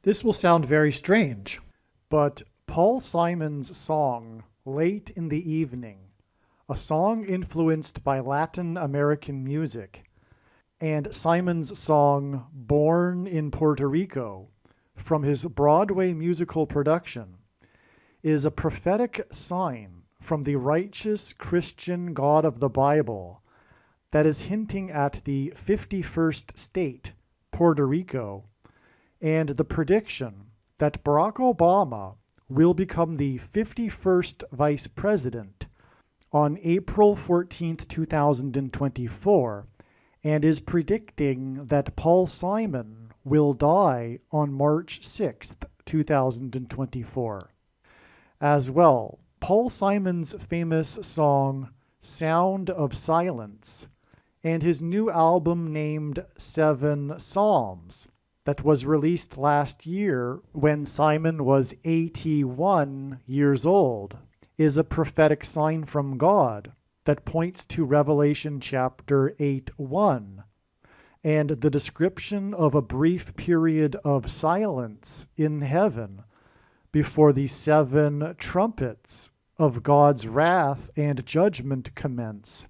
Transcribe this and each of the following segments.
This will sound very strange, but Paul Simon's song, Late in the Evening, a song influenced by Latin American music, and Simon's song, Born in Puerto Rico, from his Broadway musical production, is a prophetic sign from the righteous Christian God of the Bible that is hinting at the 51st state, Puerto Rico, and the prediction that Barack Obama will become the 51st vice president on April 14th, 2024, and is predicting that Paul Simon will die on March 6th, 2024. As well, Paul Simon's famous song, Sound of Silence, and his new album named Seven Psalms, that was released last year when Simon was 81 years old, is a prophetic sign from God that points to Revelation chapter 8:1 and the description of a brief period of silence in heaven before the seven trumpets of God's wrath and judgment commence.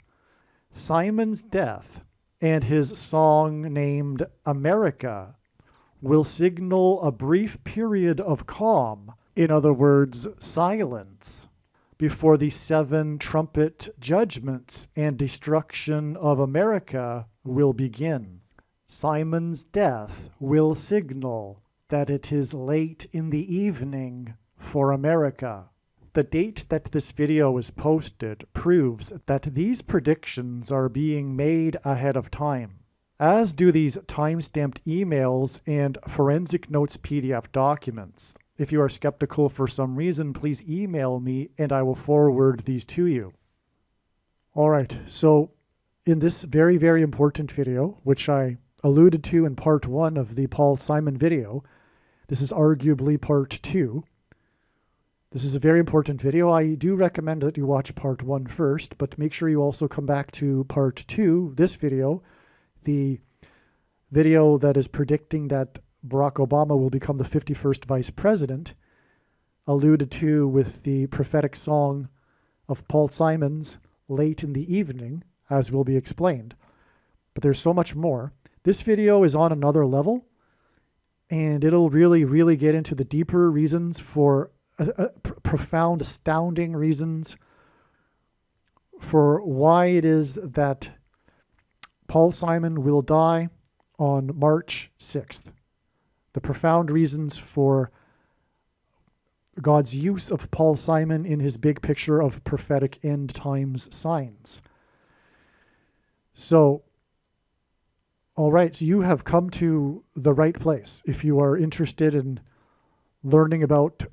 Simon's death and his song named America will signal a brief period of calm, in other words, silence, before the seven trumpet judgments and destruction of America will begin. Simon's death will signal that it is late in the evening for America. The date that this video was posted proves that these predictions are being made ahead of time, as do these time-stamped emails and forensic notes PDF documents. If you are skeptical for some reason, please email me and I will forward these to you. All right, so in this very, very important video, which I alluded to in part 1 of the Paul Simon video, this is arguably part 2. This is a very important video. I do recommend that you watch part 1 first, but make sure you also come back to part 2, this video, the video that is predicting that Barack Obama will become the 51st vice president, alluded to with the prophetic song of Paul Simon's Late in the Evening, as will be explained. But there's so much more. This video is on another level, and it'll really, really get into the deeper reasons for profound, astounding reasons for why it is that Paul Simon will die on March 6th. The profound reasons for God's use of Paul Simon in his big picture of prophetic end times signs. So, all right, you have come to the right place. If you are interested in learning about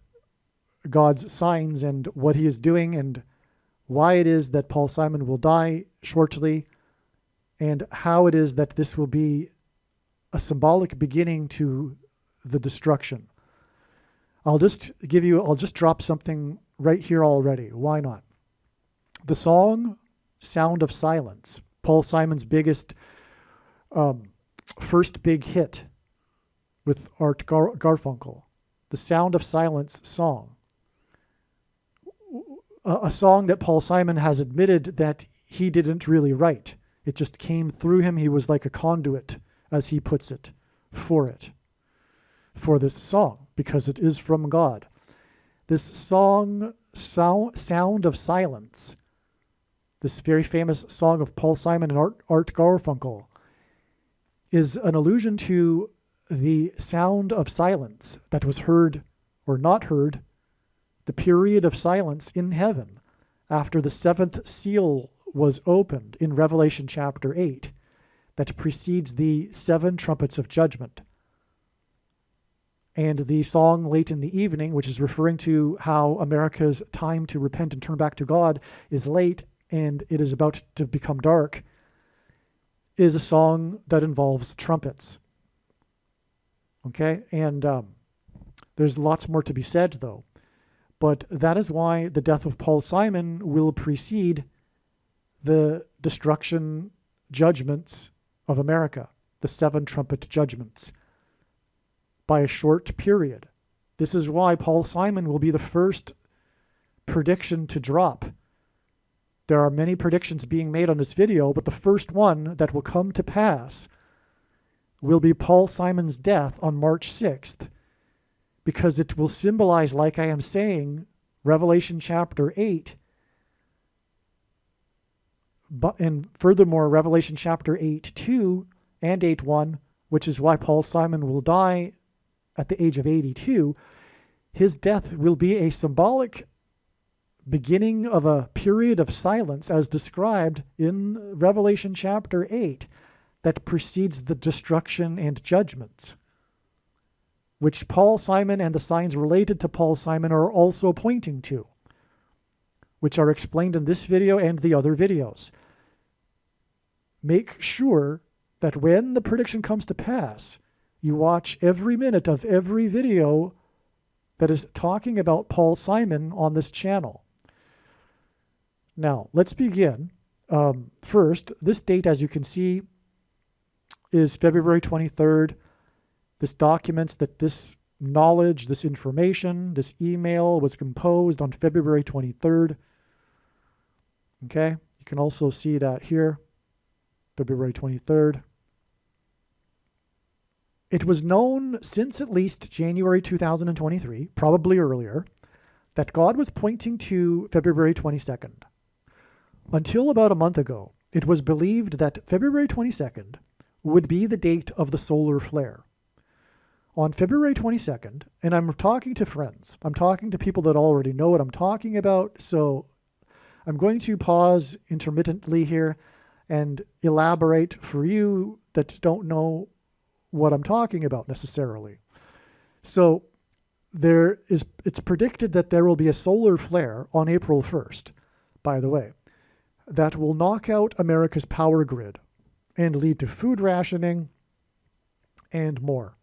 God's signs and what he is doing and why it is that Paul Simon will die shortly, and how it is that this will be a symbolic beginning to the destruction. I'll just drop something right here already. Why not? The song Sound of Silence, Paul Simon's biggest, first big hit with Art Garfunkel, the Sound of Silence song, a song that Paul Simon has admitted that he didn't really write. It just came through him. He was like a conduit, as he puts it, for this song, because it is from God. This song, Sound of Silence, this very famous song of Paul Simon and Art Garfunkel, is an allusion to the sound of silence that was heard or not heard, the period of silence in heaven after the seventh seal was opened in Revelation chapter 8 that precedes the seven trumpets of judgment. And the song Late in the Evening, which is referring to how America's time to repent and turn back to God is late and it is about to become dark, is a song that involves trumpets. Okay? And there's lots more to be said, though. But that is why the death of Paul Simon will precede the destruction judgments of America, the seven trumpet judgments. by a short period. This is why Paul Simon will be the first prediction to drop. There are many predictions being made on this video, but the first one that will come to pass will be Paul Simon's death on March 6th, because it will symbolize, like I am saying, Revelation chapter 8, and furthermore, Revelation chapter 8:2 and 8:1, which is why Paul Simon will die at the age of 82. His death will be a symbolic beginning of a period of silence as described in Revelation chapter 8 that precedes the destruction and judgments, which Paul Simon and the signs related to Paul Simon are also pointing to, which are explained in this video and the other videos. Make sure that when the prediction comes to pass, you watch every minute of every video that is talking about Paul Simon on this channel. Now, let's begin. First, this date, as you can see, is February 23rd. This documents that this knowledge, this information, this email was composed on February 23rd. Okay, you can also see that here, February 23rd. It was known since at least January 2023, probably earlier, that God was pointing to February 22nd. Until about a month ago, it was believed that February 22nd would be the date of the solar flare. On February 22nd, and I'm talking to friends, I'm talking to people that already know what I'm talking about, so I'm going to pause intermittently here and elaborate for you that don't know what I'm talking about necessarily. So it's predicted that there will be a solar flare on April 1st, by the way, that will knock out America's power grid and lead to food rationing and more.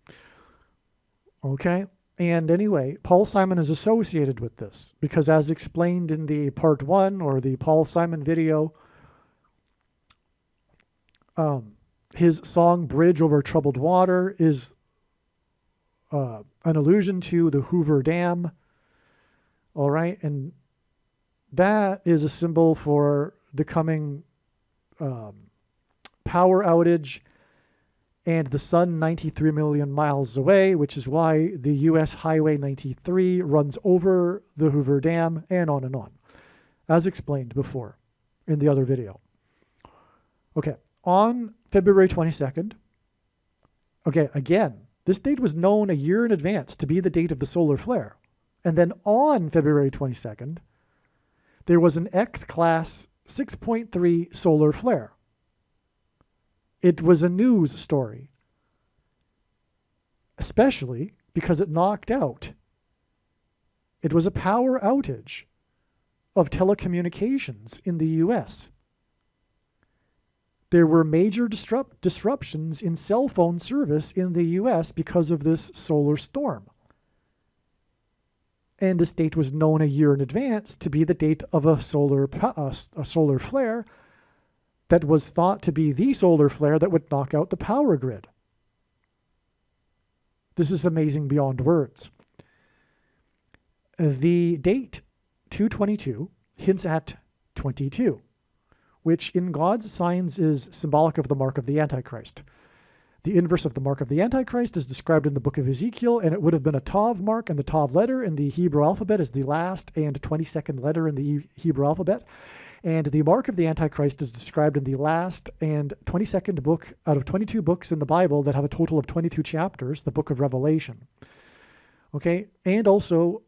Okay? And anyway, Paul Simon is associated with this because, as explained in the part 1 or the Paul Simon video, his song Bridge Over Troubled Water is an allusion to the Hoover Dam. All right? And that is a symbol for the coming power outage and the sun 93 million miles away, which is why the U.S. Highway 93 runs over the Hoover Dam, and on, as explained before in the other video. Okay, on February 22nd, okay, again, this date was known a year in advance to be the date of the solar flare. And then on February 22nd, there was an X-class 6.3 solar flare. It was a news story, especially because it knocked out. It was a power outage of telecommunications in the U.S. There were major disruptions in cell phone service in the U.S. because of this solar storm. And this date was known a year in advance to be the date of a solar flare that was thought to be the solar flare that would knock out the power grid. This is amazing beyond words. The date 2/22 hints at 22, which in God's signs is symbolic of the mark of the Antichrist. The inverse of the mark of the Antichrist is described in the book of Ezekiel, and it would have been a Tav mark, and the Tav letter in the Hebrew alphabet is the last and 22nd letter in the Hebrew alphabet. And the mark of the Antichrist is described in the last and 22nd book out of 22 books in the Bible that have a total of 22 chapters, the book of Revelation. Okay, and also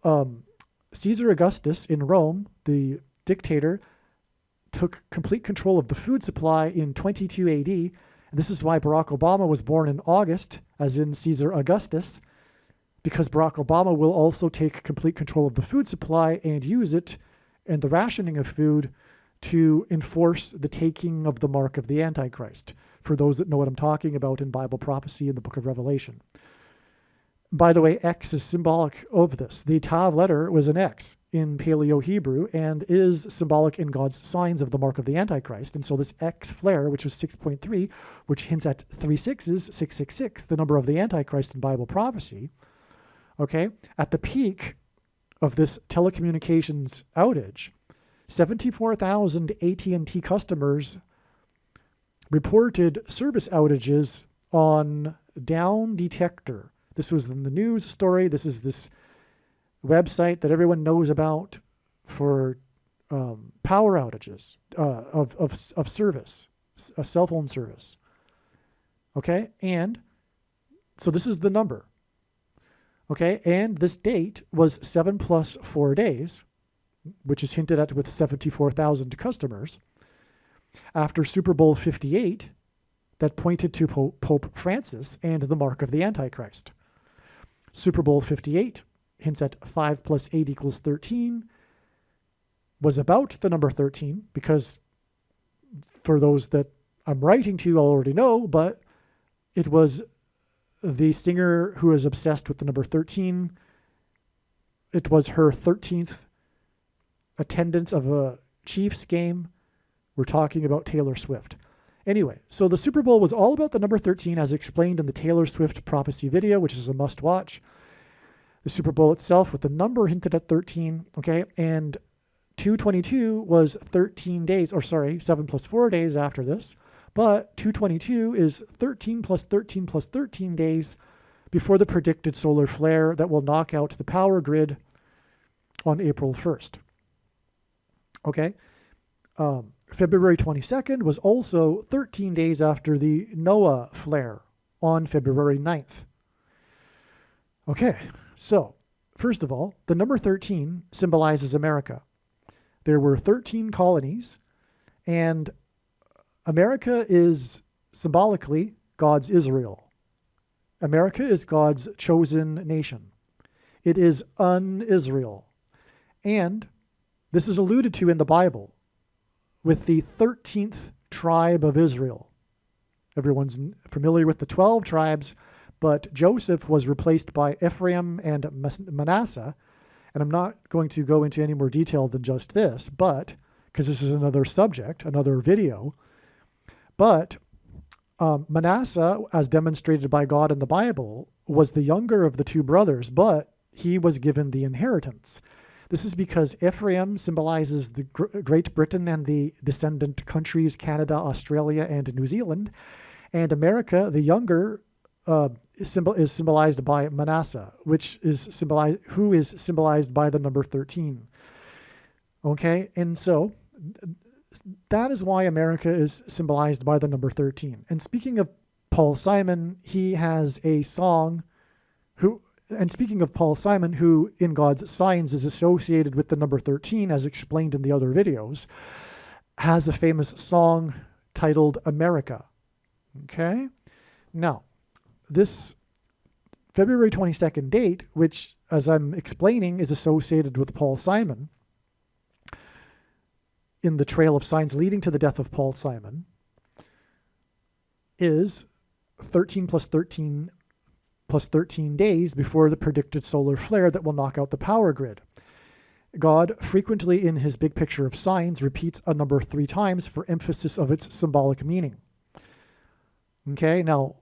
Caesar Augustus in Rome, the dictator, took complete control of the food supply in 22 AD. And this is why Barack Obama was born in August, as in Caesar Augustus, because Barack Obama will also take complete control of the food supply and use it and the rationing of food to enforce the taking of the mark of the Antichrist, for those that know what I'm talking about in Bible prophecy in the book of Revelation. By the way, X is symbolic of this. The Tav letter was an X. in Paleo-Hebrew and is symbolic in God's signs of the mark of the Antichrist. And so this X flare, which was 6.3, which hints at 3 6s, 666, the number of the Antichrist in Bible prophecy, okay, at the peak of this telecommunications outage, 74,000 AT&T customers reported service outages on Down Detector. This was in the news story. This is this website that everyone knows about for power outages of service, a cell phone service. Okay, and so this is the number. Okay, and this date was 7 plus 4 days, which is hinted at with 74,000 customers, after Super Bowl 58, that pointed to Pope Francis and the mark of the Antichrist. Super Bowl 58 hints at 5 plus 8 equals 13, was about the number 13, because for those that I'm writing to already know, but it was the singer who is obsessed with the number 13. It was her 13th attendance of a Chiefs game. We're talking about Taylor Swift. Anyway, so the Super Bowl was all about the number 13 as explained in the Taylor Swift prophecy video, which is a must watch. The Super Bowl itself with the number hinted at 13, okay? And 222 was 13 days, or sorry, 7 plus 4 days after this. But 222 is 13 plus 13 plus 13 days before the predicted solar flare that will knock out the power grid on April 1st. Okay? February 22nd was also 13 days after the Noah flare on February 9th. Okay, so first of all, the number 13 symbolizes America. There were 13 colonies, and America is symbolically God's Israel. America is God's chosen nation. It is un-Israel. And this is alluded to in the Bible with the 13th tribe of Israel. Everyone's familiar with the 12 tribes, but Joseph was replaced by Ephraim and Manasseh. And I'm not going to go into any more detail than just this, but because this is another subject, another video. But Manasseh, as demonstrated by God in the Bible, was the younger of the two brothers, but he was given the inheritance. This is because Ephraim symbolizes the Great Britain and the descendant countries, Canada, Australia, and New Zealand. And America, the younger, is symbolized by Manasseh, who is symbolized by the number 13. Okay, and so that is why America is symbolized by the number 13. And speaking of Paul Simon, he has a song who in God's signs is associated with the number 13, as explained in the other videos, has a famous song titled America. Okay? Now, this February 22nd date, which, as I'm explaining, is associated with Paul Simon, in the trail of signs leading to the death of Paul Simon, is 13 plus 13 plus 13 days before the predicted solar flare that will knock out the power grid. God frequently in his big picture of signs repeats a number 3 times for emphasis of its symbolic meaning. Okay, now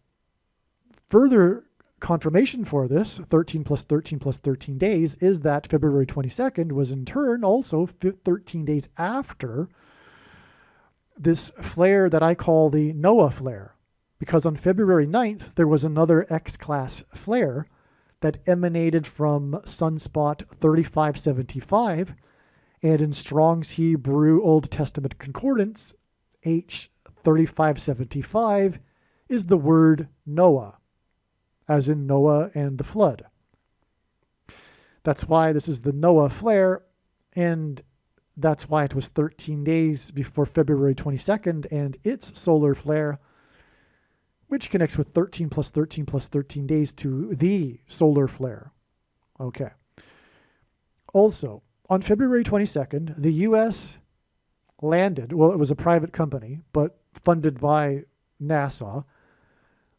further confirmation for this, 13 plus 13 plus 13 days, is that February 22nd was in turn also 13 days after this flare that I call the Noah flare. Because on February 9th, there was another X-class flare that emanated from sunspot 3575, and in Strong's Hebrew Old Testament Concordance, H3575 is the word Noah, as in Noah and the flood. That's why this is the Noah flare, and that's why it was 13 days before February 22nd and its solar flare, which connects with 13 plus 13 plus 13 days to the solar flare. Okay. Also, on February 22nd, the U.S. landed, well, it was a private company, but funded by NASA,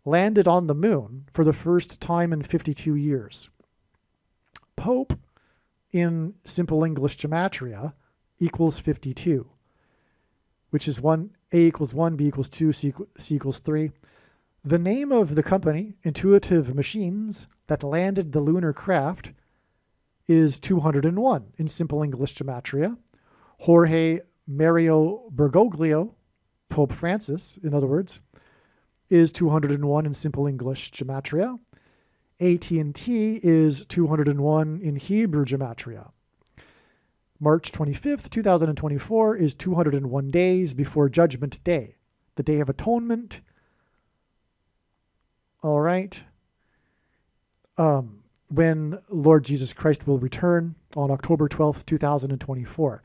landed on the moon for the first time in 52 years. Pope in Simple English Gematria equals 52, which is A equals 1, B equals 2, C equals 3. The name of the company, Intuitive Machines, that landed the lunar craft is 201 in Simple English Gematria. Jorge Mario Bergoglio, Pope Francis, in other words, is 201 in Simple English Gematria. AT&T is 201 in Hebrew Gematria. March 25th, 2024 is 201 days before Judgment Day, the Day of Atonement. All right. When Lord Jesus Christ will return on October 12th, 2024.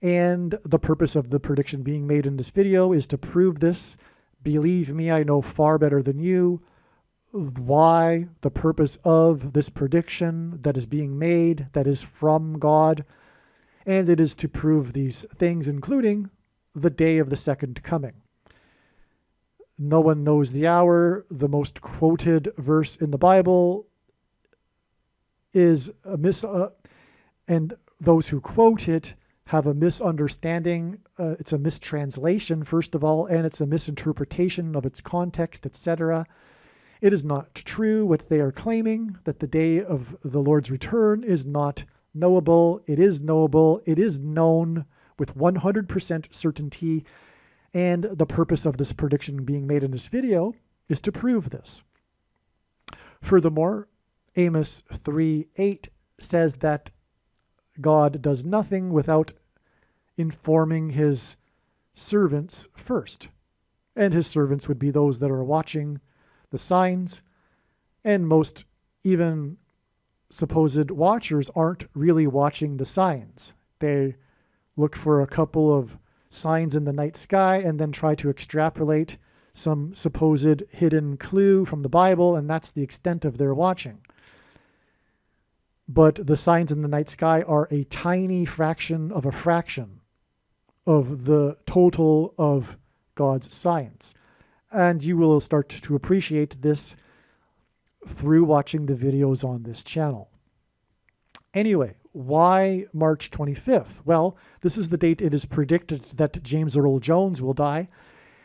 And the purpose of the prediction being made in this video is to prove this. Believe me, I know far better than you why the purpose of this prediction that is being made, that is from God, and it is to prove these things, including the day of the second coming. No one knows the hour. The most quoted verse in the Bible is and those who quote it have a misunderstanding. It's a mistranslation, first of all, and it's a misinterpretation of its context, etc. It is not true what they are claiming, that the day of the Lord's return is not knowable. It is knowable. It is known with 100% certainty. And the purpose of this prediction being made in this video is to prove this. Furthermore, Amos 3:8 says that God does nothing without informing his servants first. And his servants would be those that are watching the signs. And most even supposed watchers aren't really watching the signs. They look for a couple of signs in the night sky and then try to extrapolate some supposed hidden clue from the Bible, and that's the extent of their watching. But the signs in the night sky are a tiny fraction of a fraction of the total of God's signs. And you will start to appreciate this through watching the videos on this channel. Anyway, why March 25th? Well, this is the date it is predicted that James Earl Jones will die,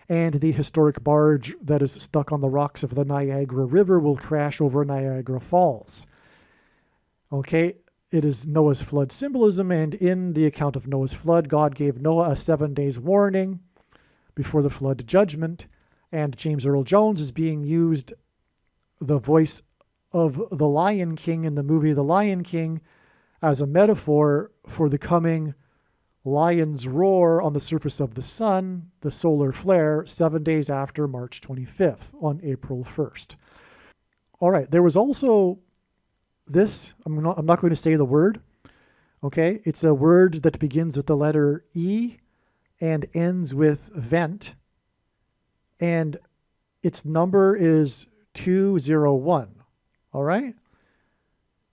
and the historic barge that is stuck on the rocks of the Niagara River will crash over Niagara Falls. Okay, it is Noah's flood symbolism, and in the account of Noah's flood, God gave Noah a 7 days warning before the flood judgment, and James Earl Jones is being used, the voice of the Lion King in the movie The Lion King, as a metaphor for the coming lion's roar on the surface of the sun, the solar flare, 7 days after March 25th, on April 1st. All right, there was also this, I'm not going to say the word, okay? It's a word that begins with the letter E and ends with vent, and its number is 201, all right?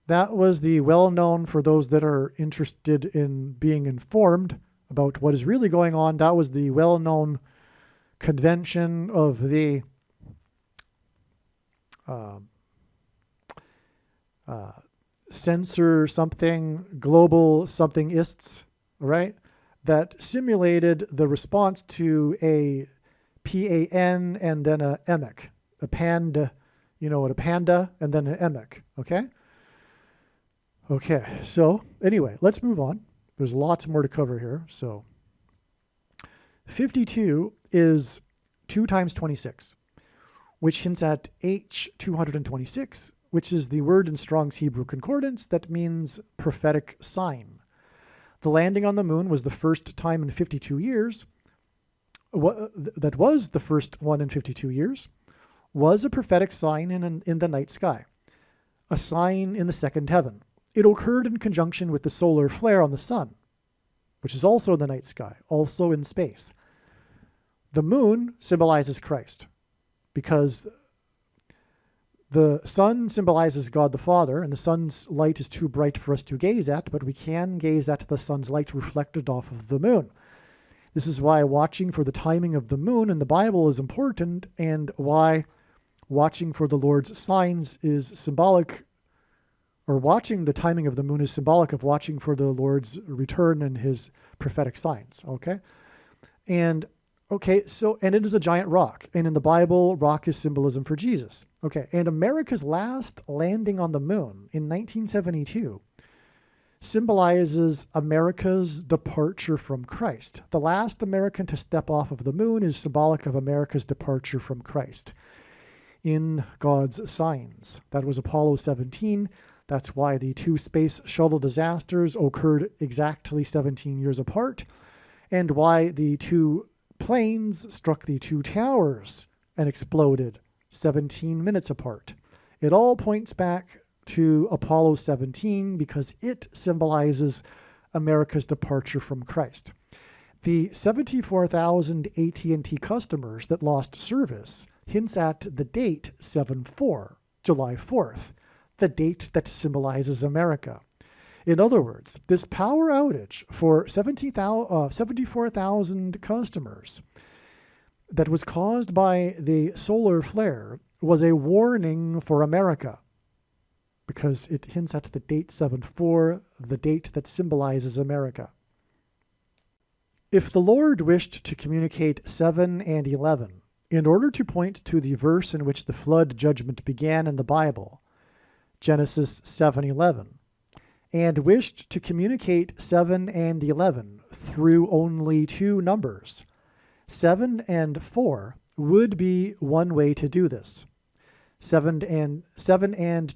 That was the well-known, for those that are interested in being informed about what is really going on, that was the well-known convention of the censor something, global something-ists, right? That simulated the response to a PAN and then a EMIC, a panda, you know what a panda, and then an EMIC, okay? Okay, so anyway, let's move on. There's lots more to cover here. So 52 is 2 times 26, which hints at H226, which is the word in Strong's Hebrew Concordance that means prophetic sign. The landing on the moon was the first time in 52 years, that was the first one in 52 years, was a prophetic sign in the night sky, a sign in the second heaven. It occurred in conjunction with the solar flare on the sun, which is also in the night sky, also in space. The moon symbolizes Christ because the sun symbolizes God the Father, and the sun's light is too bright for us to gaze at, but we can gaze at the sun's light reflected off of the moon. This is why watching for the timing of the moon in the Bible is important, and why watching for the Lord's signs is symbolic, or watching the timing of the moon is symbolic of watching for the Lord's return and his prophetic signs, okay? And and it is a giant rock. And in the Bible, rock is symbolism for Jesus. Okay, and America's last landing on the moon in 1972 symbolizes America's departure from Christ. The last American to step off of the moon is symbolic of America's departure from Christ in God's signs. That was Apollo 17. That's why the two space shuttle disasters occurred exactly 17 years apart, and why the two planes struck the two towers and exploded 17 minutes apart. It all points back to Apollo 17 because it symbolizes America's departure from Christ. The 74,000 AT&T customers that lost service hints at the date 7/4, July 4th, the date that symbolizes America. In other words, this power outage for 74,000 customers that was caused by the solar flare was a warning for America because it hints at the date 7/4, the date that symbolizes America. If the Lord wished to communicate 7 and 11 in order to point to the verse in which the flood judgment began in the Bible, Genesis 7:11, and wished to communicate 7 and 11 through only two numbers, 7 and 4 would be one way to do this. 7 and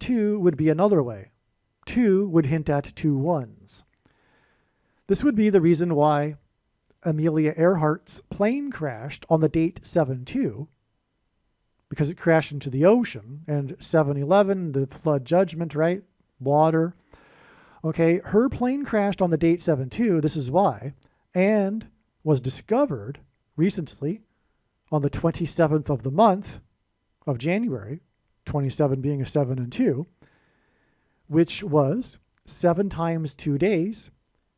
2 would be another way. 2 would hint at two ones. This would be the reason why Amelia Earhart's plane crashed on the date 7/2, because it crashed into the ocean, and 7/11, the flood judgment, right? Water. Okay, her plane crashed on the date 7/2, this is why, and was discovered recently on the 27th of the month of January, 27 being a 7 and 2, which was 7 times 2 days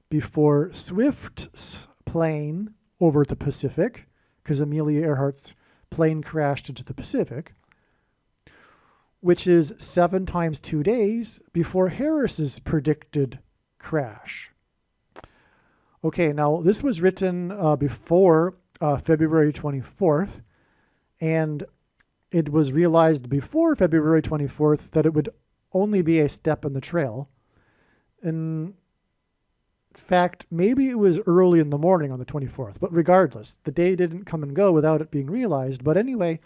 before Swift's plane over the Pacific, because Amelia Earhart's plane crashed into the Pacific, which is 7 times 2 days before Harris's predicted crash. Okay, now this was written before February 24th, and it was realized before February 24th that it would only be a step in the trail. In fact, maybe it was early in the morning on the 24th, but regardless, the day didn't come and go without it being realized. But anyway,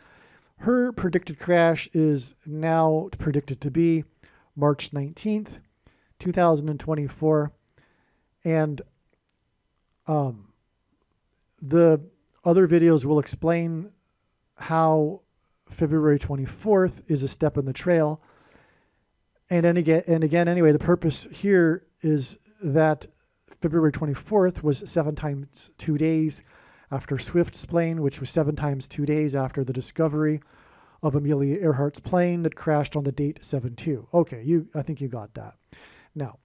her predicted crash is now predicted to be March 19th, 2024. And the other videos will explain how February 24th is a step in the trail. And again, anyway, the purpose here is that February 24th was 7 times 2 days after Swift's plane, which was 7 times 2 days after the discovery of Amelia Earhart's plane that crashed on the date 7/2. Okay, I think you got that. Now,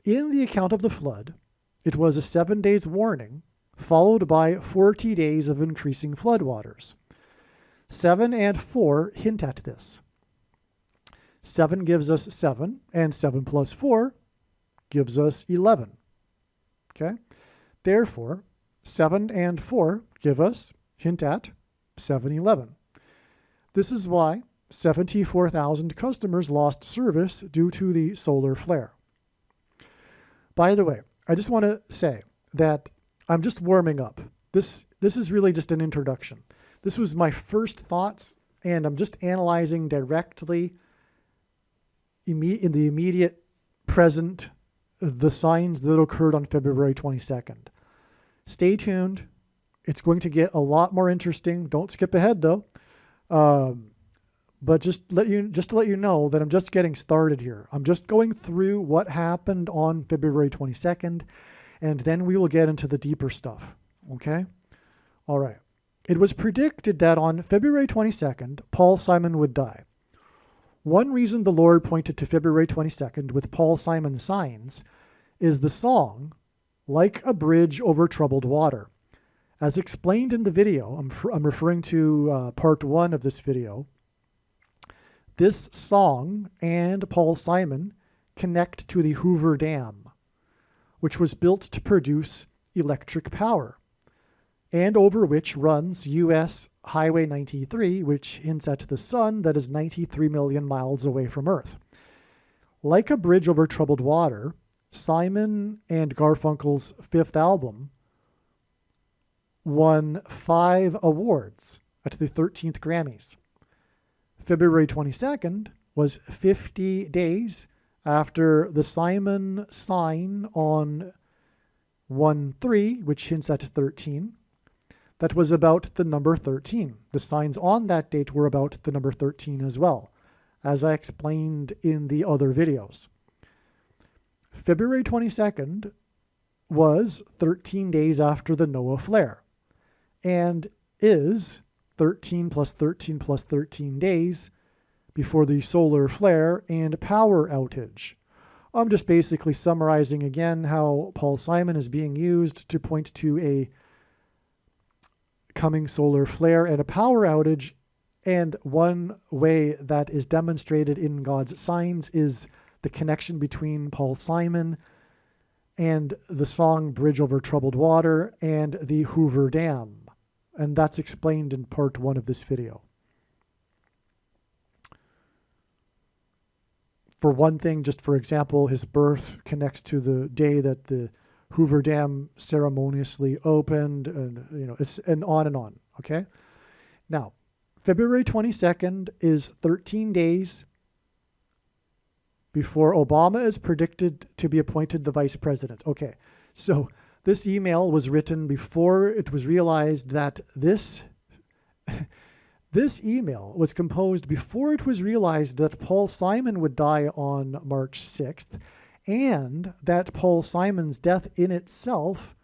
in the account of the flood, it was a 7 days warning followed by 40 days of increasing floodwaters. 7 and 4 hint at this. 7 gives us 7, and 7 plus 4 gives us 11. Okay? Therefore, 7 and 4 give us, hint at, 7/11. This is why 74,000 customers lost service due to the solar flare. By the way, I just want to say that I'm just warming up. This is really just an introduction. This was my first thoughts, and I'm just analyzing directly in the immediate present the signs that occurred on February 22nd. Stay tuned. It's going to get a lot more interesting. Don't skip ahead though. But just to let you know that I'm just getting started here. I'm just going through what happened on February 22nd, and then we will get into the deeper stuff. Okay? All right. It was predicted that on February 22nd, Paul Simon would die. One reason the Lord pointed to February 22nd with Paul Simon's signs is the song, Like a Bridge Over Troubled Water. As explained in the video, I'm referring to part 1 of this video. This song and Paul Simon connect to the Hoover Dam, which was built to produce electric power, and over which runs U.S. Highway 93, which hints at the sun that is 93 million miles away from Earth. Like a bridge over troubled water, Simon and Garfunkel's fifth album won 5 awards at the 13th Grammys. February 22nd was 50 days after the Simon sign on 1-3, which hints at 13, that was about the number 13. The signs on that date were about the number 13 as well, as I explained in the other videos. February 22nd was 13 days after the Noah flare, and is 13 plus 13 plus 13 days before the solar flare and power outage. I'm just basically summarizing again how Paul Simon is being used to point to a coming solar flare and a power outage. And one way that is demonstrated in God's signs is the connection between Paul Simon and the song Bridge Over Troubled Water and the Hoover Dam. And that's explained in part 1 of this video. For one thing, just for example, his birth connects to the day that the Hoover Dam ceremoniously opened, and it's and on, okay? Now, February 22nd is 13 days before Obama is predicted to be appointed the vice president. Okay, so this email was written before it was realized that this email was composed before it was realized that Paul Simon would die on March 6th, and that Paul Simon's death in itself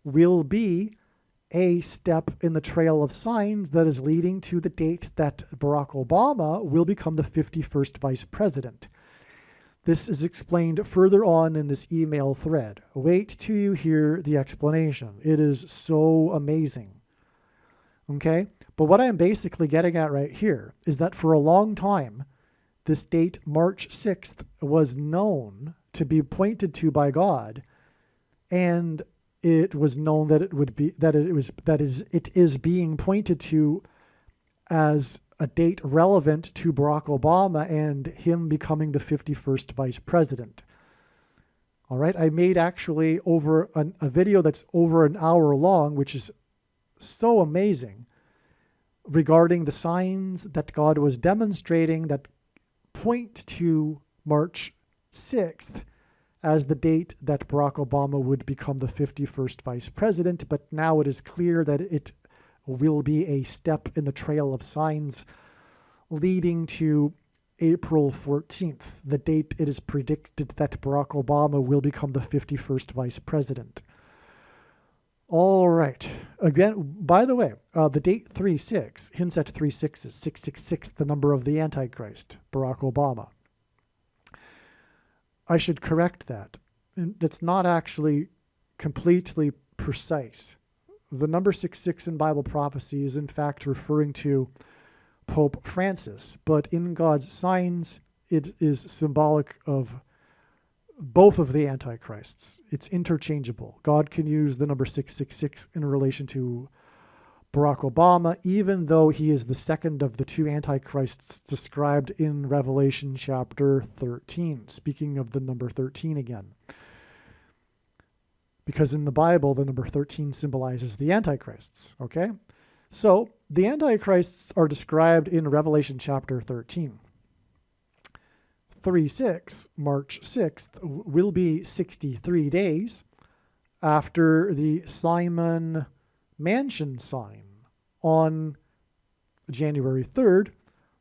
will be a step in the trail of signs that is leading to the date that Barack Obama will become the 51st vice president. This is explained further on in this email thread. Wait till you hear the explanation. It is so amazing. Okay? But what I am basically getting at right here is that for a long time, this date, March 6th, was known to be pointed to by God, and it was known that it is being pointed to as a date relevant to Barack Obama and him becoming the 51st vice president. All right, I made actually over a video that's over an hour long, which is so amazing, regarding the signs that God was demonstrating that point to March 6th as the date that Barack Obama would become the 51st vice president. But now it is clear that it will be a step in the trail of signs leading to April 14th, the date it is predicted that Barack Obama will become the 51st vice president. All right. Again, by the way, the date 3-6 hints at 3-6 is 666, the number of the Antichrist, Barack Obama. I should correct that. It's not actually completely precise. The number 666 in Bible prophecy is in fact referring to Pope Francis, but in God's signs, it is symbolic of both of the Antichrists. It's interchangeable. God can use the number 666 in relation to Barack Obama, even though he is the second of the 2 Antichrists described in Revelation chapter 13. Speaking of the number 13 again. Because in the Bible, the number 13 symbolizes the Antichrists, okay? So, the Antichrists are described in Revelation chapter 13. 3-6, March 6th, will be 63 days after the Simon Mansion sign on January 3rd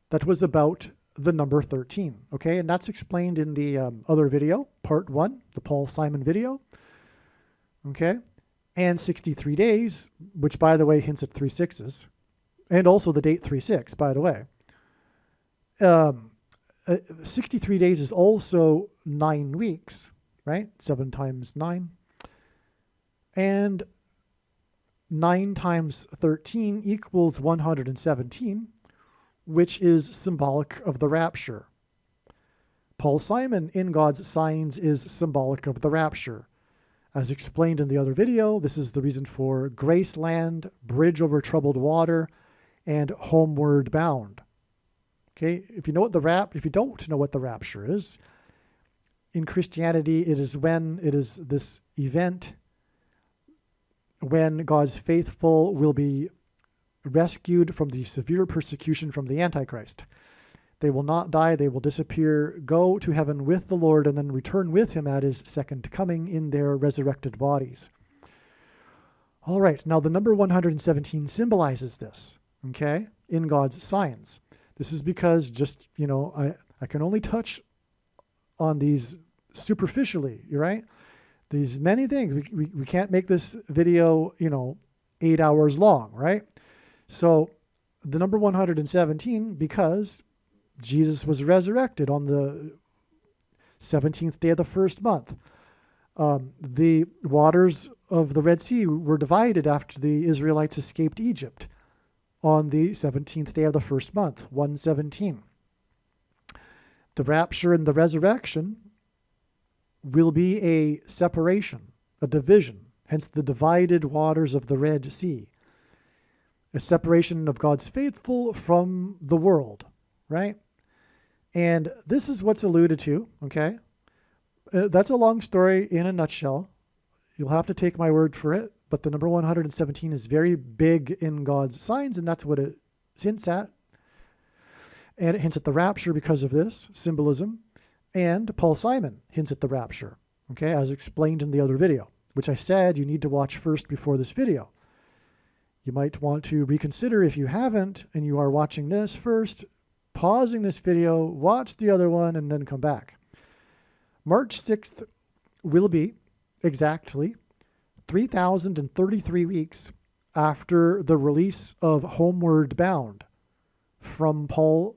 that was about the number 13, okay? And that's explained in the other video, part 1, the Paul Simon video, okay? And 63 days, which by the way hints at 3-6s, and also the date 3-6, by the way. 63 days is also 9 weeks, right? 7 times 9. And 9 times 13 equals 117, which is symbolic of the rapture. Paul Simon in God's signs is symbolic of the rapture. As explained in the other video, this is the reason for Graceland, Bridge Over Troubled Water, and Homeward Bound. Okay, if you don't know what the rapture is, in Christianity, it is this event when God's faithful will be rescued from the severe persecution from the Antichrist. They will not die, they will disappear, go to heaven with the Lord, and then return with him at his second coming in their resurrected bodies. All right, now the number 117 symbolizes this, okay, in God's signs. This is because I can only touch on these superficially, right? These many things. We can't make this video, 8 hours long, right? So the number 117, because Jesus was resurrected on the 17th day of the first month. The waters of the Red Sea were divided after the Israelites escaped Egypt on the 17th day of the first month, 117. The rapture and the resurrection will be a separation, a division, hence the divided waters of the Red Sea. A separation of God's faithful from the world, right? And this is what's alluded to, okay? That's a long story in a nutshell. You'll have to take my word for it, but the number 117 is very big in God's signs, and that's what it hints at. And it hints at the rapture because of this symbolism. And Paul Simon hints at the rapture, okay, as explained in the other video, which I said you need to watch first before this video. You might want to reconsider if you haven't, and you are watching this first, pausing this video, watch the other one, and then come back. March 6th will be exactly 3,033 weeks after the release of Homeward Bound from Paul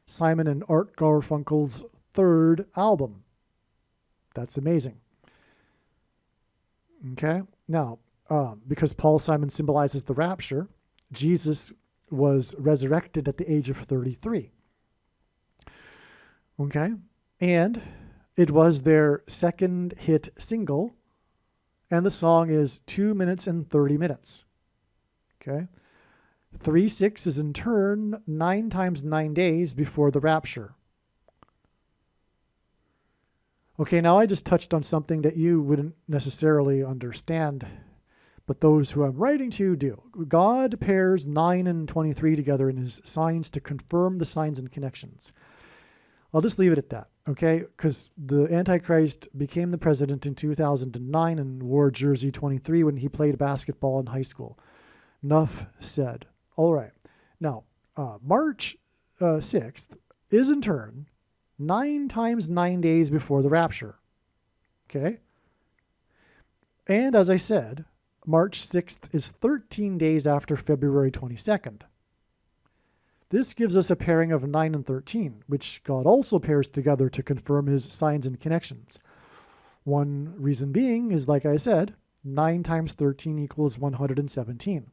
Simon and Art Garfunkel's third album. That's amazing. Okay? Now, because Paul Simon symbolizes the rapture, Jesus was resurrected at the age of 33. Okay? And it was their second hit single, and the song is 2 minutes and 30 minutes. Okay? 3/6 is in turn 9 times 9 days before the rapture. Okay, now I just touched on something that you wouldn't necessarily understand, but those who I'm writing to do. God pairs 9 and 23 together in his signs to confirm the signs and connections. I'll just leave it at that, okay? Because the Antichrist became the president in 2009 and wore jersey 23 when he played basketball in high school. Enough said. All right. Now, March 6th is in turn 9 times 9 days before the rapture. Okay? And as I said, March 6th is 13 days after February 22nd. This gives us a pairing of 9 and 13, which God also pairs together to confirm his signs and connections. One reason being is, like I said, 9 times 13 equals 117.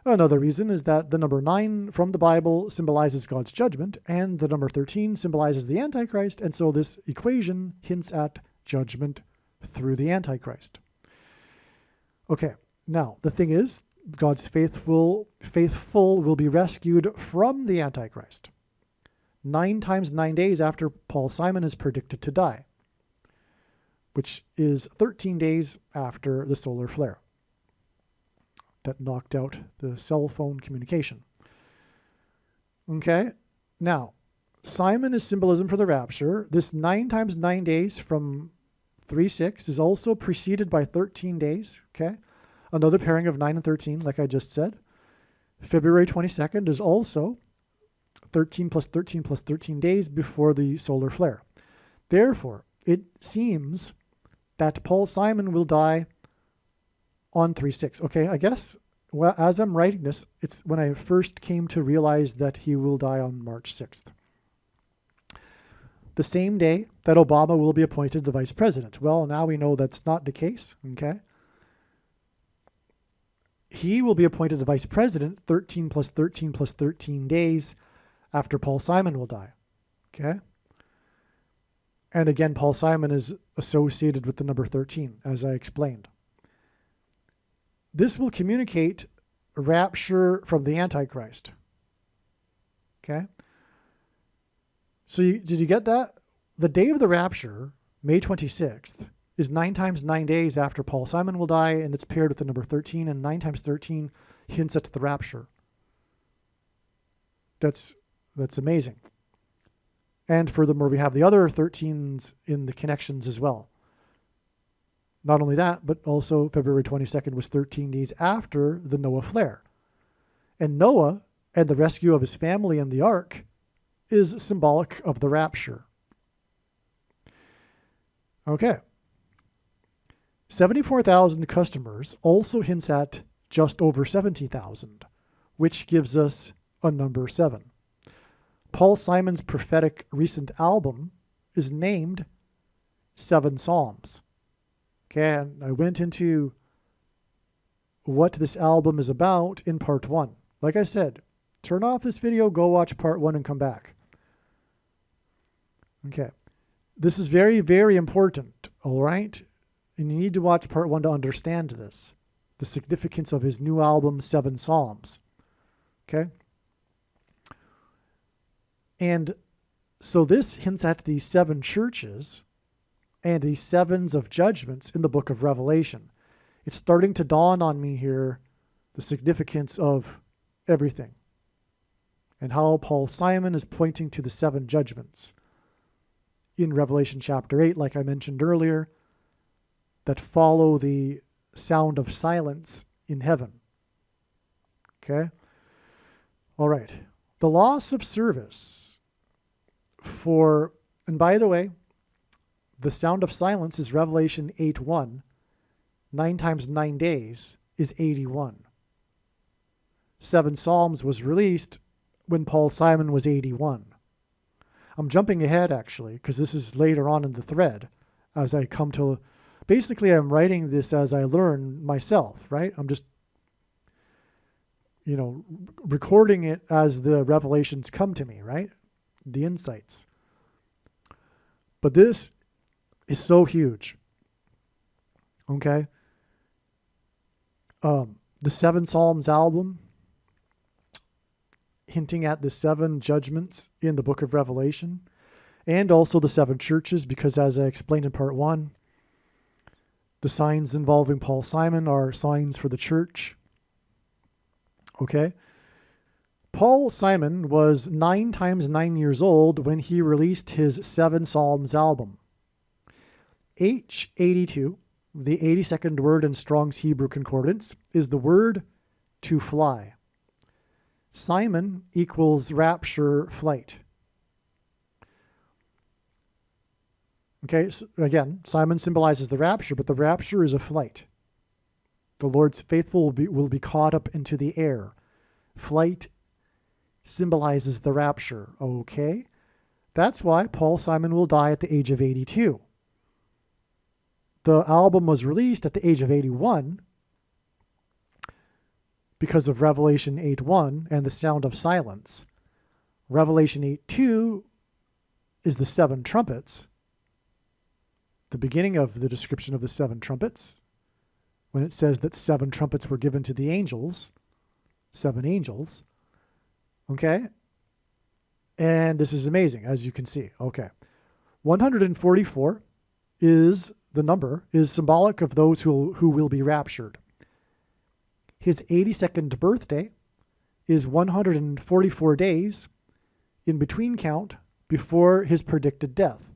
Another reason is that the number 9 from the Bible symbolizes God's judgment, and the number 13 symbolizes the Antichrist, and so this equation hints at judgment through the Antichrist. Okay, now the thing is, God's faithful will be rescued from the Antichrist 9 times 9 days after Paul Simon is predicted to die, which is 13 days after the solar flare that knocked out the cell phone communication. Okay, now, Simon is symbolism for the rapture. This 9 times 9 days from 3/6 is also preceded by 13 days, okay? Another pairing of 9 and 13, like I just said. February 22nd is also 13 plus 13 plus 13 days before the solar flare. Therefore, it seems that Paul Simon will die on 3/6. Okay, I guess, well, as I'm writing this, it's when I first came to realize that he will die on March 6th. The same day that Obama will be appointed the vice president. Well, now we know that's not the case, okay? He will be appointed the vice president 13 plus 13 plus 13 days after Paul Simon will die. Okay? And again, Paul Simon is associated with the number 13, as I explained. This will communicate rapture from the Antichrist. Okay? So did you get that? The day of the rapture, May 26th, is 9 times 9 days after Paul Simon will die, and it's paired with the number 13, and 9 times 13 hints at the rapture. That's amazing. And furthermore, we have the other 13s in the connections as well. Not only that, but also February 22nd was 13 days after the Noah flare. And Noah and the rescue of his family in the ark is symbolic of the rapture. Okay. 74,000 customers also hints at just over 70,000, which gives us a number 7. Paul Simon's prophetic recent album is named 7 Psalms. Okay, and I went into what this album is about in part 1. Like I said, turn off this video, go watch part 1 and come back. Okay, this is very, very important, all right? And you need to watch part 1 to understand this, the significance of his new album, 7 Psalms. Okay? And so this hints at the 7 churches and the 7s of judgments in the book of Revelation. It's starting to dawn on me here the significance of everything and how Paul Simon is pointing to the 7 judgments in Revelation chapter 8, like I mentioned earlier, that follow the sound of silence in heaven. Okay? All right. The loss of service for, and by the way, the sound of silence is Revelation 8:1. 9 times 9 days is 81. 7 Psalms was released when Paul Simon was 81. I'm jumping ahead, actually, because this is later on in the thread as I come to... Basically, I'm writing this as I learn myself, right? I'm just, recording it as the revelations come to me, right? The insights. But this is so huge. Okay? The 7 Psalms album, hinting at the 7 judgments in the book of Revelation, and also the 7 churches, because as I explained in part 1, the signs involving Paul Simon are signs for the church. Okay? Paul Simon was 9 times 9 years old when he released his 7 Psalms album. H82, the 82nd word in Strong's Hebrew Concordance, is the word to fly. Simon equals rapture, flight. Okay, so again, Simon symbolizes the rapture, but the rapture is a flight. The Lord's faithful will be caught up into the air. Flight symbolizes the rapture, okay? That's why Paul Simon will die at the age of 82. The album was released at the age of 81 because of Revelation 8:1 and the sound of silence. Revelation 8:2 is the 7 trumpets, the beginning of the description of the 7 trumpets, when it says that 7 trumpets were given to the angels, 7 angels. Okay? And this is amazing, as you can see. Okay. 144 is the number, is symbolic of those who will be raptured. His 82nd birthday is 144 days in between count before his predicted death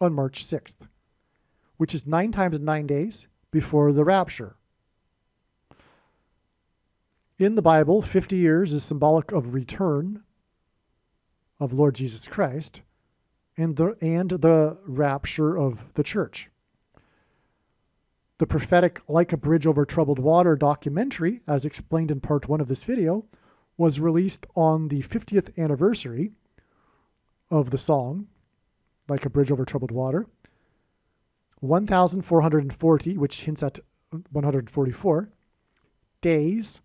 on March 6th, which is 9 times 9 days before the rapture. In the Bible, 50 years is symbolic of return of Lord Jesus Christ and the rapture of the church. The prophetic Like a Bridge Over Troubled Water documentary, as explained in part 1 of this video, was released on the 50th anniversary of the song, Like a Bridge Over Troubled Water. 1,440, which hints at 144, days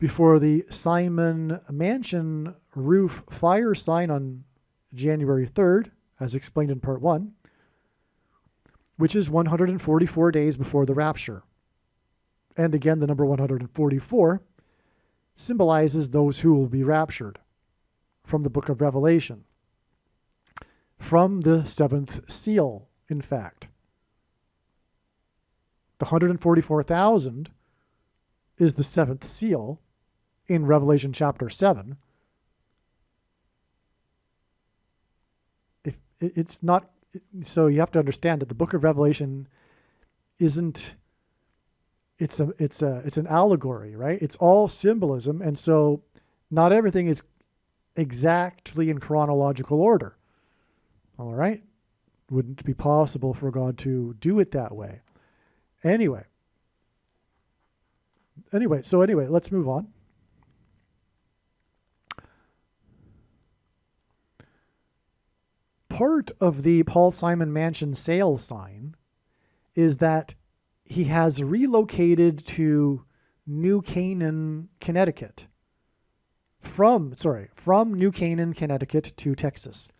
before the Simon Mansion roof fire sign on January 3rd, as explained in part 1, which is 144 days before the rapture. And again, the number 144 symbolizes those who will be raptured from the book of Revelation, from the seventh seal, in fact. The 144,000 is the seventh seal in Revelation chapter 7. If it's not, so you have to understand that the book of Revelation isn't, it's an allegory, right? It's all symbolism, and so not everything is exactly in chronological order. All right? Wouldn't be possible for God to do it that way. Anyway, let's move on. Part of the Paul Simon Mansion sale sign is that he has relocated to New Canaan, Connecticut. From New Canaan, Connecticut to Texas.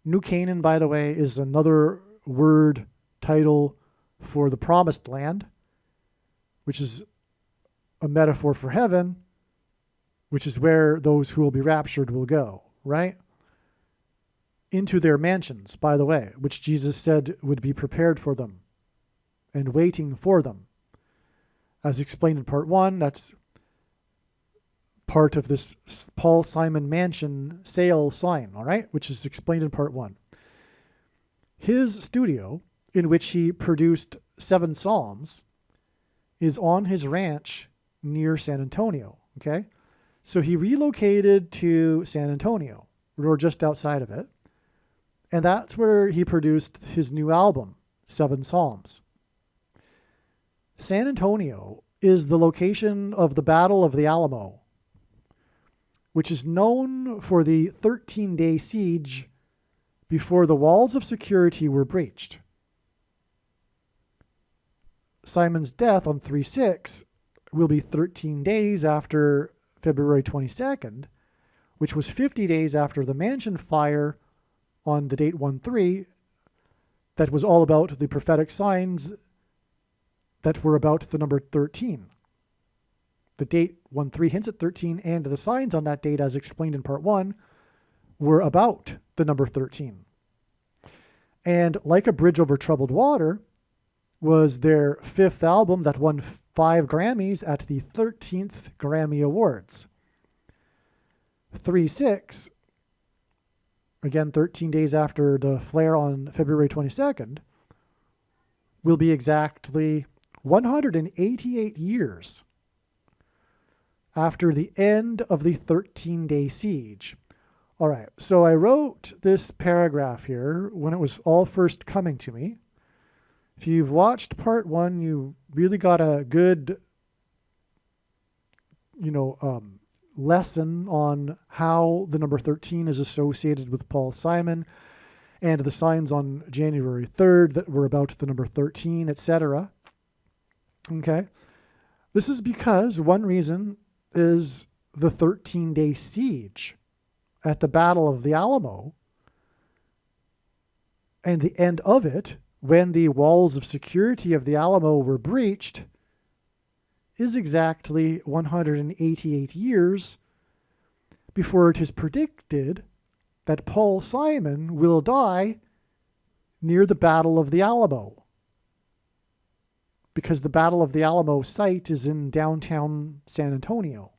New Canaan, by the way, is another word title for the promised land, which is a metaphor for heaven, which is where those who will be raptured will go, right? Into their mansions, by the way, which Jesus said would be prepared for them and waiting for them. As explained in part 1, that's part of this Paul Simon Mansion sale sign, all right, which is explained in part 1. His studio, in which he produced 7 psalms, is on his ranch near San Antonio, okay? So he relocated to San Antonio, or just outside of it, and that's where he produced his new album, 7 Psalms. San Antonio is the location of the Battle of the Alamo, which is known for the 13-day siege before the walls of security were breached. Simon's death on 3/6 will be 13 days after February 22nd, which was 50 days after the mansion fire on the date 1/3, that was all about the prophetic signs that were about the number 13. The date 1/3 hints at 13, and the signs on that date, as explained in part 1, were about the number 13. And Like a Bridge Over Troubled Water was their 5th album that won 5 Grammys at the 13th Grammy Awards. 3/6, again 13 days after the flare on February 22nd, will be exactly 188 years after the end of the 13-day siege. All right, so I wrote this paragraph here when it was all first coming to me. If you've watched part 1, you really got a good, lesson on how the number 13 is associated with Paul Simon and the signs on January 3rd that were about the number 13, etc. Okay? This is because one reason is the 13-day siege at the Battle of the Alamo, and the end of it, when the walls of security of the Alamo were breached, is exactly 188 years before it is predicted that Paul Simon will die near the Battle of the Alamo, because the Battle of the Alamo site is in downtown San Antonio.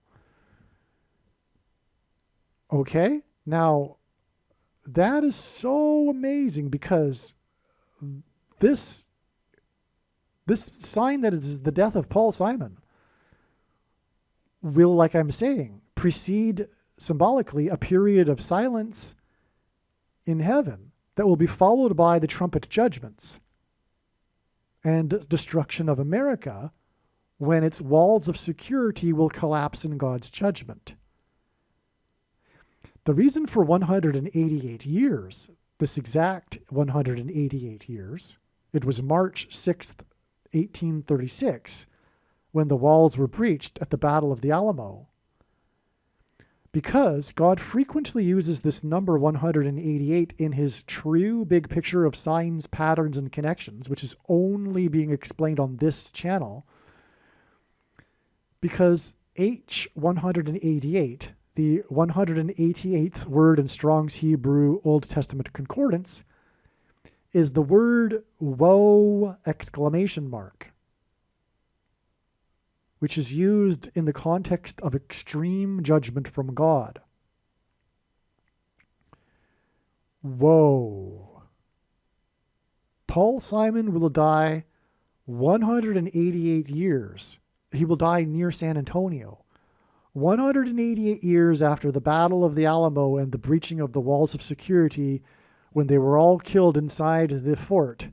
Okay? Now, that is so amazing, because this sign that is the death of Paul Simon will, like I'm saying, precede symbolically a period of silence in heaven that will be followed by the trumpet judgments and destruction of America, when its walls of security will collapse in God's judgment. The reason for 188 years, this exact 188 years, it was March 6th, 1836, when the walls were breached at the Battle of the Alamo. Because God frequently uses this number 188 in his true big picture of signs, patterns, and connections, which is only being explained on this channel, because H188, the 188th word in Strong's Hebrew Old Testament Concordance, is the word woe exclamation mark, which is used in the context of extreme judgment from God. Woe. Paul Simon will die 188 years. He will die near San Antonio. 188 years after the Battle of the Alamo and the breaching of the walls of security, when they were all killed inside the fort.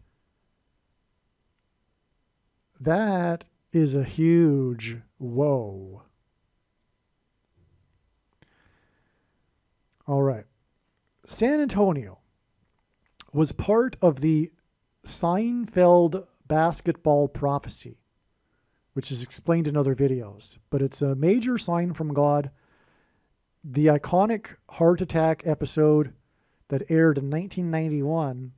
That is a huge woe. All right. San Antonio was part of the Seinfeld basketball prophecy, which is explained in other videos, but it's a major sign from God. The iconic heart attack episode that aired in 1991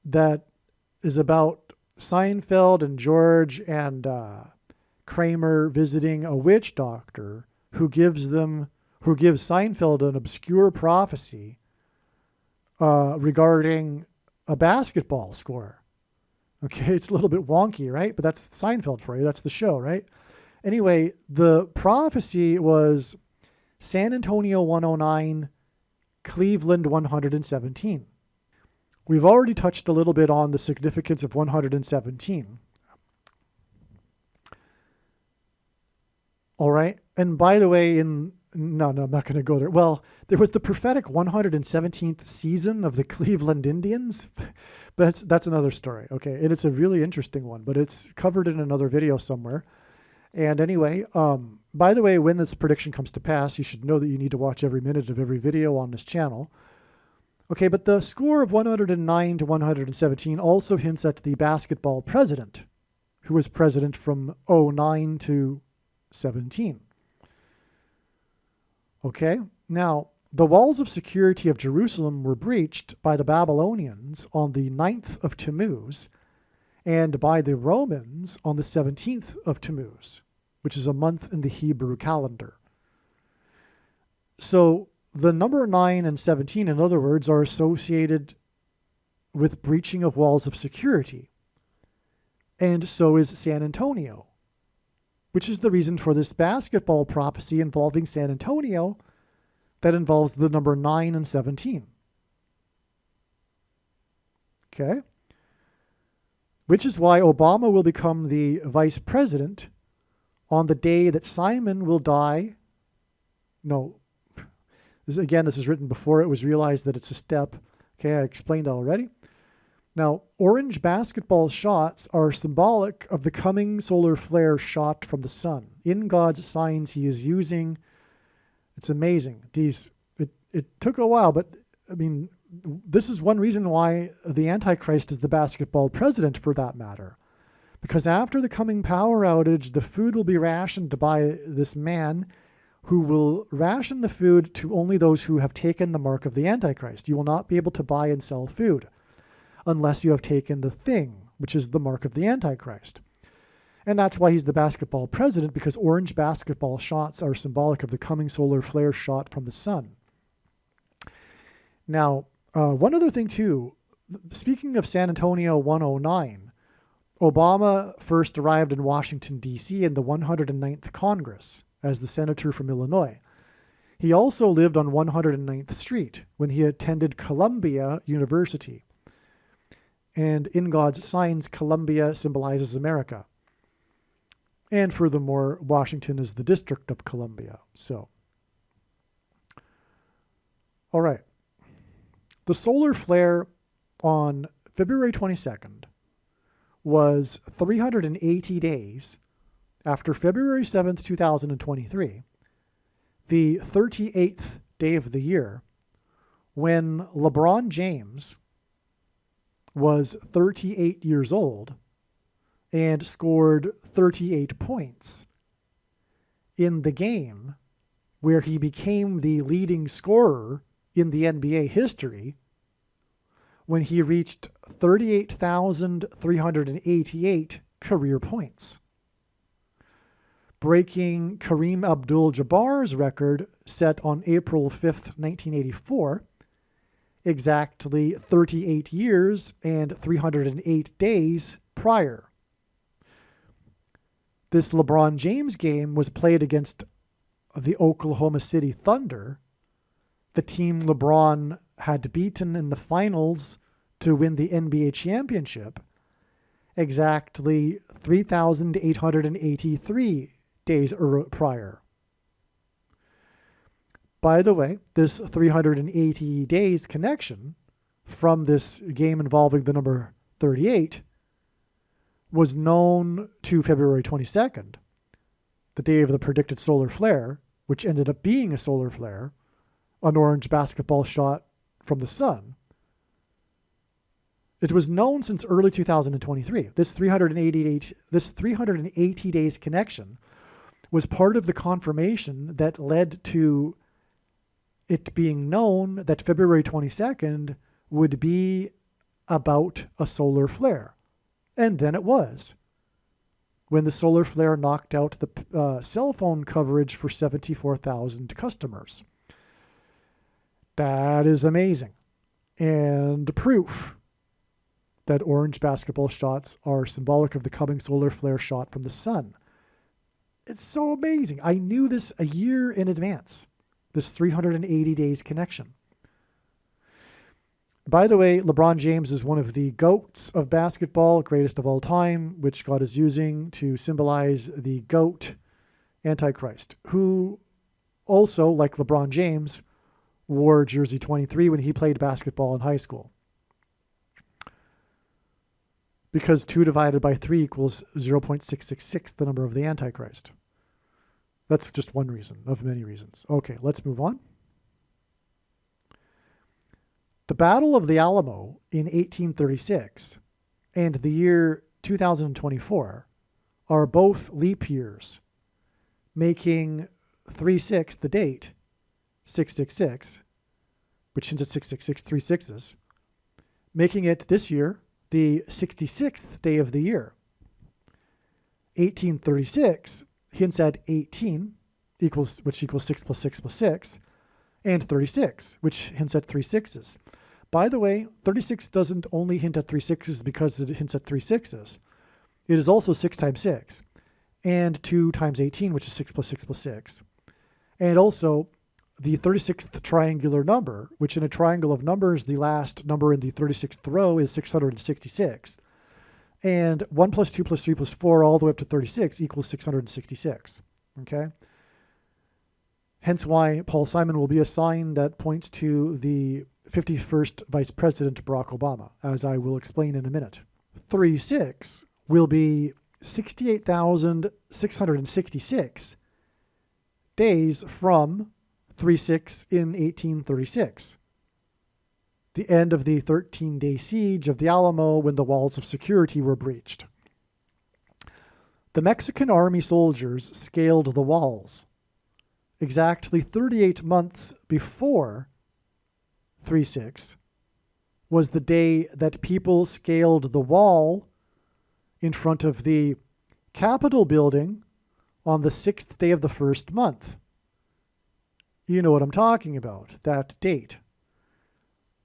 that is about Seinfeld and George and Kramer visiting a witch doctor who gives Seinfeld an obscure prophecy regarding a basketball score. Okay, it's a little bit wonky, right? But that's Seinfeld for you. That's the show, right? Anyway, the prophecy was San Antonio 109, Cleveland 117. We've already touched a little bit on the significance of 117. All right. And by the way, no, I'm not going to go there. Well, there was the prophetic 117th season of the Cleveland Indians, but that's another story. Okay. And it's a really interesting one, but it's covered in another video somewhere. And anyway, by the way, when this prediction comes to pass, you should know that you need to watch every minute of every video on this channel. Okay, but the score of 109 to 117 also hints at the basketball president, who was president from 09 to 17. Okay, now the walls of security of Jerusalem were breached by the Babylonians on the 9th of Tammuz and by the Romans on the 17th of Tammuz, which is a month in the Hebrew calendar. So the number 9 and 17, in other words, are associated with breaching of walls of security. And so is San Antonio, which is the reason for this basketball prophecy involving San Antonio that involves the number 9 and 17. Okay? Which is why Obama will become the vice president on the day that Simon will die. No. This is written before it was realized that it's a step. Okay, I explained that already. Now, orange basketball shots are symbolic of the coming solar flare shot from the sun. In God's signs he is using, it's amazing. It took a while, but I mean, this is one reason why the Antichrist is the basketball president, for that matter. Because after the coming power outage, the food will be rationed by this man who will ration the food to only those who have taken the mark of the Antichrist. You will not be able to buy and sell food unless you have taken the thing, which is the mark of the Antichrist. And that's why he's the basketball president, because orange basketball shots are symbolic of the coming solar flare shot from the sun. Now, one other thing too, speaking of San Antonio 109, Obama first arrived in Washington, D.C. in the 109th Congress as the senator from Illinois. He also lived on 109th Street when he attended Columbia University. And in God's signs, Columbia symbolizes America. And furthermore, Washington is the District of Columbia. So, all right. The solar flare on February 22nd was 380 days after February 7th, 2023, the 38th day of the year, when LeBron James was 38 years old, and scored 38 points in the game where he became the leading scorer in the NBA history when he reached 38,388 career points, breaking Kareem Abdul-Jabbar's record set on April 5th, 1984, exactly 38 years and 308 days prior. This LeBron James game was played against the Oklahoma City Thunder, the team LeBron had beaten in the finals to win the NBA championship, exactly 3,883 days prior. By the way, this 380 days connection from this game involving the number 38 was known to February 22nd, the day of the predicted solar flare, which ended up being a solar flare, an orange basketball shot from the sun. It was known since early 2023. This 380 days connection was part of the confirmation that led to it being known that February 22nd would be about a solar flare. And then it was, when the solar flare knocked out the cell phone coverage for 74,000 customers. That is amazing. And proof that orange basketball shots are symbolic of the coming solar flare shot from the sun. It's so amazing. I knew this a year in advance, this 380 days connection. By the way, LeBron James is one of the GOATs of basketball, greatest of all time, which God is using to symbolize the GOAT, Antichrist, who also, like LeBron James, wore jersey 23 when he played basketball in high school. Because 2 divided by 3 equals 0.666, the number of the Antichrist. That's just one reason of many reasons. Okay, let's move on. The Battle of the Alamo in 1836 and the year 2024 are both leap years, making 36 the date, 666, which hints at 666, 3 sixes, making it this year the 66th day of the year. 1836 hints at 18, which equals 6 plus 6 plus 6, and 36, which hints at 3 sixes. By the way, 36 doesn't only hint at 3 sixes because it hints at 3 sixes. It is also 6 times 6, and 2 times 18, which is 6 plus 6 plus 6. And also the 36th triangular number, which in a triangle of numbers, the last number in the 36th row is 666. And 1 plus 2 plus 3 plus 4 all the way up to 36 equals 666. Okay? Hence why Paul Simon will be a sign that points to the 51st Vice President Barack Obama, as I will explain in a minute. 36 will be 68,666 days from 36 in 1836, the end of the 13-day siege of the Alamo when the walls of security were breached. The Mexican army soldiers scaled the walls exactly 38 months before 36 was the day that people scaled the wall in front of the Capitol building on the 6th day of the first month. You know what I'm talking about, that date.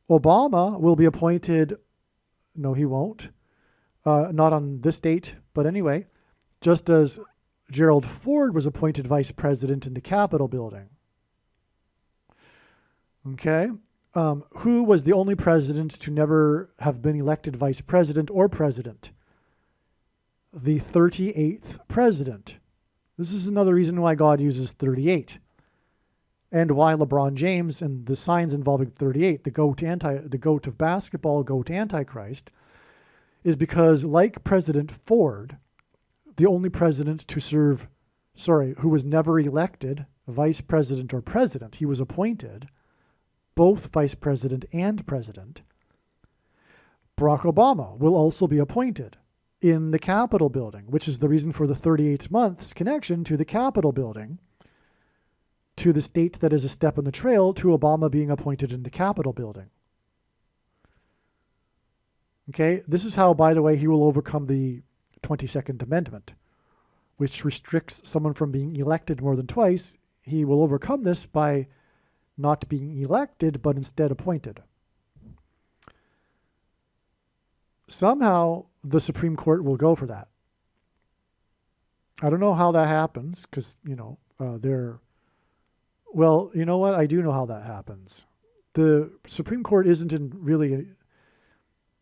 Obama will be appointed, no he won't, not on this date, but anyway, just as Gerald Ford was appointed vice president in the Capitol building. Okay, who was the only president to never have been elected vice president or president? The 38th president. This is another reason why God uses 38. And why LeBron James and the signs involving 38, the GOAT of basketball, GOAT Antichrist, is because like President Ford, the only president to serve, who was never elected vice president or president, he was appointed both vice president and president. Barack Obama will also be appointed in the Capitol building, which is the reason for the 38 months connection to the Capitol building, to the state that is a step in the trail to Obama being appointed in the Capitol building. Okay, this is how, by the way, he will overcome the 22nd Amendment, which restricts someone from being elected more than twice. He will overcome this by not being elected, but instead appointed. Somehow, the Supreme Court will go for that. I don't know how that happens, because, well, you know what? I do know how that happens. The Supreme Court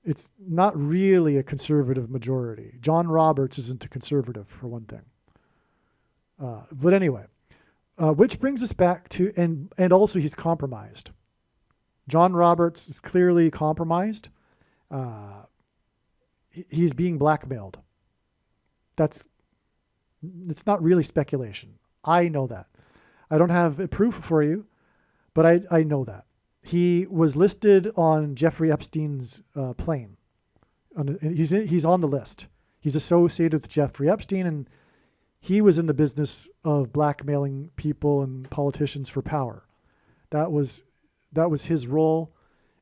it's not really a conservative majority. John Roberts isn't a conservative, for one thing. But anyway, which brings us back to, and also he's compromised. John Roberts is clearly compromised. He's being blackmailed. It's not really speculation. I know that. I don't have proof for you, but I know that. He was listed on Jeffrey Epstein's plane. He's on the list. He's associated with Jeffrey Epstein, and he was in the business of blackmailing people and politicians for power. That was his role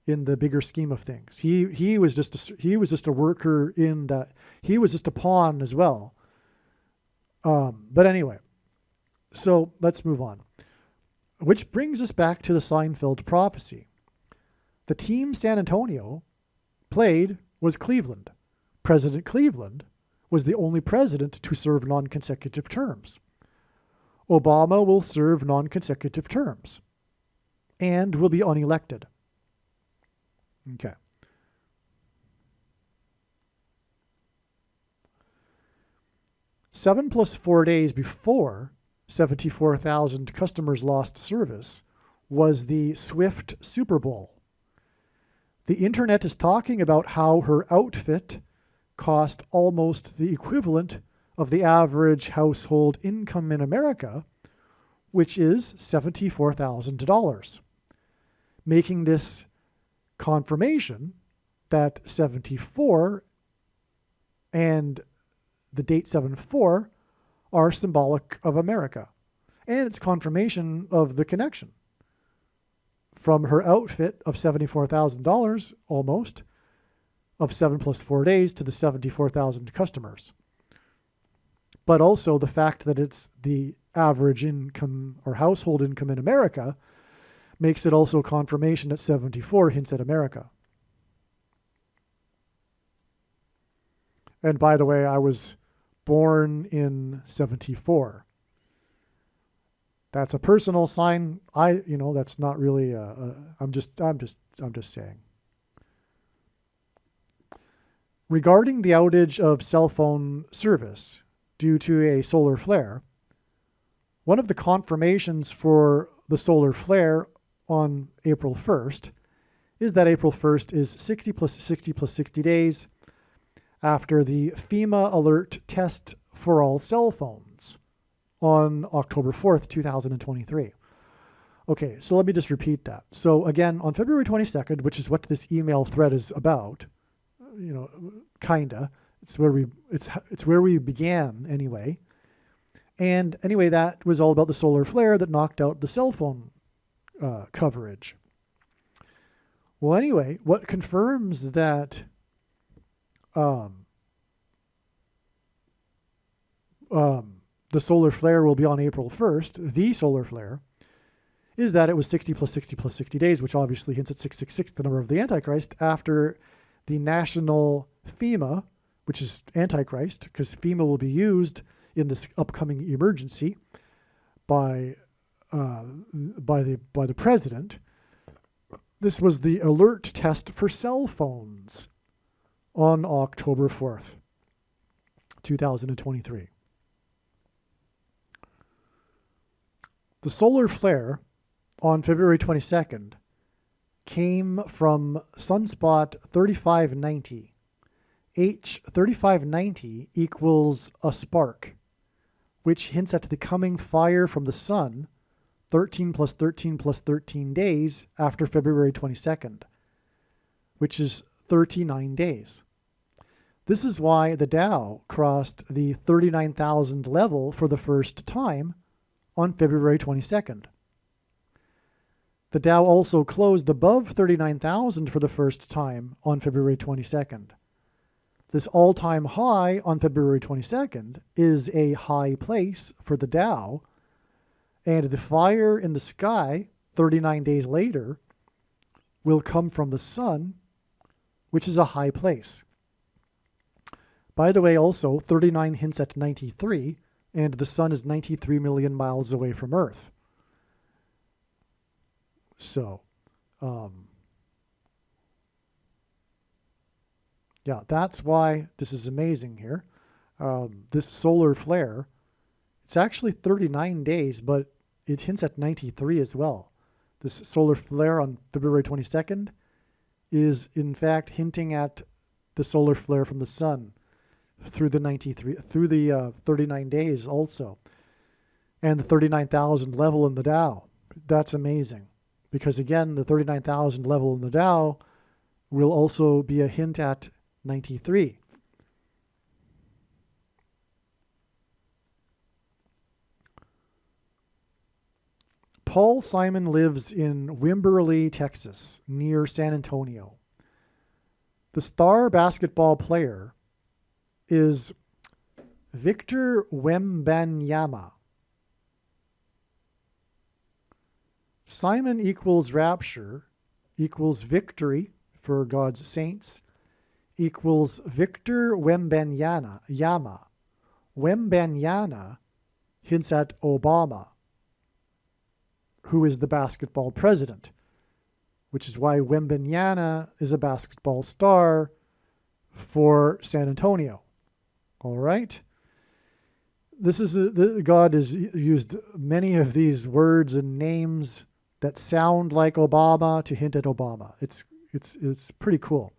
in the bigger scheme of things. He was just a worker in that. He was just a pawn as well. But anyway, so let's move on. Which brings us back to the Seinfeld prophecy. The team San Antonio played was Cleveland. President Cleveland was the only president to serve non-consecutive terms. Obama will serve non-consecutive terms and will be unelected. Okay. Seven plus 4 days before 74,000 customers lost service was the Swift Super Bowl. The internet is talking about how her outfit cost almost the equivalent of the average household income in America, which is $74,000, making this confirmation that 74 and the date 74 are symbolic of America. And it's confirmation of the connection from her outfit of $74,000 almost, of 7 plus 4 days, to the 74,000 customers. But also the fact that it's the average income or household income in America makes it also confirmation that 74 hints at America. And by the way, I was born in 74. That's a personal sign. That's not really I'm just saying. Regarding the outage of cell phone service due to a solar flare, one of the confirmations for the solar flare on April 1st is that April 1st is 60 plus 60 plus 60 days after the FEMA alert test for all cell phones on October 4th, 2023. Okay, so let me just repeat that. So again, on February 22nd, which is what this email thread is about, kinda, it's where we began anyway. And anyway, that was all about the solar flare that knocked out the cell phone coverage. Well, anyway, what confirms that the solar flare will be on April 1st, the solar flare, is that it was 60 plus 60 plus 60 days, which obviously hints at 666, the number of the Antichrist, after the national FEMA, which is Antichrist, because FEMA will be used in this upcoming emergency by the president. This was the alert test for cell phones on October 4th, 2023. The solar flare on February 22nd came from sunspot 3590. H3590 equals a spark, which hints at the coming fire from the sun 13 plus 13 plus 13 days after February 22nd, which is 39 days. This is why the Dow crossed the 39,000 level for the first time on February 22nd. The Dow also closed above 39,000 for the first time on February 22nd. This all-time high on February 22nd is a high place for the Dow, and the fire in the sky 39 days later will come from the sun, which is a high place. By the way, also, 39 hints at 93, and the sun is 93 million miles away from Earth. So, yeah, that's why this is amazing here. This solar flare, it's actually 39 days, but it hints at 93 as well. This solar flare on February 22nd is, in fact, hinting at the solar flare from the sun through the 39 days also, and the 39,000 level in the Dow. That's amazing, because again, the 39,000 level in the Dow will also be a hint at 93. Paul Simon lives in Wimberley, Texas, near San Antonio. The star basketball player is Victor Wembanyama. Simon equals rapture equals victory for God's saints equals Victor Wembanyama. Wembanyama hints at Obama, who is the basketball president, which is why Wembanyama is a basketball star for San Antonio. All right. God has used many of these words and names that sound like Obama to hint at Obama. It's pretty cool.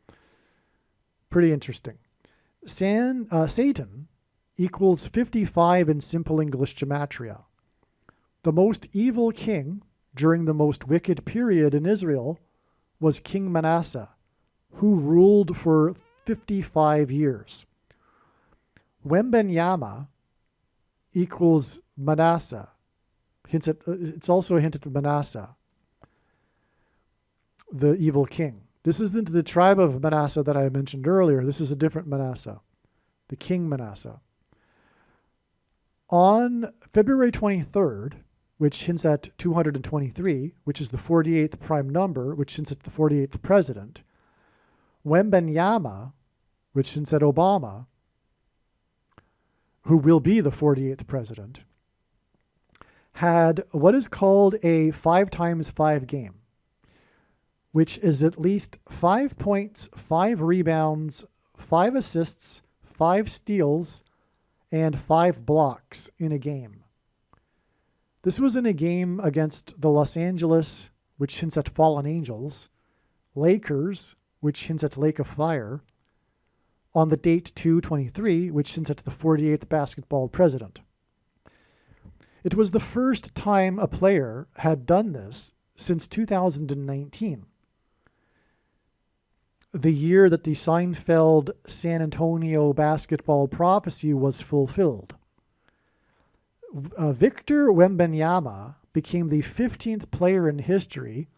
Pretty interesting. Satan equals 55 in simple English gematria. The most evil king during the most wicked period in Israel was King Manasseh, who ruled for 55 years. Wembanyama equals Manasseh. It's also a hint at Manasseh, the evil king. This isn't the tribe of Manasseh that I mentioned earlier. This is a different Manasseh, the king Manasseh. On February 23rd, which hints at 223, which is the 48th prime number, which hints at the 48th president, Wembanyama, which hints at Obama, who will be the 48th president, had what is called a 5x5 game, which is at least 5 points, 5 rebounds, 5 assists, 5 steals, and 5 blocks in a game. This was in a game against the Los Angeles, which hints at fallen angels, Lakers, which hints at Lake of Fire, on the date 2/23, which hints at the 48th basketball president. It was the first time a player had done this since 2019, the year that the Seinfeld San Antonio basketball prophecy was fulfilled. Victor Wembanyama became the 15th player in history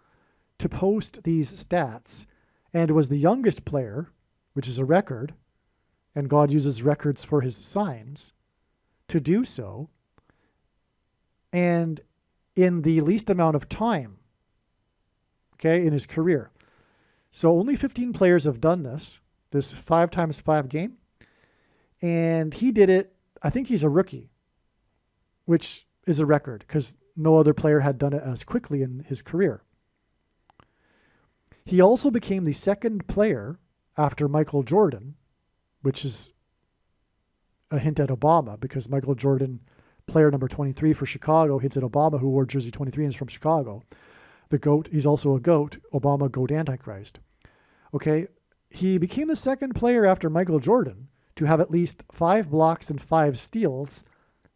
to post these stats and was the youngest player, which is a record, and God uses records for his signs, to do so, and in the least amount of time, okay, in his career. So only 15 players have done this 5x5 game, and he did it. I think he's a rookie, which is a record because no other player had done it as quickly in his career. He also became the second player after Michael Jordan, which is a hint at Obama because Michael Jordan, player number 23 for Chicago, hints at Obama, who wore jersey 23 and is from Chicago. The GOAT, he's also a GOAT, Obama, GOAT Antichrist. Okay, he became the second player after Michael Jordan to have at least 5 blocks and 5 steals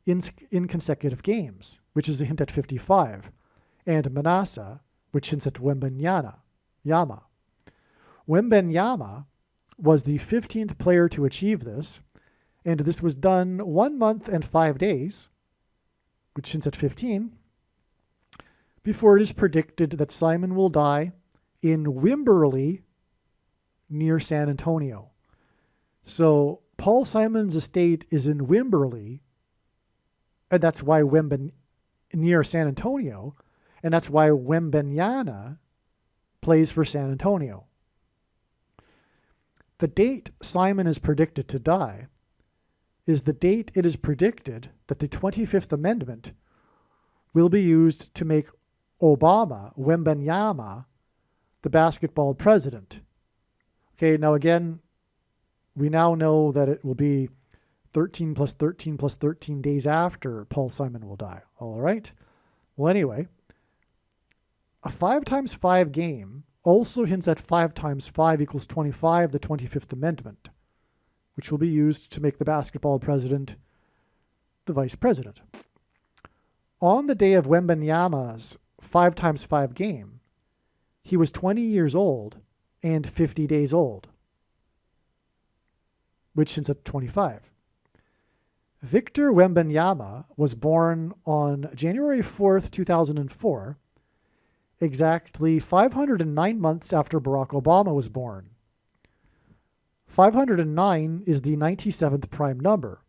in consecutive games, which is a hint at 55, and Manasseh, which hints at Wembanyama. Wembanyama was the 15th player to achieve this, and this was done 1 month and 5 days, which hints at 15, before it is predicted that Simon will die in Wimberley near San Antonio. So Paul Simon's estate is in Wimberley, and that's why near San Antonio, and that's why Wembanyama plays for San Antonio. The date Simon is predicted to die is the date it is predicted that the 25th Amendment will be used to make Wembanyama, the basketball president. Okay, now again, we now know that it will be 13 plus 13 plus 13 days after Paul Simon will die. All right? Well, anyway, a 5 times 5 game also hints at 5 times 5 equals 25, the 25th Amendment, which will be used to make the basketball president the vice president. On the day of Wembanyama's 5 times 5 game, he was 20 years old and 50 days old, which hints at 25. Victor Wembanyama was born on January 4th, 2004, exactly 509 months after Barack Obama was born. 509 is the 97th prime number.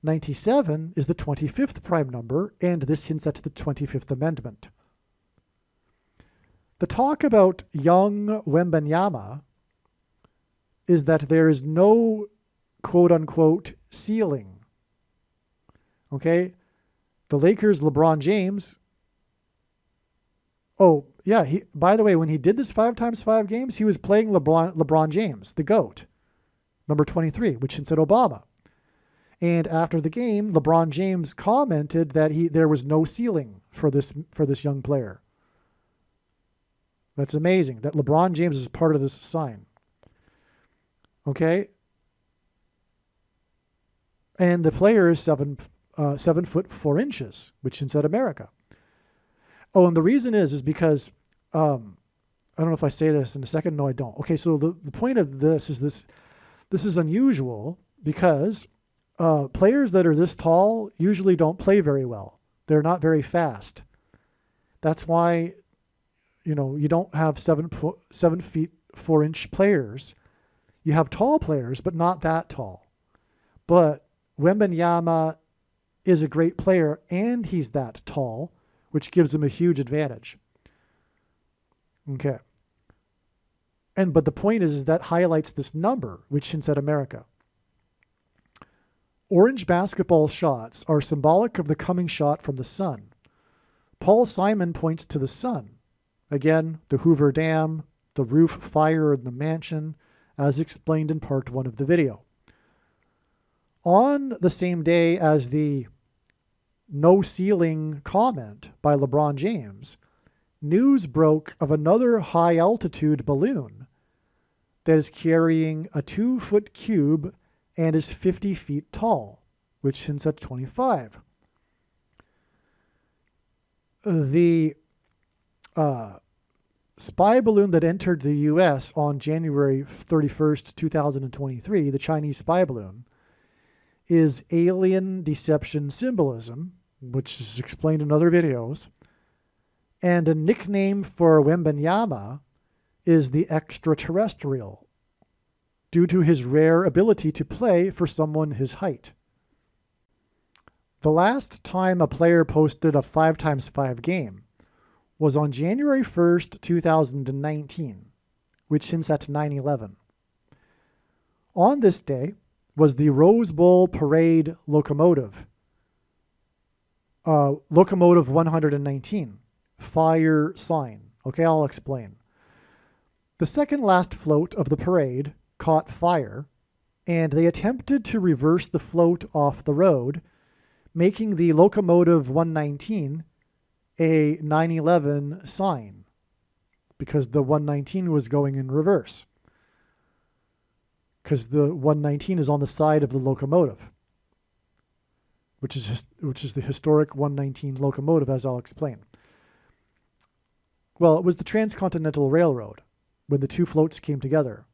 97 is the 25th prime number, and this hints at the 25th Amendment. The talk about young Wembanyama is that there is no quote-unquote ceiling. Okay? The Lakers' LeBron James... Oh, yeah, by the way, when he did this 5 times 5 games, he was playing LeBron James, the GOAT, number 23, which hints at Obama. And after the game, LeBron James commented that there was no ceiling for this young player. That's amazing that LeBron James is part of this sign. Okay? And the player is 7 foot 4 inches, which hints at America. Oh, and the reason is because, I don't know if I say this in a second. No, I don't. Okay, so the point of this is unusual because players that are this tall usually don't play very well. They're not very fast. That's why, you don't have 7 feet 4 inch players. You have tall players, but not that tall. But Wembanyama is a great player, and he's that tall, which gives him a huge advantage. Okay. But the point is that highlights this number, which hints at America. Orange basketball shots are symbolic of the coming shot from the sun. Paul Simon points to the sun. Again, the Hoover Dam, the roof fire in the mansion, as explained in part 1 of the video. On the same day as the no ceiling comment by LeBron James, news broke of another high altitude balloon that is carrying a 2-foot cube and is 50 feet tall, which hints at 25. The spy balloon that entered the U.S. on January 31st, 2023, the Chinese spy balloon, is alien deception symbolism, which is explained in other videos, and a nickname for Wembanyama is the extraterrestrial, due to his rare ability to play for someone his height. The last time a player posted a 5 times 5 game was on January 1st, 2019, which hints at 9/11. On this day was the Rose Bowl Parade locomotive, locomotive 119, fire sign. Okay, I'll explain. The second last float of the parade caught fire, and they attempted to reverse the float off the road, making the locomotive 119 a 9/11 sign, because the 119 was going in reverse, because the 119 is on the side of the locomotive, which is the historic 119 locomotive, as I'll explain. Well, it was the Transcontinental Railroad when the two floats came together.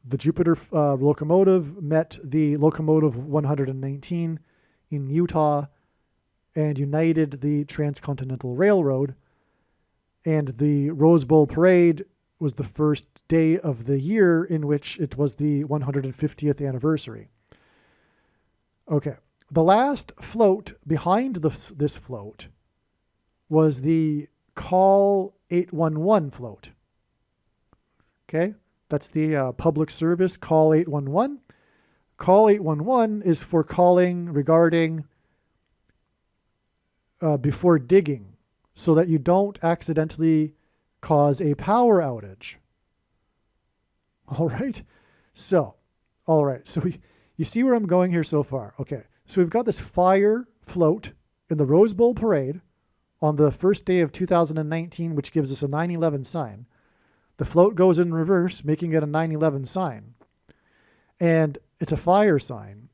the Jupiter locomotive met the locomotive 119 in Utah and united the Transcontinental Railroad. And the Rose Bowl Parade was the first day of the year in which it was the 150th anniversary. Okay, the last float behind this float was the Call 811 float. Okay, that's the public service Call 811. Call 811 is for calling regarding before digging, so that you don't accidentally cause a power outage. All right. So you see where I'm going here so far. Okay. So we've got this fire float in the Rose Bowl Parade on the first day of 2019, which gives us a 9/11 sign. The float goes in reverse, making it a 9/11 sign. And it's a fire sign.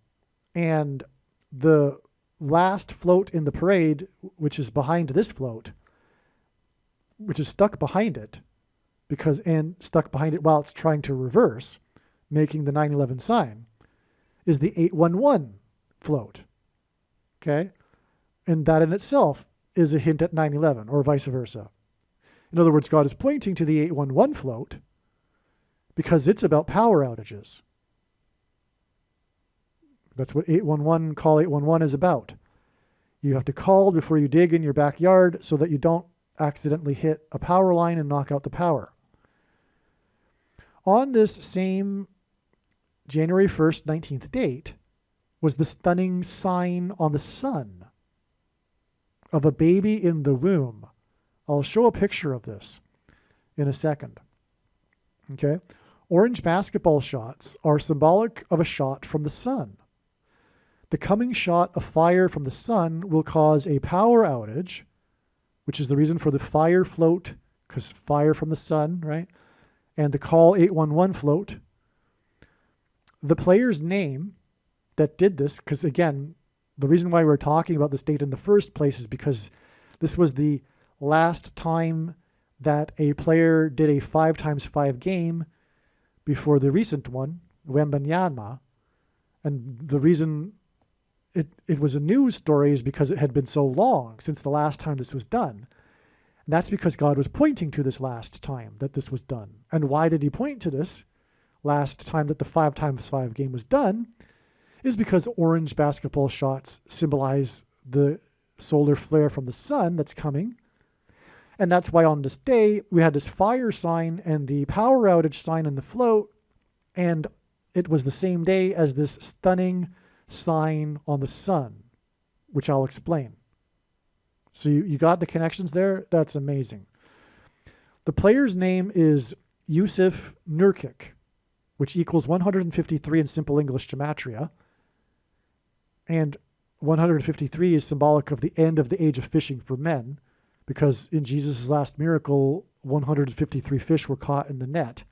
And the last float in the parade, which is behind this float, which is stuck behind it, stuck behind it while it's trying to reverse, making the 9/11 sign, is the 811 float. Okay? And that in itself is a hint at 9/11, or vice versa. In other words, God is pointing to the 811 float because it's about power outages. That's what 811, Call 811 is about. You have to call before you dig in your backyard so that you don't accidentally hit a power line and knock out the power. On this same January 1st, 19th date was the stunning sign on the sun of a baby in the womb. I'll show a picture of this in a second. Okay? Orange basketball shots are symbolic of a shot from the sun. The coming shot of fire from the sun will cause a power outage, which is the reason for the fire float, because fire from the sun, right? And the Call 811 float. The player's name that did this, because again, the reason why we're talking about this date in the first place is because this was the last time that a player did a 5x5 game before the recent one, Wembanyama. And the reason it was a news story is because it had been so long since the last time this was done. And that's because God was pointing to this last time that this was done. And why did he point to this last time that the 5x5 game was done? Is because orange basketball shots symbolize the solar flare from the sun that's coming. And that's why on this day, we had this fire sign and the power outage sign in the float. And it was the same day as this stunning sign on the sun, which I'll explain. So you got the connections there? That's amazing. The player's name is Jusuf Nurkic, which equals 153 in simple English gematria. And 153 is symbolic of the end of the age of fishing for men, because in Jesus' last miracle, 153 fish were caught in the net.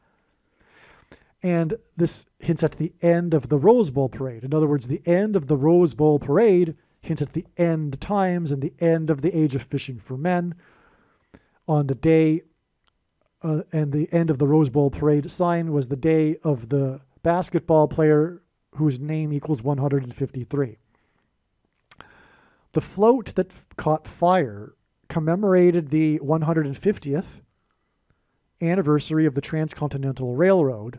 And this hints at the end of the Rose Bowl Parade. In other words, the end of the Rose Bowl Parade hints at the end times and the end of the age of fishing for men. On the day, and the end of the Rose Bowl Parade sign was the day of the basketball player whose name equals 153. The float that caught fire commemorated the 150th anniversary of the Transcontinental Railroad.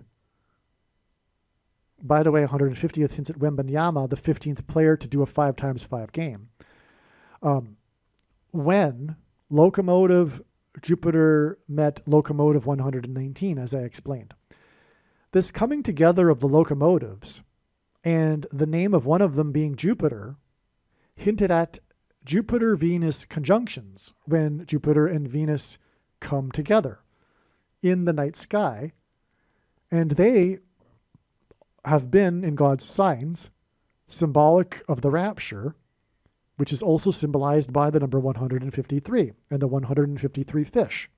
By the way, 150th hints at Wembanyama, the 15th player to do a 5x5 game. When Locomotive Jupiter met Locomotive 119, as I explained. This coming together of the locomotives and the name of one of them being Jupiter hinted at Jupiter-Venus conjunctions when Jupiter and Venus come together in the night sky. And they have been, in God's signs, symbolic of the rapture, which is also symbolized by the number 153 and the 153 fish.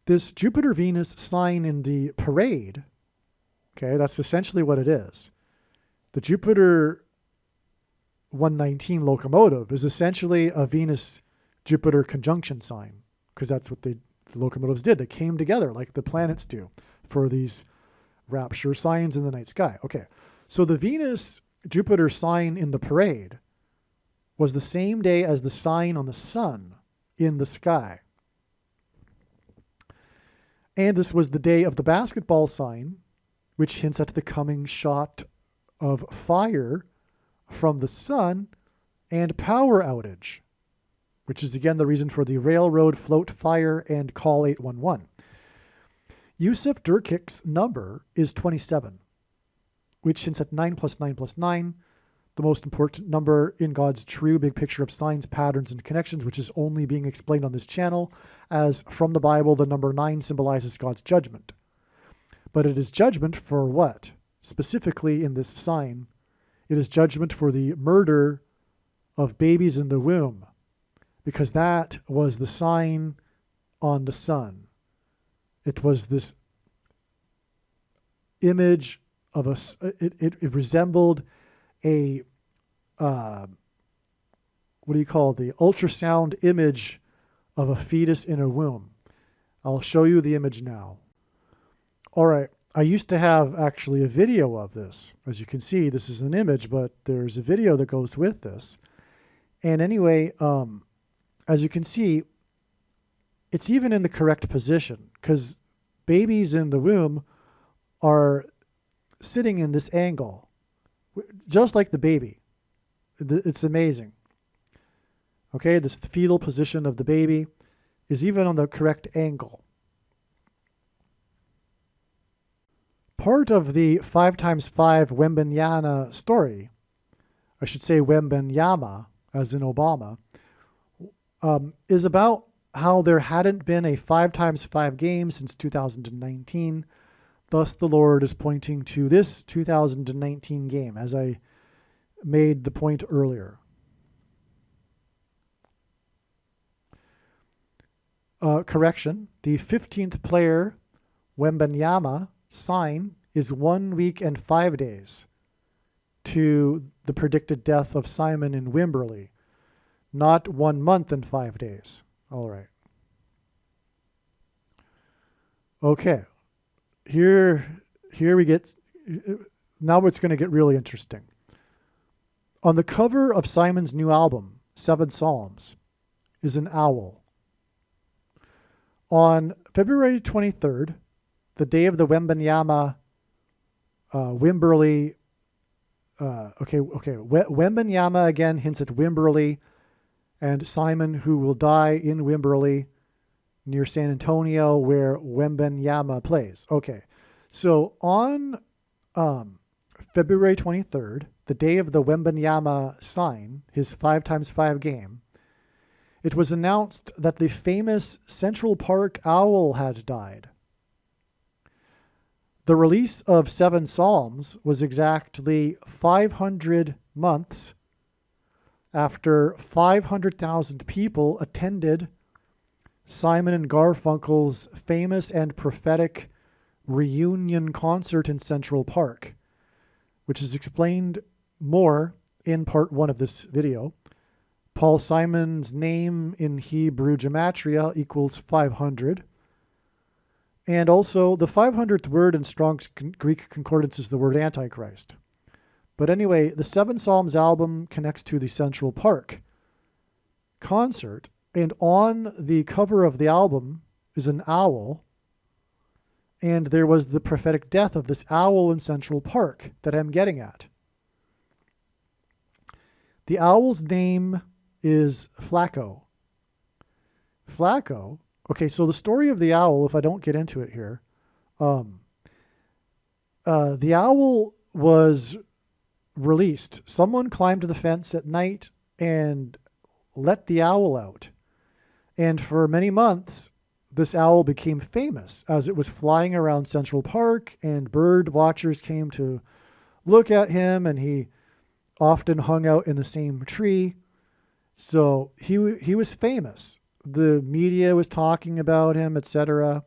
This Jupiter-Venus sign in the parade, okay, that's essentially what it is. The Jupiter 119 locomotive is essentially a Venus-Jupiter conjunction sign, because that's what they The locomotives did. They came together like the planets do for these rapture signs in the night sky. Okay, so the Venus-Jupiter sign in the parade was the same day as the sign on the sun in the sky. And this was the day of the basketball sign, which hints at the coming shot of fire from the sun and power outage, which is again the reason for the railroad float fire and call 811. Yusuf Durkik's number is 27, which hints at 9 plus 9 plus 9, the most important number in God's true big picture of signs, patterns, and connections, which is only being explained on this channel, as from the Bible, the number 9 symbolizes God's judgment. But it is judgment for what? Specifically in this sign, it is judgment for the murder of babies in the womb, because that was the sign on the sun. It was this image of it resembled a, the ultrasound image of a fetus in a womb. I'll show you the image now. All right. I used to have actually a video of this. As you can see, this is an image, but there's a video that goes with this. And anyway, as you can see, it's even in the correct position because babies in the womb are sitting in this angle, just like the baby. It's amazing. Okay, this fetal position of the baby is even on the correct angle. Part of the 5x5 Wembanyama story, I should say Wembanyama, as in Obama, is about how there hadn't been a 5x5 game since 2019. Thus, the Lord is pointing to this 2019 game, as I made the point earlier. Correction, the 15th player, Wembanyama, sign is 1 week and 5 days to the predicted death of Simon in Wimberley, not 1 month and 5 days. All right. Okay. Here we get, now it's going to get really interesting. On the cover of Simon's new album, 7 Psalms, is an owl. On February 23rd, the day of the Wembanyama Wimberley, Wembanyama again hints at Wimberley and Simon, who will die in Wimberley near San Antonio, where Wembanyama plays. Okay, so on February 23rd, the day of the Wembanyama sign, his 5x5 game, it was announced that the famous Central Park owl had died. The release of 7 Psalms was exactly 500 months after 500,000 people attended Simon and Garfunkel's famous and prophetic reunion concert in Central Park, which is explained more in part 1 of this video. Paul Simon's name in Hebrew gematria equals 500. And also, the 500th word in Strong's Greek Concordance is the word Antichrist. But anyway, the 7 Psalms album connects to the Central Park concert, and on the cover of the album is an owl, and there was the prophetic death of this owl in Central Park that I'm getting at. The owl's name is Flacco. Flacco. Okay, so the story of the owl, if I don't get into it here, the owl was released. Someone climbed the fence at night and let the owl out. And for many months, this owl became famous as it was flying around Central Park, and bird watchers came to look at him, and he often hung out in the same tree. So he was famous. The media was talking about him, etc.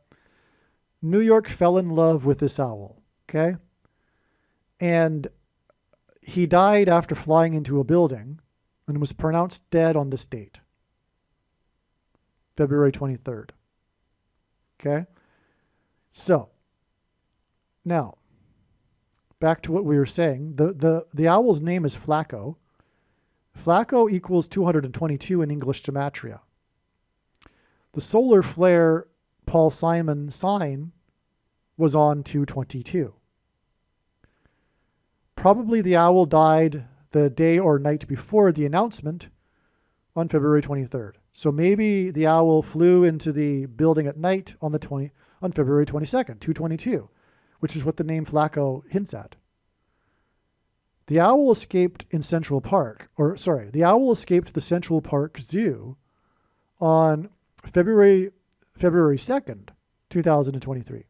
New York fell in love with this owl, okay? And he died after flying into a building and was pronounced dead on this date, February 23rd. Okay? So, now, back to what we were saying. The owl's name is Flacco. Flacco equals 222 in English gematria. The solar flare Paul Simon sign was on 222. Probably the owl died the day or night before the announcement on February 23rd. So maybe the owl flew into the building at night on February 22nd, 222, which is what the name Flacco hints at. The owl escaped the owl escaped the Central Park Zoo on February 2nd, 2023,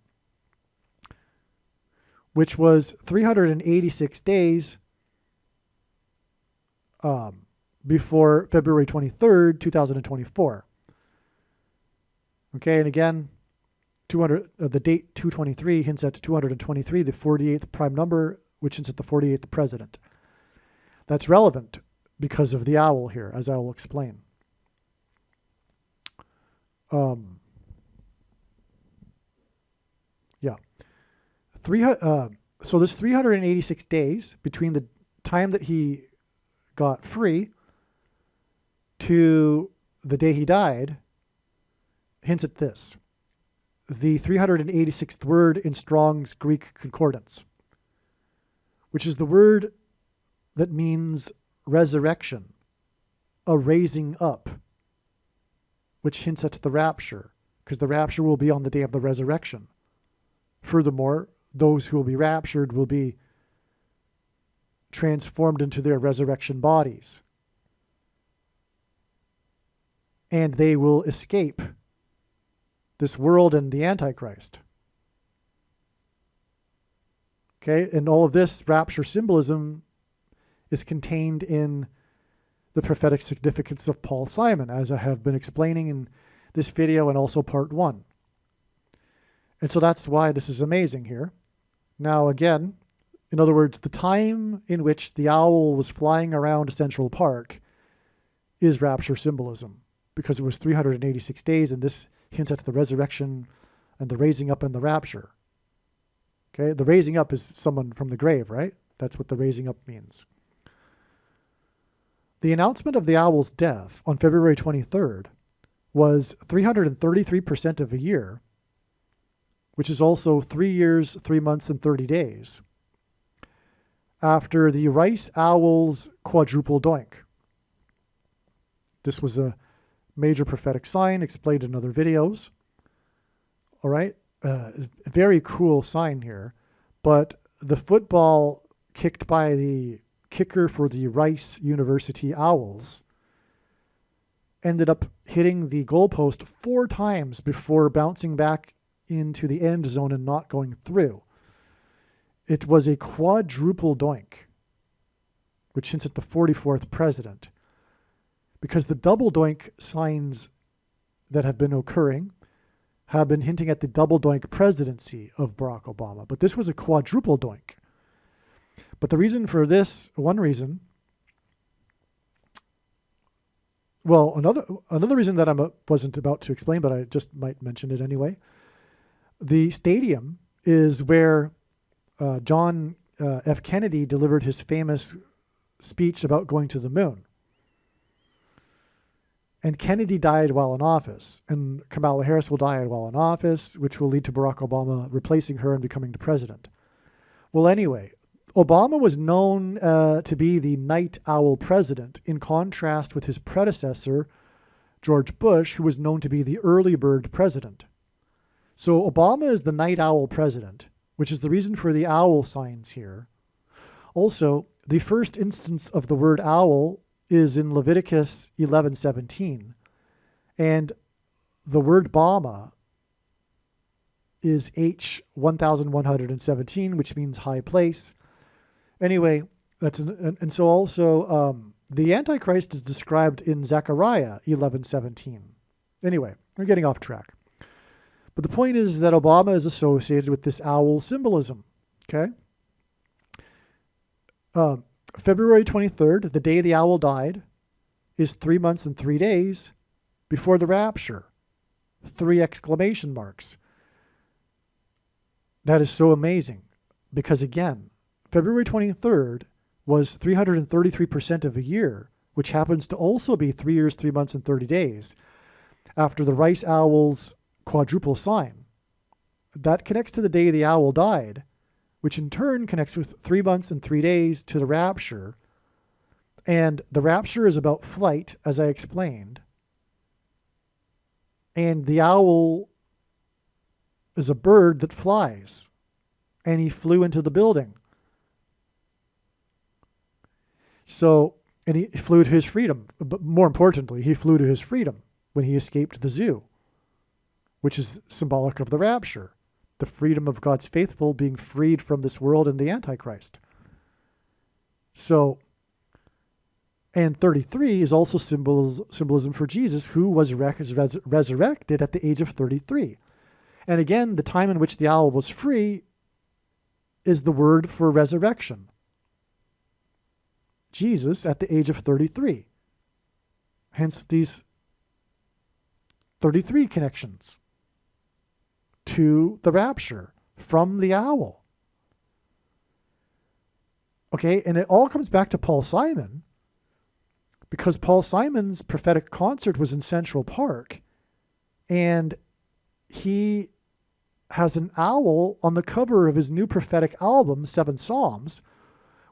which was 386 days before February 23rd, 2024. Okay, and again, the date 223 hints at 223, the 48th prime number, which hints at the 48th president. That's relevant because of the owl here, as I will explain. So this 386 days between the time that he got free to the day he died hints at this. The 386th word in Strong's Greek Concordance, which is the word that means resurrection, a raising up, which hints at the rapture, because the rapture will be on the day of the resurrection. Furthermore, those who will be raptured will be transformed into their resurrection bodies. And they will escape this world and the Antichrist. Okay, and all of this rapture symbolism is contained in the prophetic significance of Paul Simon, as I have been explaining in this video and also part 1. And so that's why this is amazing here. Now again, in other words, the time in which the owl was flying around Central Park is rapture symbolism, because it was 386 days, and this hints at the resurrection and the raising up and the rapture. Okay, the raising up is someone from the grave, right? That's what the raising up means. The announcement of the owl's death on February 23rd was 333% of a year, which is also 3 years, 3 months, and 30 days, after the Rice owl's quadruple doink. This was a major prophetic sign explained in other videos. All right, very cool sign here, but the football kicked by the kicker for the Rice University Owls ended up hitting the goalpost 4 times before bouncing back into the end zone and not going through. It was a quadruple doink, which hints at the 44th president, because the double doink signs that have been occurring have been hinting at the double doink presidency of Barack Obama. But this was a quadruple doink. But the reason for this, one reason, well, another reason that I wasn't about to explain, but I just might mention it anyway. The stadium is where John F. Kennedy delivered his famous speech about going to the moon. And Kennedy died while in office, and Kamala Harris will die while in office, which will lead to Barack Obama replacing her and becoming the president. Well, anyway, Obama was known to be the night owl president, in contrast with his predecessor, George Bush, who was known to be the early bird president. So Obama is the night owl president, which is the reason for the owl signs here. Also, the first instance of the word owl is in Leviticus 11:17, and the word Bama is H1117, which means high place. Anyway, and so also the Antichrist is described in Zechariah 11:17. Anyway, we're getting off track. But the point is that Obama is associated with this owl symbolism. Okay. February 23rd, the day the owl died, is 3 months and 3 days before the rapture. 3 exclamation marks. That is so amazing because, again, February 23rd was 333% of a year, which happens to also be 3 years, 3 months, and 30 days after the Rice Owl's quadruple sign. That connects to the day the owl died, which in turn connects with 3 months and 3 days to the rapture. And the rapture is about flight, as I explained. And the owl is a bird that flies. And he flew into the building. So, and he flew to his freedom. But more importantly, he flew to his freedom when he escaped the zoo, which is symbolic of the rapture. The freedom of God's faithful being freed from this world and the Antichrist. So, and 33 is also symbolism for Jesus, who was resurrected at the age of 33. And again, the time in which the owl was free is the word for resurrection. Jesus at the age of 33. Hence these 33 connections to the rapture from the owl. Okay, and it all comes back to Paul Simon, because Paul Simon's prophetic concert was in Central Park, and he has an owl on the cover of his new prophetic album, 7 Psalms,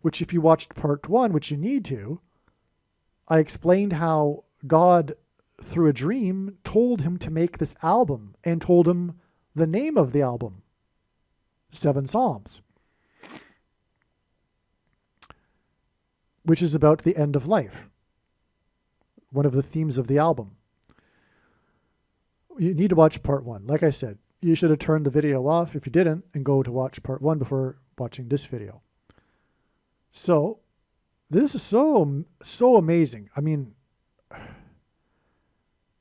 which if you watched part 1, which you need to, I explained how God, through a dream, told him to make this album and told him the name of the album, 7 Psalms, which is about the end of life, one of the themes of the album. You need to watch part 1. Like I said, you should have turned the video off if you didn't and go to watch part 1 before watching this video. So, this is so amazing. I mean,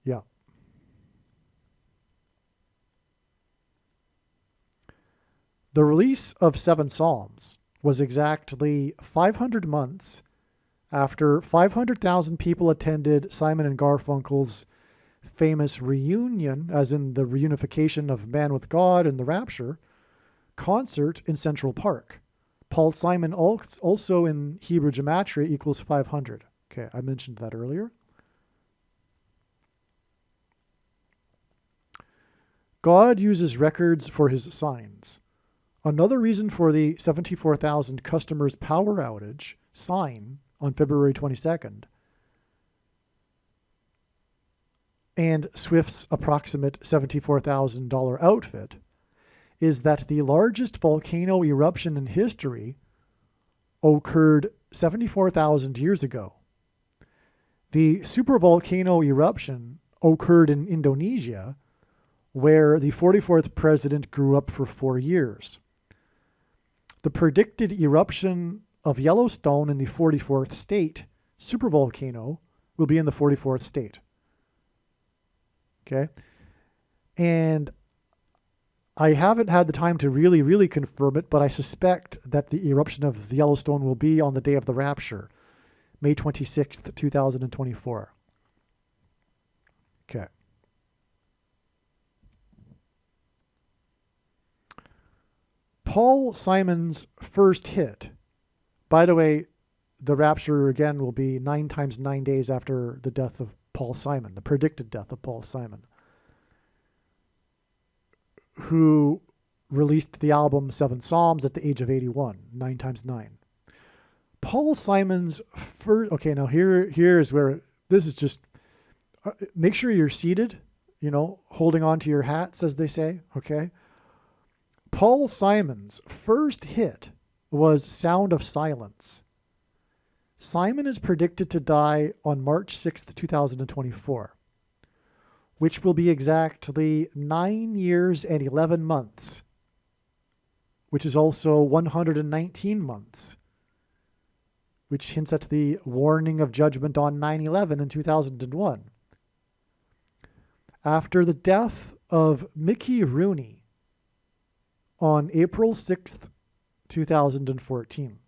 yeah. The release of 7 Psalms was exactly 500 months after 500,000 people attended Simon and Garfunkel's famous reunion, as in the reunification of man with God and the rapture, concert in Central Park. Paul Simon also in Hebrew Gematria equals 500. Okay, I mentioned that earlier. God uses records for his signs. Another reason for the 74,000 customers power outage sign on February 22nd and Swift's approximate $74,000 outfit is that the largest volcano eruption in history occurred 74,000 years ago. The supervolcano eruption occurred in Indonesia, where the 44th president grew up for 4 years. The predicted eruption of Yellowstone in the 44th state supervolcano will be in the 44th state. Okay? And I haven't had the time to really confirm it, but I suspect that the eruption of the Yellowstone will be on the day of the rapture, May 26th, 2024. Okay. Paul Simon's first hit, by the way, the rapture again will be 9 times 9 days after the death of Paul Simon, the predicted death of Paul Simon, who released the album 7 Psalms at the age of 81, 9 times 9. Paul Simon's first, okay, now here's where, this is just, make sure you're seated, holding on to your hats, as they say, okay? Paul Simon's first hit was Sound of Silence. Simon is predicted to die on March 6th, 2024, which will be exactly 9 years and 11 months, which is also 119 months, which hints at the warning of judgment on 9/11 in 2001. After the death of Mickey Rooney on April 6th, 2014.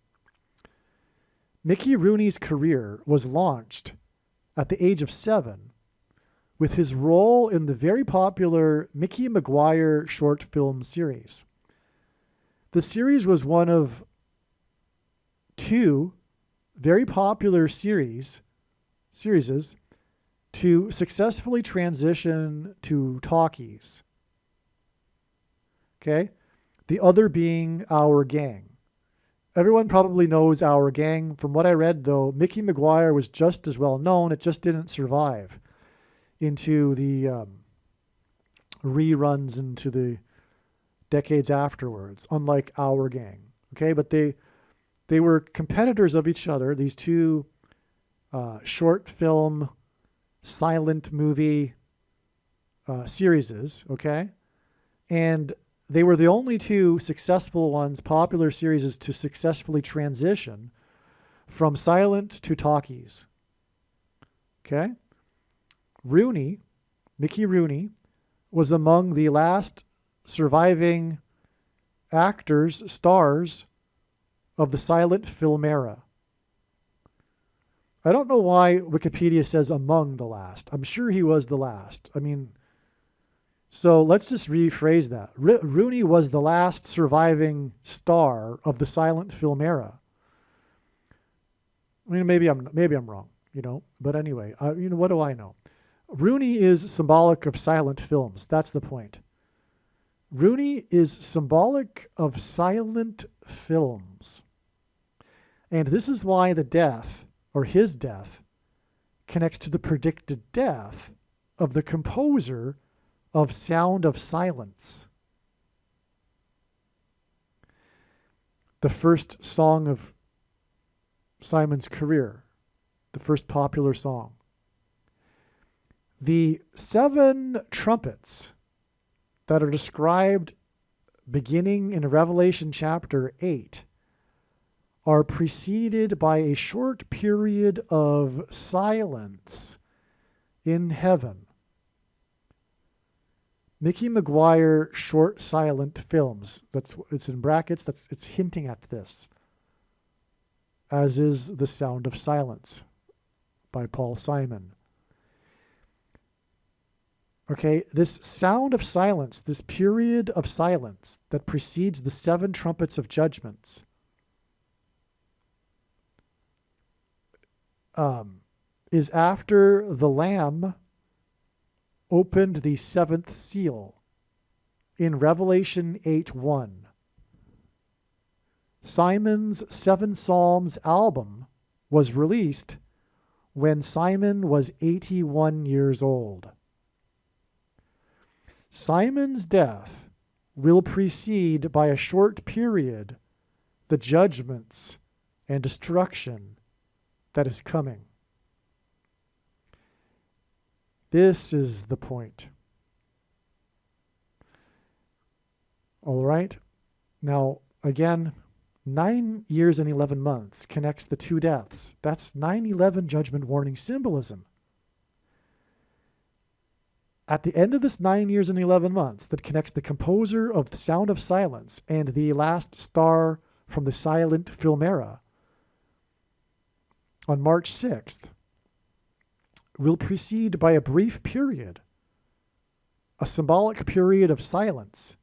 Mickey Rooney's career was launched at the age of 7 with his role in the very popular Mickey Maguire short film series. The series was one of two very popular series to successfully transition to talkies. Okay? The other being Our Gang. Everyone probably knows Our Gang. From what I read, though, Mickey Maguire was just as well known. It just didn't survive into the reruns into the decades afterwards, unlike Our Gang. Okay? But they were competitors of each other, these two short film, silent movie series, okay? And they were the only two successful ones, popular series, to successfully transition from silent to talkies. Okay? Mickey Rooney, was among the last surviving actors, stars of the silent film era. I don't know why Wikipedia says among the last. I'm sure he was the last. I mean, so let's just rephrase that. Rooney was the last surviving star of the silent film era. I mean, maybe I'm wrong, But anyway, what do I know? Rooney is symbolic of silent films. That's the point. Rooney is symbolic of silent films. And this is why the death, or his death, connects to the predicted death of the composer of Sound of Silence. The first song of Simon's career, the first popular song. The 7 trumpets that are described beginning in Revelation chapter 8 are preceded by a short period of silence in heaven. Mickey Maguire short silent films. It's in brackets. It's hinting at this. As is The Sound of Silence by Paul Simon. Okay, this sound of silence, this period of silence that precedes the 7 trumpets of judgments, is after the Lamb opened the 7th seal in Revelation 8:1. Simon's 7 Psalms album was released when Simon was 81 years old. Simon's death will precede by a short period the judgments and destruction that is coming. This is the point. All right. Now, again, 9 years and 11 months connects the 2 deaths. That's 9/11 judgment warning symbolism. At the end of this 9 years and 11 months that connects the composer of The Sound of Silence and the last star from the silent film era, on March 6th, will precede by a brief period, a symbolic period of silence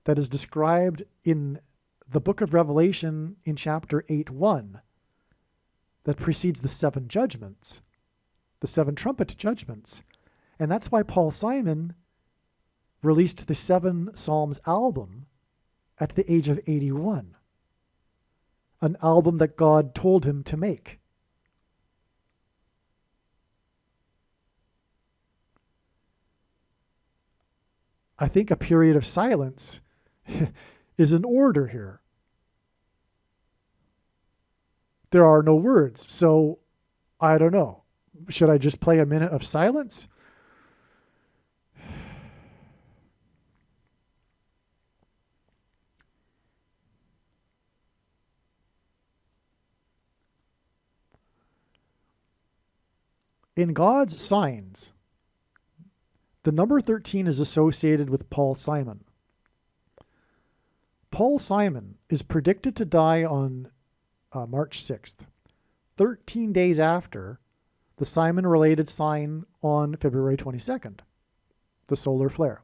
that is described in the book of Revelation in chapter 8:1, that precedes the 7 judgments, the 7 trumpet judgments. And that's why Paul Simon released the 7 Psalms album at the age of 81, an album that God told him to make. I think a period of silence is in order here. There are no words, so I don't know. Should I just play a minute of silence? In God's signs, the number 13 is associated with Paul Simon. Paul Simon is predicted to die on March 6th, 13 days after the Simon-related sign on February 22nd, the solar flare.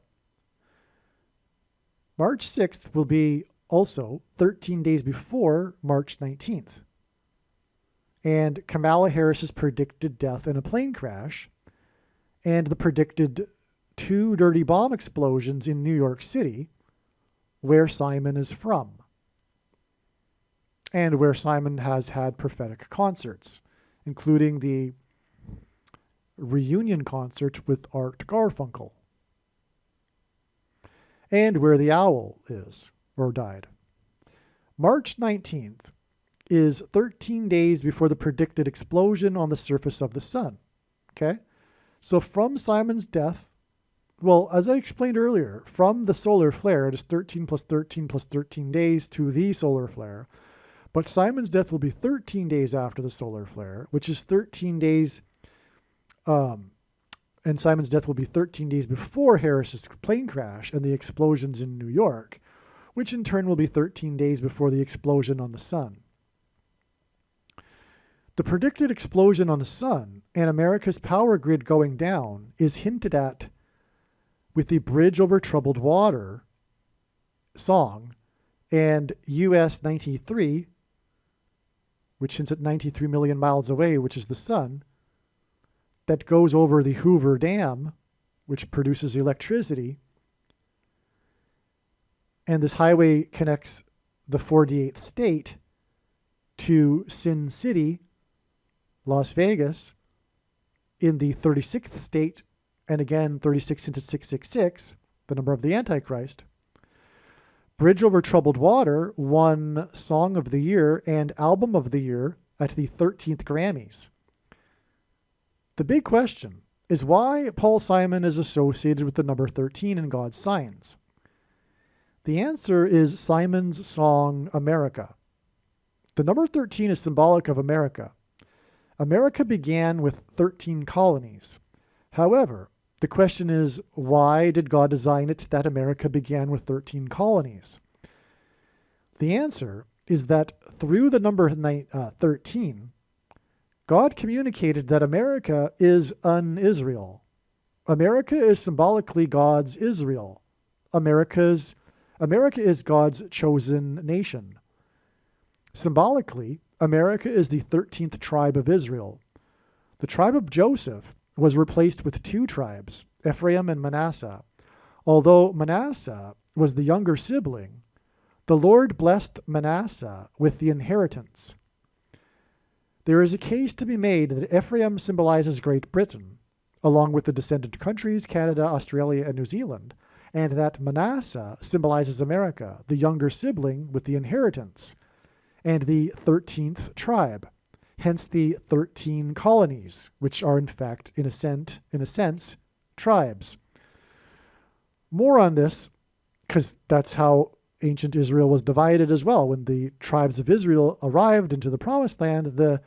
March 6th will be also 13 days before March 19th. And Kamala Harris's predicted death in a plane crash and the predicted 2 dirty bomb explosions in New York City, where Simon is from, and where Simon has had prophetic concerts, including the reunion concert with Art Garfunkel, and where the owl is, or died. March 19th is 13 days before the predicted explosion on the surface of the sun. Okay? So from Simon's death, well, as I explained earlier, from the solar flare, it is 13 plus 13 plus 13 days to the solar flare. But Simon's death will be 13 days after the solar flare, which is 13 days, and Simon's death will be 13 days before Harris's plane crash and the explosions in New York, which in turn will be 13 days before the explosion on the sun. The predicted explosion on the sun and America's power grid going down is hinted at with the Bridge Over Troubled Water song and US 93, which hints at 93 million miles away, which is the sun, that goes over the Hoover Dam, which produces electricity. And this highway connects the 48th state to Sin City, Las Vegas, in the 36th state, and again, 36 into 666, the number of the Antichrist. Bridge Over Troubled Water won Song of the Year and Album of the Year at the 13th Grammys. The big question is why Paul Simon is associated with the number 13 in God's signs. The answer is Simon's song, America. The number 13 is symbolic of America. America began with 13 colonies. However, the question is, why did God design it that America began with 13 colonies? The answer is that through the number 13, God communicated that America is an Israel. America is symbolically God's Israel. America is God's chosen nation. Symbolically, America is the 13th tribe of Israel. The tribe of Joseph was replaced with 2 tribes, Ephraim and Manasseh. Although Manasseh was the younger sibling, the Lord blessed Manasseh with the inheritance. There is a case to be made that Ephraim symbolizes Great Britain, along with the descendant countries, Canada, Australia, and New Zealand, and that Manasseh symbolizes America, the younger sibling with the inheritance, and the 13th tribe, hence the 13 colonies, which are in fact, in a sense, tribes. More on this, because that's how ancient Israel was divided as well. When the tribes of Israel arrived into the Promised Land, the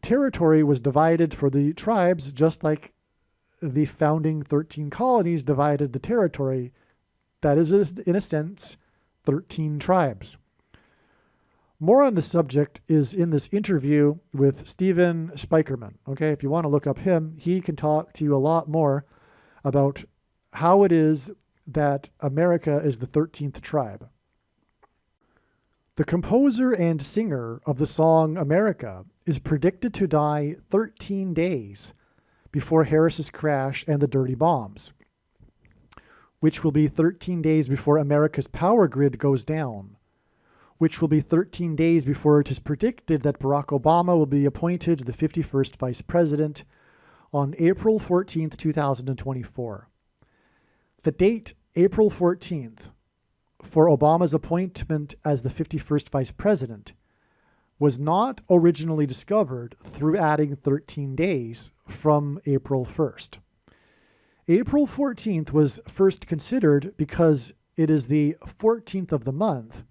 territory was divided for the tribes, just like the founding 13 colonies divided the territory. That is, in a sense, 13 tribes. More on the subject is in this interview with Stephen Spikerman. Okay, if you want to look up him, he can talk to you a lot more about how it is that America is the 13th tribe. The composer and singer of the song America is predicted to die 13 days before Harris's crash and the dirty bombs, which will be 13 days before America's power grid goes down, which will be 13 days before it is predicted that Barack Obama will be appointed the 51st Vice President on April 14th, 2024. The date, April 14th, for Obama's appointment as the 51st Vice President was not originally discovered through adding 13 days from April 1st. April 14th was first considered because it is the 14th of the month,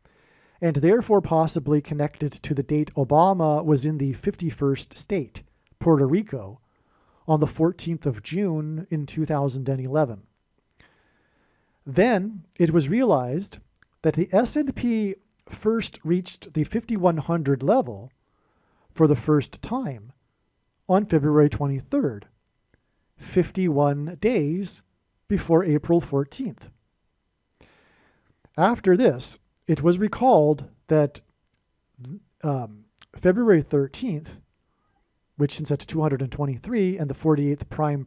and therefore possibly connected to the date Obama was in the 51st state, Puerto Rico, on the 14th of June in 2011. Then it was realized that the S&P first reached the 5100 level for the first time on February 23rd, 51 days before April 14th. After this, it was recalled that February 13th, which since that's 223 and the 48th prime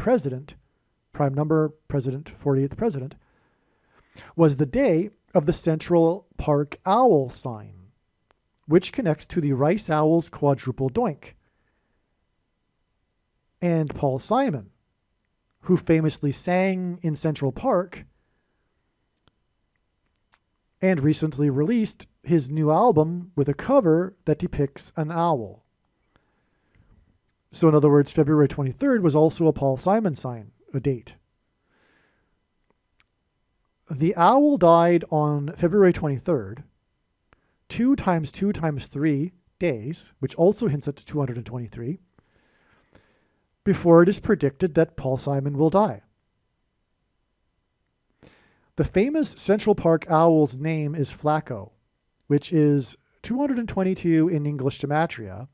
number president, 48th president, was the day of the Central Park owl sign, which connects to the Rice Owls quadruple doink. And Paul Simon, who famously sang in Central Park and recently released his new album with a cover that depicts an owl. So in other words, February 23rd was also a Paul Simon sign, a date. The owl died on February 23rd, 2 times 2 times 3 days, which also hints at 223, before it is predicted that Paul Simon will die. The famous Central Park owl's name is Flacco, which is 222 in English gematria,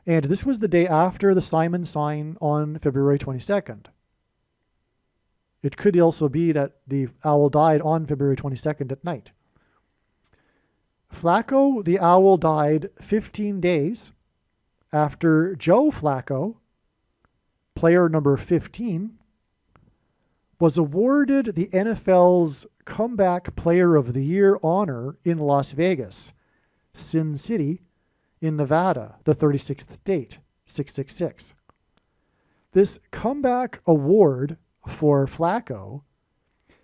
and this was the day after the Simon sign on February 22nd. It could also be that the owl died on February 22nd at night. Flacco, the owl, died 15 days after Joe Flacco, player number 15, was awarded the NFL's Comeback Player of the Year honor in Las Vegas, Sin City, in Nevada, the 36th date, 666. This comeback award for Flacco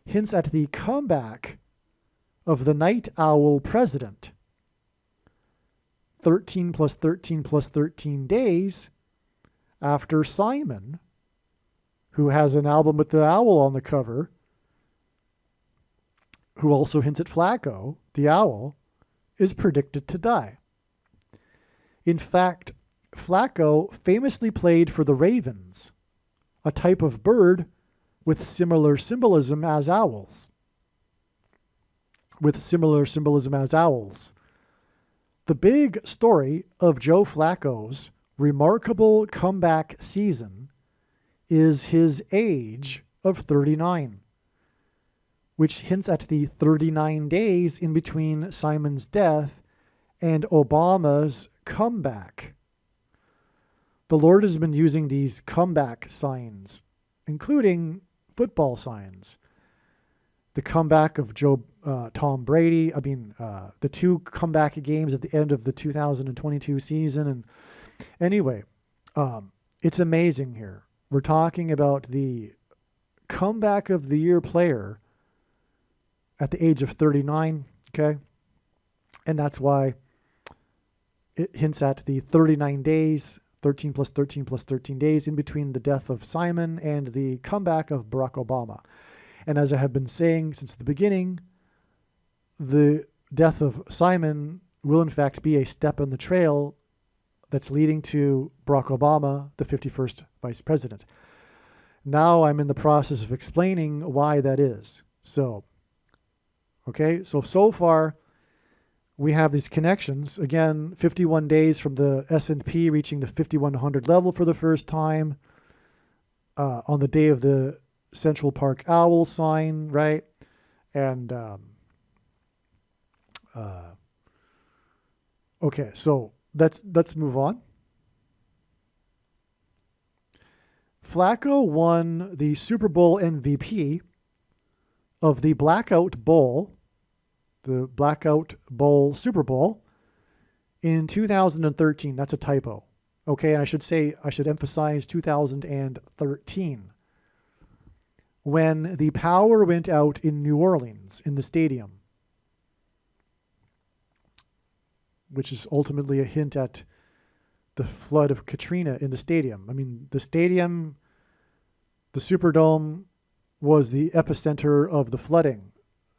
hints at the comeback of the night owl president. 13 plus 13 plus 13 days after Simon, who has an album with the owl on the cover, who also hints at Flacco, the owl, is predicted to die. In fact, Flacco famously played for the ravens, a type of bird with similar symbolism as owls. The big story of Joe Flacco's remarkable comeback season is his age of 39, which hints at the 39 days in between Simon's death and Obama's comeback. The Lord has been using these comeback signs, including football signs. The comeback of Tom Brady, the 2 comeback games at the end of the 2022 season. And anyway, it's amazing here. We're talking about the comeback of the year player at the age of 39, okay? And that's why it hints at the 39 days, 13 plus 13 plus 13 days in between the death of Simon and the comeback of Barack Obama. And as I have been saying since the beginning, the death of Simon will in fact be a step in the trail that's leading to Barack Obama, the 51st vice president. Now I'm in the process of explaining why that is. So far we have these connections. Again, 51 days from the S&P reaching the 5100 level for the first time on the day of the Central Park owl sign, right? And okay, so let's move on. Flacco won the Super Bowl MVP of the Blackout Bowl, the Blackout Bowl Super Bowl, in 2013. That's a typo. Okay, and I should emphasize 2013. When the power went out in New Orleans in the stadium, which is ultimately a hint at the flood of Katrina in the stadium. I mean, the stadium, the Superdome, was the epicenter of the flooding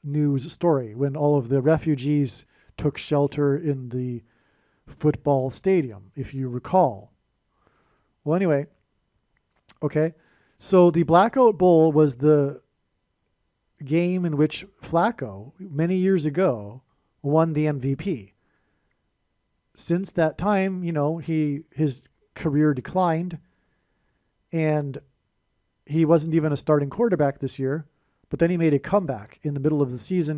news story when all of the refugees took shelter in the football stadium, if you recall. Well, anyway, okay. So the Blackout Bowl was the game in which Flacco, many years ago, won the MVP. Since that time, his career declined, and he wasn't even a starting quarterback this year, but then he made a comeback in the middle of the season.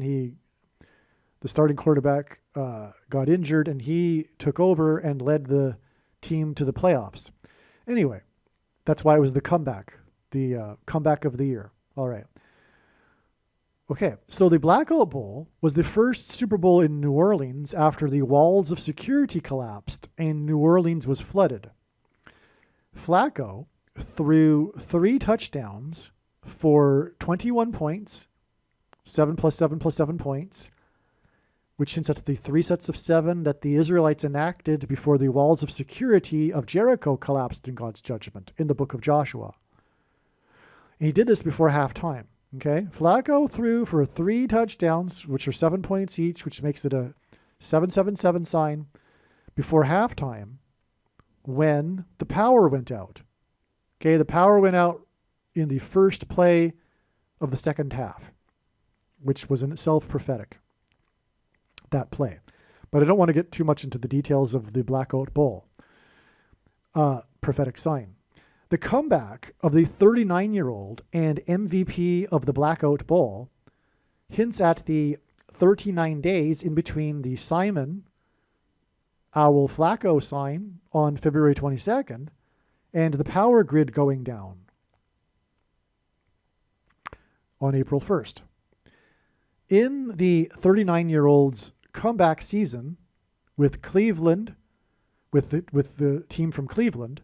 The starting quarterback got injured, and he took over and led the team to the playoffs. Anyway, that's why it was the comeback of the year. All right. Okay, so the Blackout Bowl was the first Super Bowl in New Orleans after the walls of security collapsed and New Orleans was flooded. Flacco threw 3 touchdowns for 21 points, 7 plus 7 plus 7 points, which hints at the 3 sets of 7 that the Israelites enacted before the walls of security of Jericho collapsed in God's judgment in the book of Joshua. He did this before halftime. Okay, Flacco threw for 3 touchdowns, which are 7 points each, which makes it a 7-7-7 sign before halftime when the power went out. Okay, the power went out in the first play of the second half, which was in itself prophetic, that play. But I don't want to get too much into the details of the Blackout Bowl prophetic sign. The comeback of the 39-year-old and MVP of the Blackout Bowl hints at the 39 days in between the Simon Owl Flacco sign on February 22nd and the power grid going down on April 1st. In the 39-year-old's comeback season with Cleveland, with the team from Cleveland,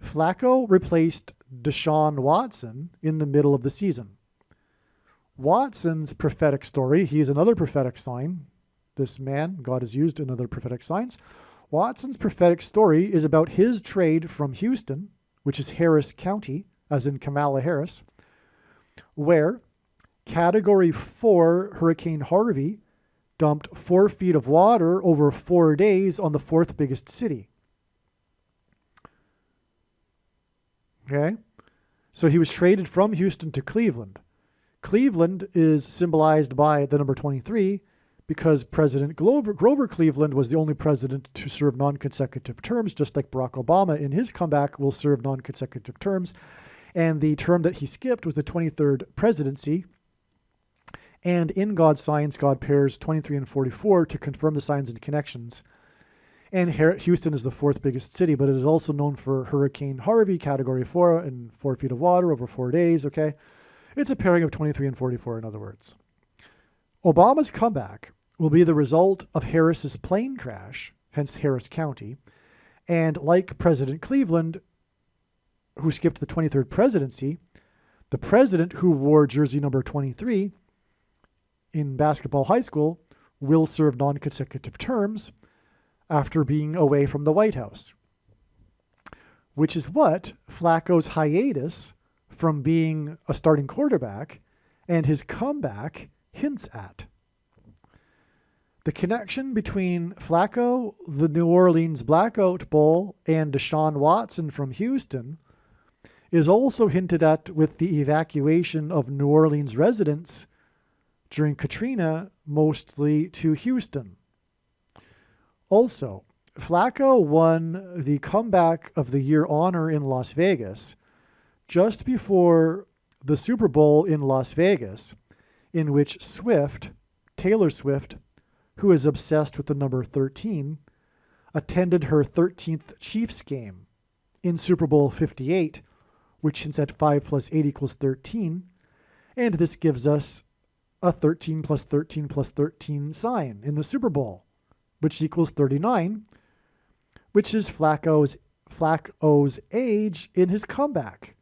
Flacco replaced Deshaun Watson in the middle of the season. Watson's prophetic story, he's another prophetic sign. This man, God has used in other prophetic signs. Watson's prophetic story is about his trade from Houston, which is Harris County, as in Kamala Harris, where Category 4 Hurricane Harvey dumped 4 feet of water over 4 days on the 4th biggest city. Okay, so he was traded from Houston to Cleveland. Cleveland is symbolized by the number 23 because President Grover Cleveland was the only president to serve non-consecutive terms, just like Barack Obama in his comeback will serve non-consecutive terms. And the term that he skipped was the 23rd presidency. And in God's signs, God pairs 23 and 44 to confirm the signs and connections. And Houston is the 4th biggest city, but it is also known for Hurricane Harvey, Category 4, and 4 feet of water over 4 days, okay? It's a pairing of 23 and 44, in other words. Obama's comeback will be the result of Harris's plane crash, hence Harris County, and like President Cleveland, who skipped the 23rd presidency, the president who wore jersey number 23 in basketball high school will serve non-consecutive terms after being away from the White House, which is what Flacco's hiatus from being a starting quarterback and his comeback hints at. The connection between Flacco, the New Orleans Blackout Bowl, and Deshaun Watson from Houston is also hinted at with the evacuation of New Orleans residents during Katrina, mostly to Houston. Also, Flacco won the Comeback of the Year honor in Las Vegas just before the Super Bowl in Las Vegas, in which Taylor Swift, who is obsessed with the number 13, attended her 13th Chiefs game in Super Bowl 58, which hints at 5 plus 8 equals 13, and this gives us a 13 plus 13 plus 13 sign in the Super Bowl, which equals 39, which is Flacco's age in his comeback.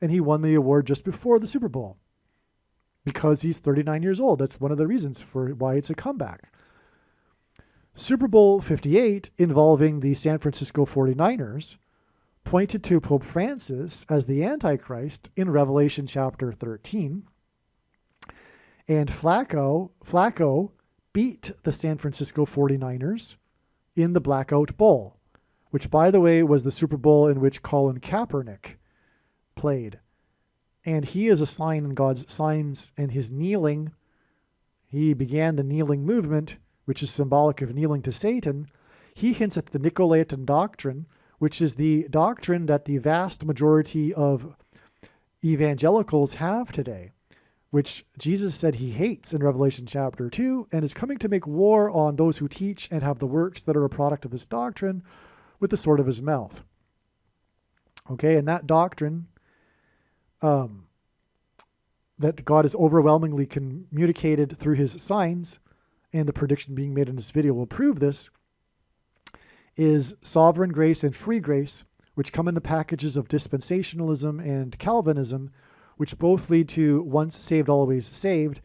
And he won the award just before the Super Bowl because he's 39 years old. That's one of the reasons for why it's a comeback. Super Bowl 58, involving the San Francisco 49ers, pointed to Pope Francis as the Antichrist in Revelation chapter 13. And Flacco beat the San Francisco 49ers in the Blackout Bowl, which, by the way, was the Super Bowl in which Colin Kaepernick played. And he is a sign in God's signs, and his kneeling, he began the kneeling movement, which is symbolic of kneeling to Satan. He hints at the Nicolaitan doctrine, which is the doctrine that the vast majority of evangelicals have today, which Jesus said he hates in Revelation chapter 2, and is coming to make war on those who teach and have the works that are a product of this doctrine with the sword of his mouth. Okay, and that doctrine that God has overwhelmingly communicated through his signs, and the prediction being made in this video will prove this, is sovereign grace and free grace, which come in the packages of dispensationalism and Calvinism, which both lead to once saved, always saved,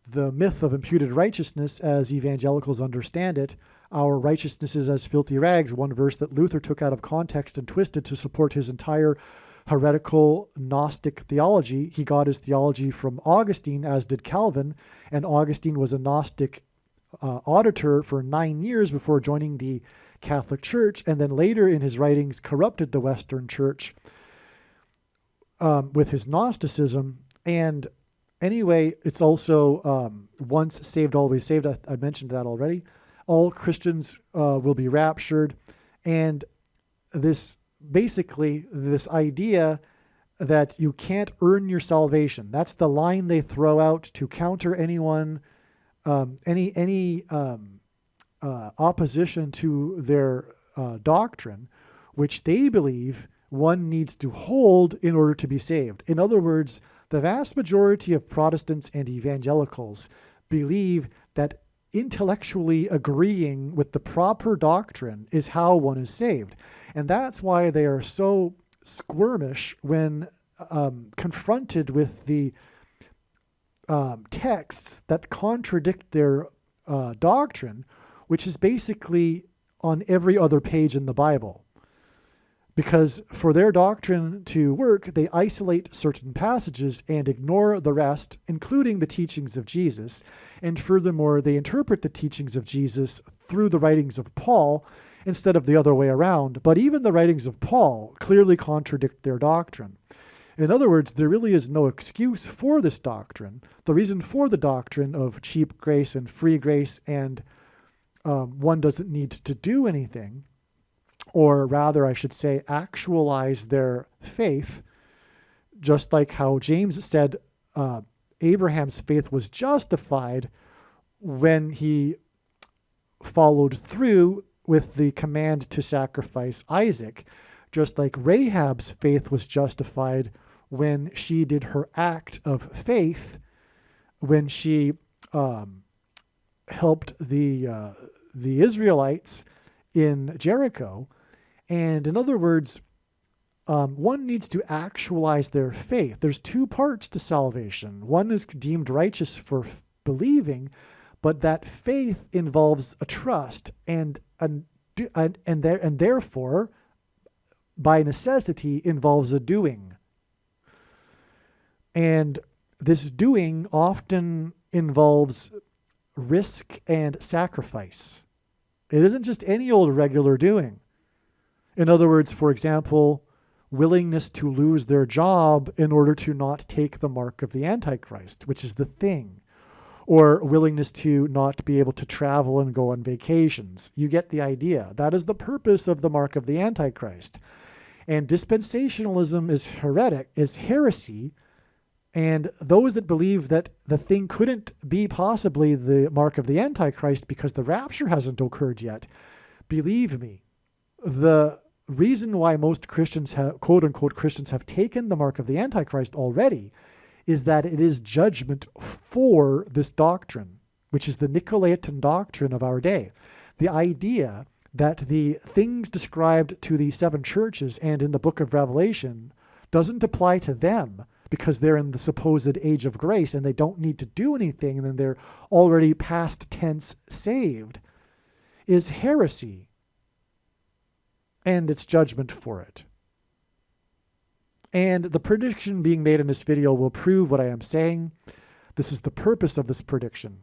the myth of imputed righteousness as evangelicals understand it. Our righteousness is as filthy rags, one verse that Luther took out of context and twisted to support his entire heretical Gnostic theology. He got his theology from Augustine, as did Calvin, and Augustine was a Gnostic auditor for 9 years before joining the Catholic Church, and then later in his writings corrupted the Western Church with his Gnosticism. And anyway, it's also once saved, always saved. I mentioned that already. All Christians will be raptured. And this idea that you can't earn your salvation, that's the line they throw out to counter anyone, any opposition to their doctrine, which they believe one needs to hold in order to be saved. In other words, the vast majority of Protestants and evangelicals believe that intellectually agreeing with the proper doctrine is how one is saved. And that's why they are so squirmish when confronted with the texts that contradict their doctrine, which is basically on every other page in the Bible. Because for their doctrine to work, they isolate certain passages and ignore the rest, including the teachings of Jesus. And furthermore, they interpret the teachings of Jesus through the writings of Paul instead of the other way around. But even the writings of Paul clearly contradict their doctrine. In other words, there really is no excuse for this doctrine. The reason for the doctrine of cheap grace and free grace and one doesn't need to do anything, or rather, I should say, actualize their faith, just like how James said Abraham's faith was justified when he followed through with the command to sacrifice Isaac, just like Rahab's faith was justified when she did her act of faith, when she helped the Israelites in Jericho. And in other words, one needs to actualize their faith. There's two parts to salvation. One is deemed righteous for believing, but that faith involves a trust and therefore, by necessity, involves a doing. And this doing often involves risk and sacrifice. It isn't just any old regular doing. In other words, for example, willingness to lose their job in order to not take the mark of the Antichrist, which is the thing, or willingness to not be able to travel and go on vacations. You get the idea. That is the purpose of the mark of the Antichrist. And dispensationalism is heresy, and those that believe that the thing couldn't be possibly the mark of the Antichrist because the rapture hasn't occurred yet, believe me, the reason why most Christians have, quote-unquote Christians, have taken the mark of the Antichrist already is that it is judgment for this doctrine, which is the Nicolaitan doctrine of our day. The idea that the things described to the seven churches and in the book of Revelation doesn't apply to them because they're in the supposed age of grace and they don't need to do anything and then they're already past tense saved is heresy. And it's judgment for it. And the prediction being made in this video will prove what I am saying. This is the purpose of this prediction.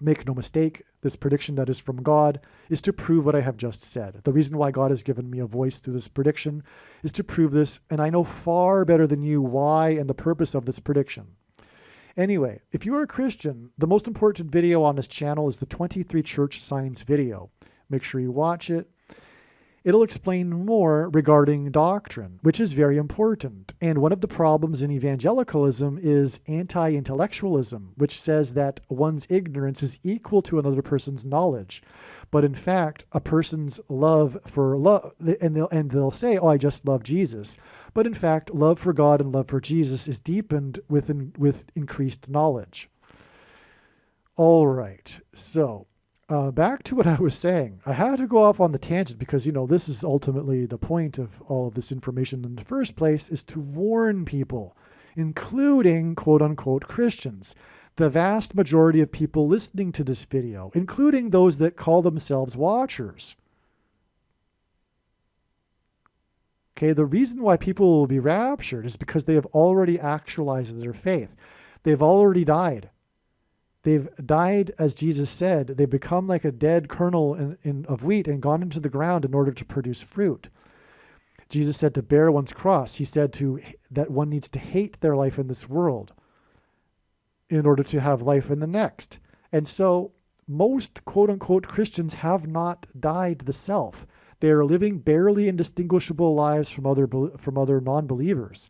Make no mistake, this prediction that is from God is to prove what I have just said. The reason why God has given me a voice through this prediction is to prove this, and I know far better than you why and the purpose of this prediction. Anyway, if you are a Christian, the most important video on this channel is the 23 church signs video. Make sure you watch it. it'll explain more regarding doctrine, which is very important. And one of the problems in evangelicalism is anti-intellectualism, which says that one's ignorance is equal to another person's knowledge. But in fact, a person's love for love, and they'll say, "Oh, I just love Jesus." But in fact, love for God and love for Jesus is deepened with increased knowledge. All right, so back to what I was saying. I had to go off on the tangent because, this is ultimately the point of all of this information in the first place, is to warn people, including quote-unquote Christians. The vast majority of people listening to this video, including those that call themselves watchers. Okay, the reason why people will be raptured is because they have already actualized their faith. They've already died. They've died, as Jesus said. They've become like a dead kernel of wheat and gone into the ground in order to produce fruit. Jesus said to bear one's cross. He said that one needs to hate their life in this world in order to have life in the next. And so most quote-unquote Christians have not died the self. They are living barely indistinguishable lives from other non-believers.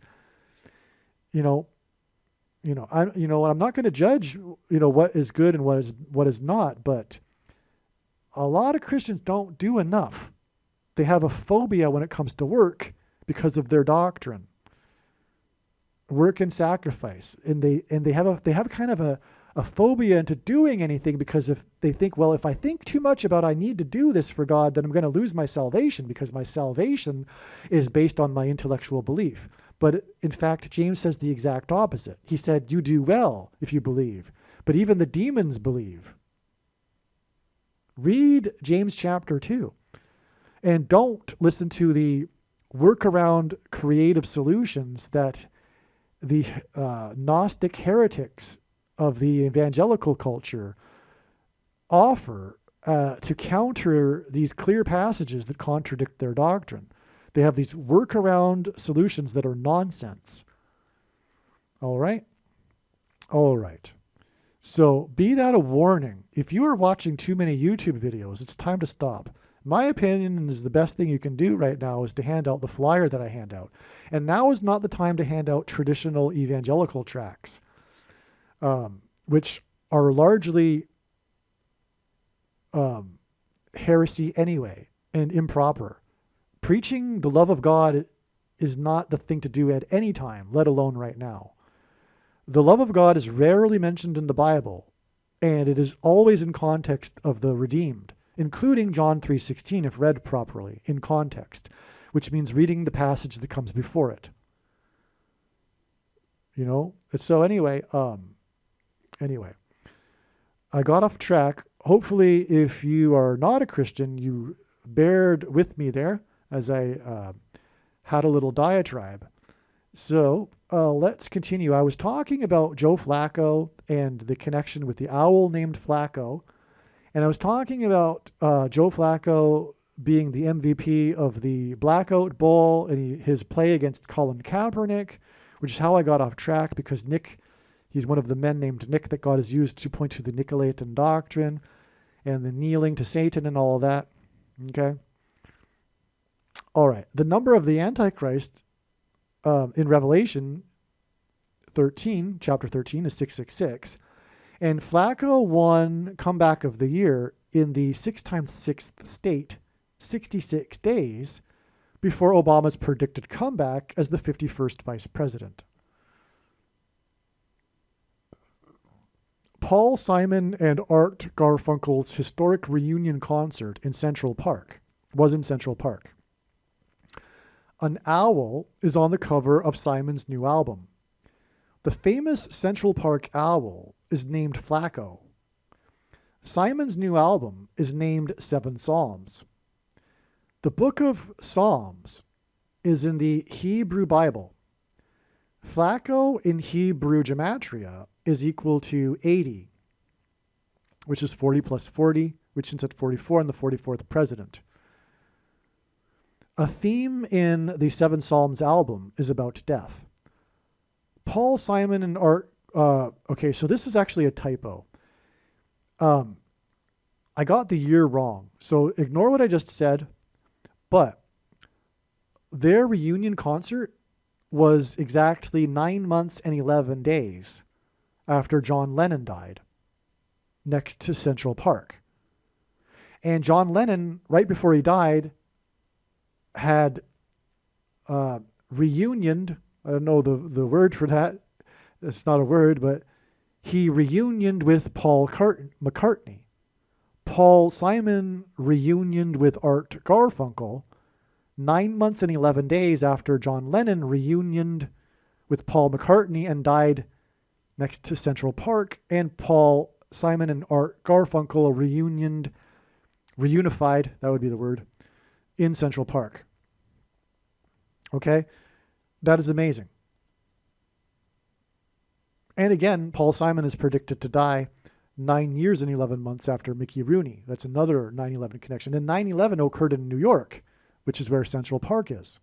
I'm not going to judge, what is good and what is not, but a lot of Christians don't do enough. They have a phobia when it comes to work because of their doctrine. Work and sacrifice, and they have kind of a phobia into doing anything because if they think, well, if I think too much about I need to do this for God, then I'm going to lose my salvation because my salvation is based on my intellectual belief. But in fact, James says the exact opposite. He said, you do well if you believe, but even the demons believe. Read James chapter 2, and don't listen to the workaround creative solutions that the Gnostic heretics of the evangelical culture offer to counter these clear passages that contradict their doctrine. They have these workaround solutions that are nonsense. All right? All right. So be that a warning. If you are watching too many YouTube videos, it's time to stop. My opinion is the best thing you can do right now is to hand out the flyer that I hand out. And now is not the time to hand out traditional evangelical tracts, which are largely heresy anyway and improper. Preaching the love of God is not the thing to do at any time, let alone right now. The love of God is rarely mentioned in the Bible, and it is always in context of the redeemed, including John 3:16 if read properly, in context, which means reading the passage that comes before it. So anyway, I got off track. Hopefully, if you are not a Christian, you bared with me there as I had a little diatribe. So let's continue. I was talking about Joe Flacco and the connection with the owl named Flacco. And I was talking about Joe Flacco being the MVP of the Blackout Bowl and his play against Colin Kaepernick, which is how I got off track because he's one of the men named Nick that God has used to point to the Nicolaitan doctrine and the kneeling to Satan and all of that. Okay? All right. The number of the Antichrist in Revelation 13, chapter 13, is 666. And Flacco won Comeback of the Year in the 6 times 6th state, 66 days before Obama's predicted comeback as the 51st vice president. Paul Simon and Art Garfunkel's historic reunion concert was in Central Park. An owl is on the cover of Simon's new album. The famous Central Park owl is named Flacco. Simon's new album is named 7 Psalms. The book of Psalms is in the Hebrew Bible. Flacco in Hebrew gematria is equal to 80, which is 40 plus 40, which is at 44 and the 44th president. A theme in the 7 Psalms album is about death. Paul Simon and Art. Okay, so this is actually a typo. I got the year wrong. So ignore what I just said. But their reunion concert was exactly 9 months and 11 days after John Lennon died, next to Central Park. And John Lennon, right before he died, had reunioned. I don't know the word for that. It's not a word, but he reunioned with Paul McCartney. Paul Simon reunioned with Art Garfunkel 9 months and 11 days after John Lennon reunioned with Paul McCartney and died next to Central Park, and Paul Simon and Art Garfunkel reunified, that would be the word, in Central Park. Okay? That is amazing. And again, Paul Simon is predicted to die 9 years and 11 months after Mickey Rooney. That's another 9/11 connection. And 9/11 occurred in New York, which is where Central Park is.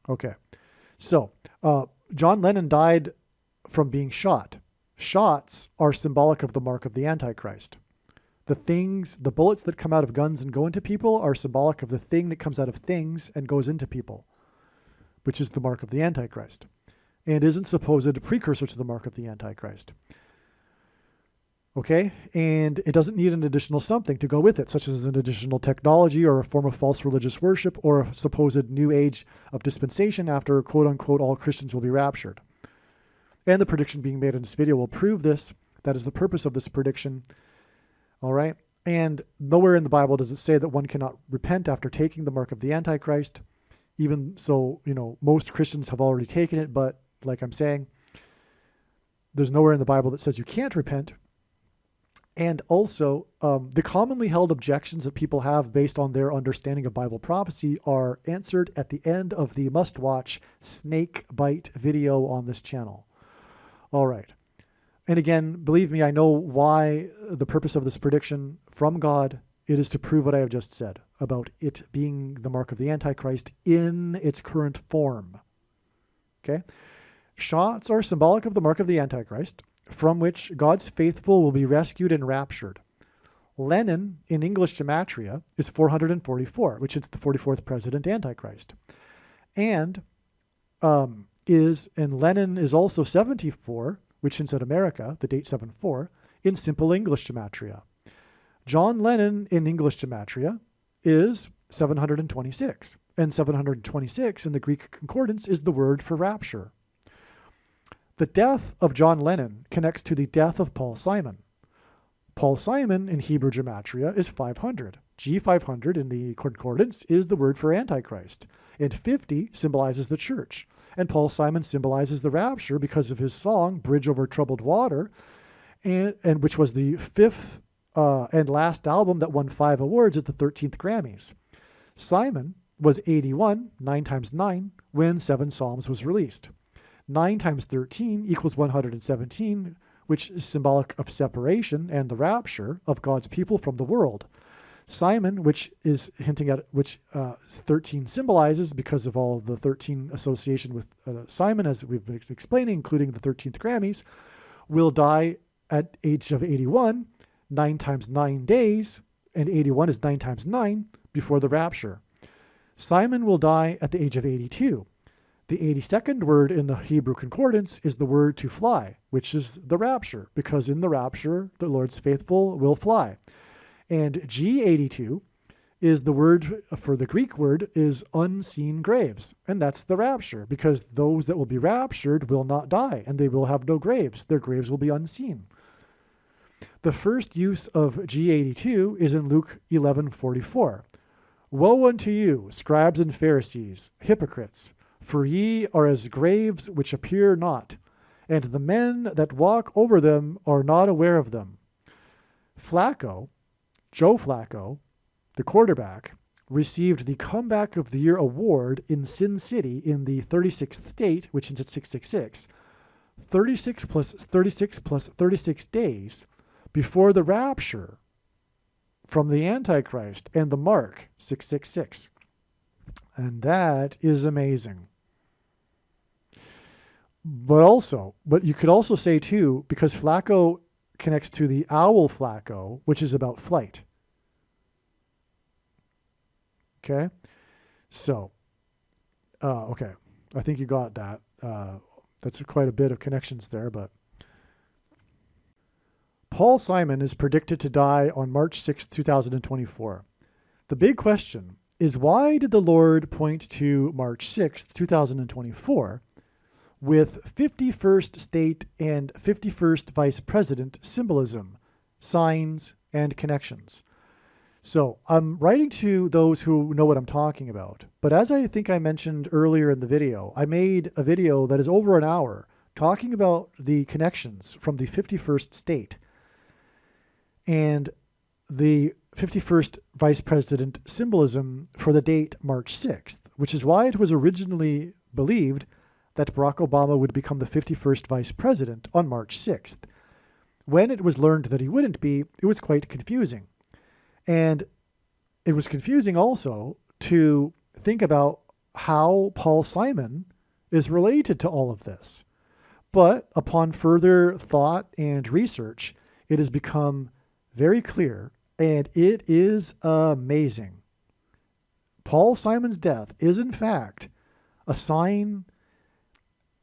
Okay. So, John Lennon died from being shot. Shots are symbolic of the mark of the Antichrist. The bullets that come out of guns and go into people are symbolic of the thing that comes out of things and goes into people, which is the mark of the Antichrist, and isn't supposed precursor to the mark of the Antichrist. Okay? And it doesn't need an additional something to go with it, such as an additional technology or a form of false religious worship or a supposed new age of dispensation after, quote unquote, all Christians will be raptured. And the prediction being made in this video will prove this. That is the purpose of this prediction. All right? And nowhere in the Bible does it say that one cannot repent after taking the mark of the Antichrist. Even so, most Christians have already taken it, but like I'm saying, there's nowhere in the Bible that says you can't repent. And also, the commonly held objections that people have based on their understanding of Bible prophecy are answered at the end of the must-watch snake bite video on this channel. All right. And again, believe me, I know why the purpose of this prediction from God. It is to prove what I have just said about it being the mark of the Antichrist in its current form. Okay? Shots are symbolic of the mark of the Antichrist, from which God's faithful will be rescued and raptured. Lenin, in English gematria, is 444, which is the 44th president Antichrist. And Lenin is also 74, which hints at America, the date 74, in simple English gematria. John Lennon in English gematria is 726, and 726 in the Greek concordance is the word for rapture. The death of John Lennon connects to the death of Paul Simon. Paul Simon in Hebrew gematria is 500. G500 in the concordance is the word for Antichrist, and 50 symbolizes the church. And Paul Simon symbolizes the rapture because of his song, Bridge Over Troubled Water, and which was the fifth and last album that won 5 awards at the 13th Grammys. Simon was 81, 9 times 9, when 7 Psalms was released. 9 times 13 equals 117, which is symbolic of separation and the rapture of God's people from the world. Simon, which is hinting at which 13 symbolizes because of all the 13 association with Simon, as we've been explaining, including the 13th Grammys, will die at age of 81, 9 times 9 days, and 81 is 9 times 9 before the rapture. Simon will die at the age of 82. The 82nd word in the Hebrew concordance is the word to fly, which is the rapture, because in the rapture, the Lord's faithful will fly. And G82 is the word for the Greek word is unseen graves. And that's the rapture, because those that will be raptured will not die, and they will have no graves. Their graves will be unseen. The first use of G82 is in Luke 11:44. Woe unto you, scribes and Pharisees, hypocrites! For ye are as graves which appear not, and the men that walk over them are not aware of them. Joe Flacco, the quarterback, received the Comeback of the Year award in Sin City in the 36th state, which is at 666, 36 plus 36 days before the rapture from the Antichrist and the mark 666. And that is amazing. But you could also say too, because Flacco connects to the owl Flacco, which is about flight. Okay? So, okay. I think you got that. That's quite a bit of connections there, but Paul Simon is predicted to die on March 6, 2024. The big question is, why did the Lord point to March 6, 2024 with 51st state and 51st vice president symbolism, signs, and connections? So I'm writing to those who know what I'm talking about. But as I think I mentioned earlier in the video, I made a video that is over an hour talking about the connections from the 51st state and the 51st vice president symbolism for the date March 6th, which is why it was originally believed that Barack Obama would become the 51st vice president on March 6th. When it was learned that he wouldn't be, it was quite confusing. And it was confusing also to think about how Paul Simon is related to all of this. But upon further thought and research, it has become very clear, and it is amazing. Paul Simon's death is, in fact, a sign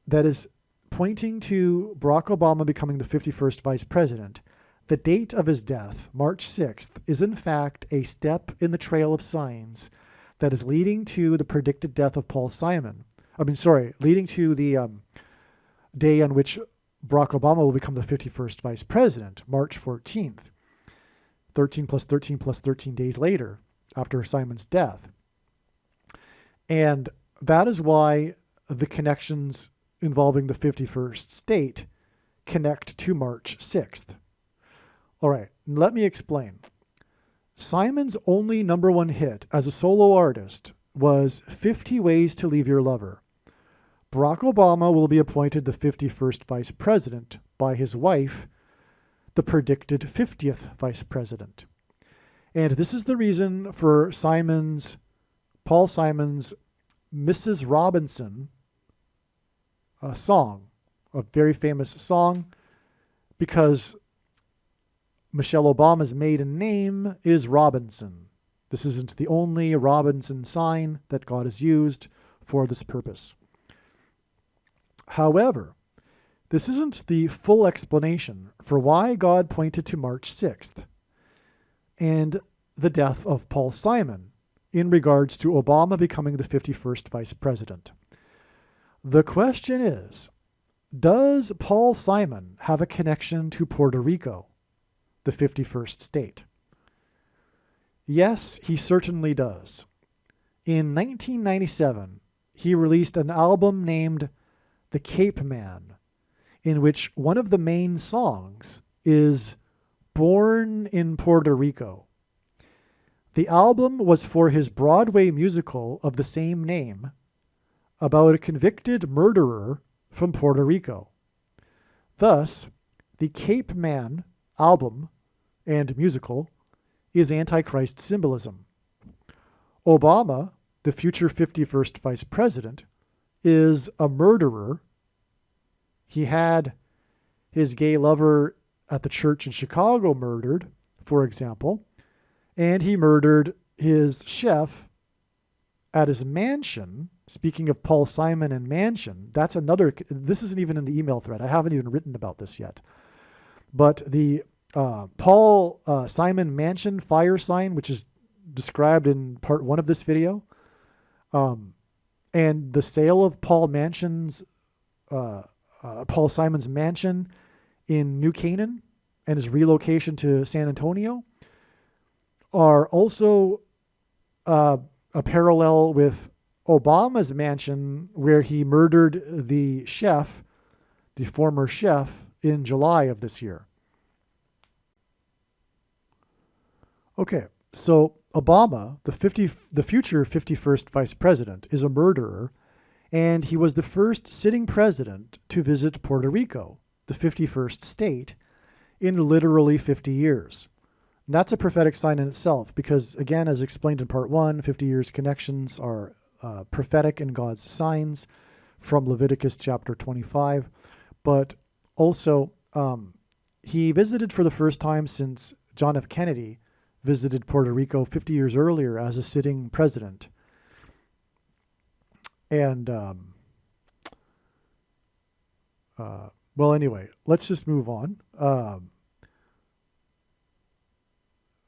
that is pointing to Barack Obama becoming the 51st vice president. The date of his death, March 6th, is in fact a step in the trail of signs that is leading to the predicted death of Paul Simon. Leading to the day on which Barack Obama will become the 51st vice president, March 14th, 13 plus 13 plus 13 days later after Simon's death. And that is why the connections involving the 51st state connect to March 6th. All right, let me explain. Simon's only #1 hit as a solo artist was 50 Ways to Leave Your Lover. Barack Obama will be appointed the 51st vice president by his wife, the predicted 50th vice president. And this is the reason for Paul Simon's Mrs. Robinson song, a very famous song, because Michelle Obama's maiden name is Robinson. This isn't the only Robinson sign that God has used for this purpose. However, this isn't the full explanation for why God pointed to March 6th and the death of Paul Simon in regards to Obama becoming the 51st vice president. The question is, does Paul Simon have a connection to Puerto Rico, the 51st state? Yes, he certainly does. In 1997, he released an album named The Cape Man, in which one of the main songs is Born in Puerto Rico. The album was for his Broadway musical of the same name about a convicted murderer from Puerto Rico. Thus, the Cape Man album and musical is Antichrist symbolism. Obama, the future 51st vice president, is a murderer. He had his gay lover at the church in Chicago murdered, for example, and he murdered his chef at his mansion. Speaking of Paul Simon and mansion, this isn't even in the email thread. I haven't even written about this yet. But the Paul Simon mansion fire sign, which is described in part 1 of this video, and the sale of Paul Simon's mansion in New Canaan and his relocation to San Antonio are also a parallel with Obama's mansion, where he murdered the former chef, in July of this year. Okay, so Obama, the future 51st vice president, is a murderer, and he was the first sitting president to visit Puerto Rico, the 51st state, in literally 50 years. And that's a prophetic sign in itself because, again, as explained in part 1, 50 years connections are prophetic in God's signs from Leviticus chapter 25. But also, he visited for the first time since John F. Kennedy visited Puerto Rico 50 years earlier as a sitting president. And, well, anyway, let's just move on.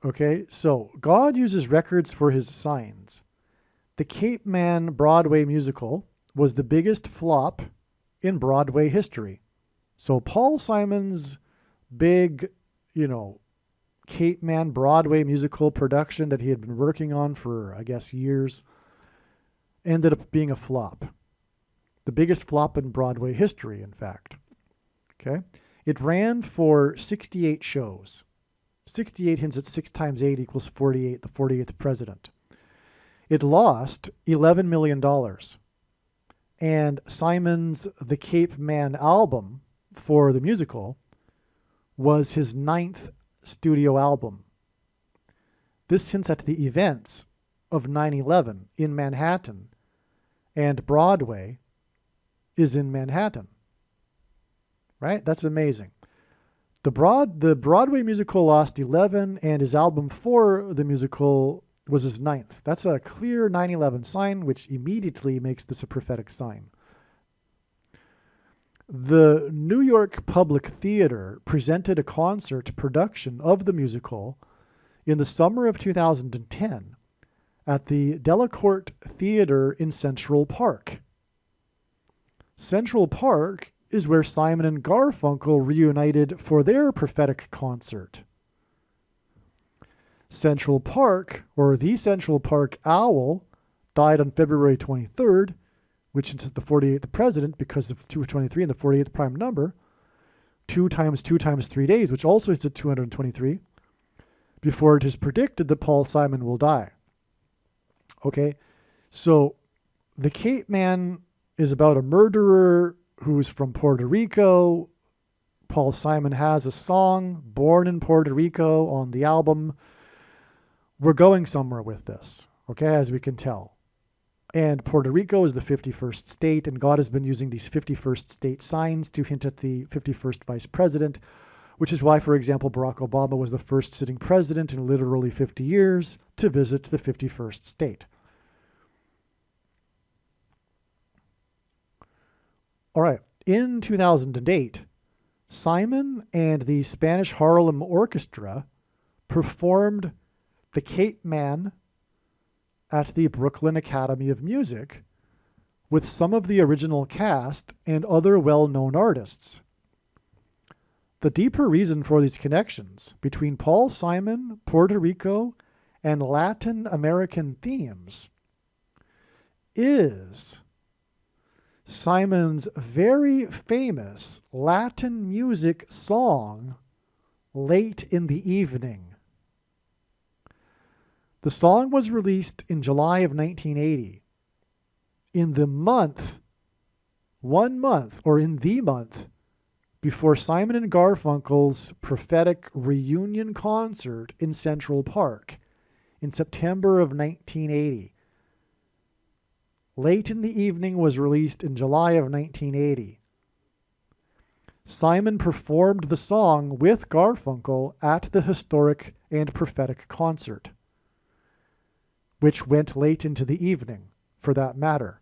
Okay, so God uses records for his signs. The Cape Man Broadway musical was the biggest flop in Broadway history. So Paul Simon's big, Cape Man Broadway musical production that he had been working on for, I guess, years, ended up being a flop. The biggest flop in Broadway history, in fact. Okay? It ran for 68 shows. 68 hints at 6 times 8 equals 48, the 48th president. It lost $11 million. And Simon's The Cape Man album for the musical was his 9th studio album. This hints at the events of 9/11 in Manhattan, and Broadway is in Manhattan. Right? That's amazing. The Broadway musical lost 11, and his album for the musical was his 9th. That's a clear 9/11 sign, which immediately makes this a prophetic sign. The New York Public Theater presented a concert production of the musical in the summer of 2010 at the Delacorte Theater in Central Park. Central Park is where Simon and Garfunkel reunited for their prophetic concert. Central Park, or the Central Park Owl, died on February 23rd, which is the 48th president because of 223 and the 48th prime number. 2 times 2 times 3 days, which also hits at 223, before it is predicted that Paul Simon will die. Okay, so the Cape Man is about a murderer who's from Puerto Rico. Paul Simon has a song, Born in Puerto Rico, on the album. We're going somewhere with this, okay, as we can tell. And Puerto Rico is the 51st state, and God has been using these 51st state signs to hint at the 51st vice president, which is why, for example, Barack Obama was the first sitting president in literally 50 years to visit the 51st state. All right, in 2008, Simon and the Spanish Harlem Orchestra performed The Cape Man at the Brooklyn Academy of Music with some of the original cast and other well-known artists. The deeper reason for these connections between Paul Simon, Puerto Rico, and Latin American themes is Simon's very famous Latin music song, Late in the Evening. The song was released in July of 1980. In the month before Simon and Garfunkel's prophetic reunion concert in Central Park in September of 1980. Late in the Evening was released in July of 1980. Simon performed the song with Garfunkel at the historic and prophetic concert, which went late into the evening, for that matter.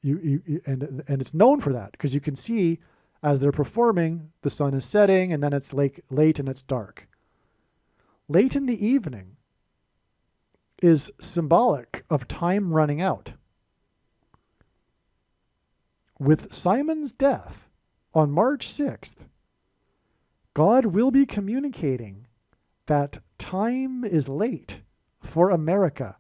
And it's known for that, because you can see as they're performing, the sun is setting, and then it's late and it's dark. Late in the evening is symbolic of time running out. With Simon's death on March 6th, God will be communicating that time is late for America,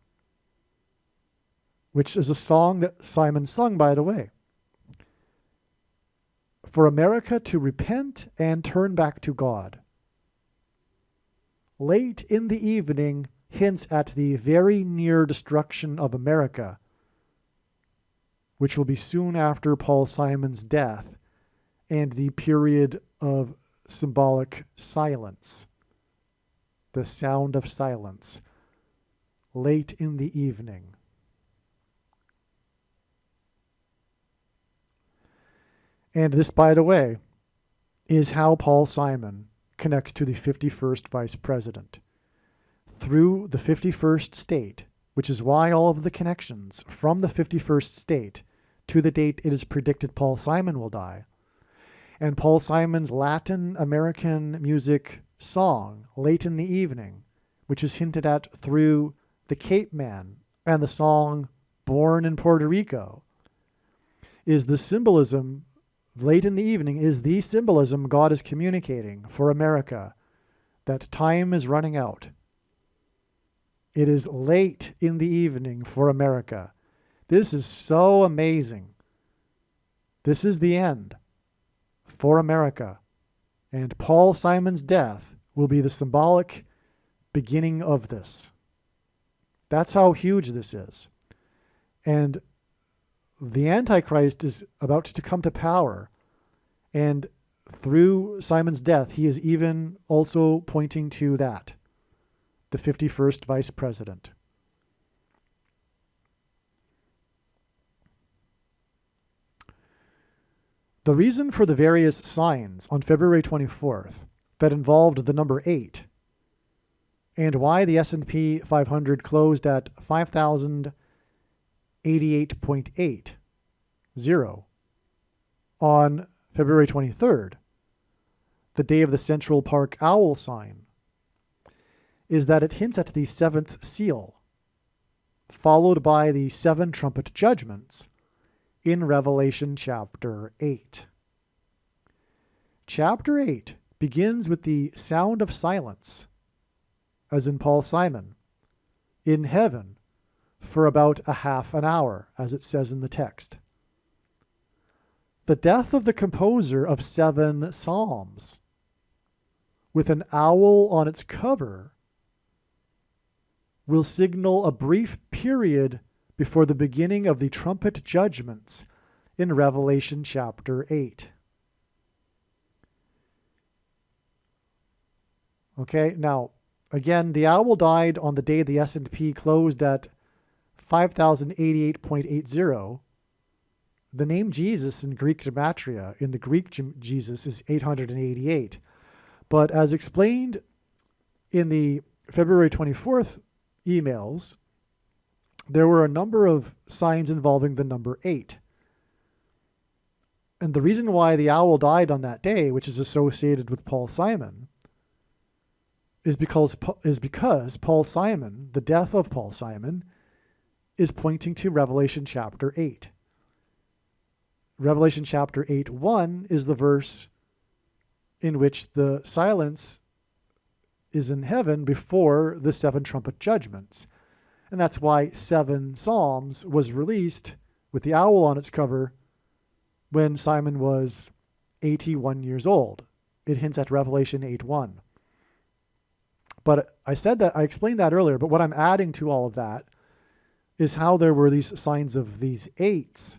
which is a song that Simon sung, by the way. For America to repent and turn back to God. Late in the evening hints at the very near destruction of America, which will be soon after Paul Simon's death and the period of symbolic silence. The sound of silence. Late in the evening. And this, by the way, is how Paul Simon connects to the 51st vice president. Through the 51st state, which is why all of the connections from the 51st state to the date it is predicted Paul Simon will die. And Paul Simon's Latin American music song, Late in the Evening, which is hinted at through the Cape Man and the song Born in Puerto Rico, is the symbolism, Late in the Evening is the symbolism God is communicating for America, that time is running out. It is late in the evening for America. This is so amazing. This is the end for America. And Paul Simon's death will be the symbolic beginning of this. That's how huge this is. And the Antichrist is about to come to power. And through Simon's death, he is even also pointing to that, the 51st vice president. The reason for the various signs on February 24th that involved the number 8 and why the S&P 500 closed at 5,088.80 on February 23rd, the day of the Central Park owl sign, is that it hints at the 7th seal, followed by the 7 trumpet judgments in Revelation chapter 8. Chapter 8 begins with the sound of silence, as in Paul Simon, in heaven for about a half an hour, as it says in the text. The death of the composer of 7 psalms, with an owl on its cover, will signal a brief period before the beginning of the trumpet judgments in Revelation chapter 8. Okay, now, again, the owl died on the day the S&P closed at 5,088.80. The name Jesus in Greek gematria, in the Greek Jesus, is 888. But as explained in the February 24th emails, there were a number of signs involving the number 8. And the reason why the owl died on that day, which is associated with Paul Simon, is because Paul Simon, the death of Paul Simon, is pointing to Revelation chapter 8. Revelation chapter 8:1 is the verse in which the silence is in heaven before the 7 trumpet judgments. And that's why 7 Psalms was released with the owl on its cover when Simon was 81 years old. It hints at Revelation 8:1. But I explained that earlier, but what I'm adding to all of that is how there were these signs of these 8s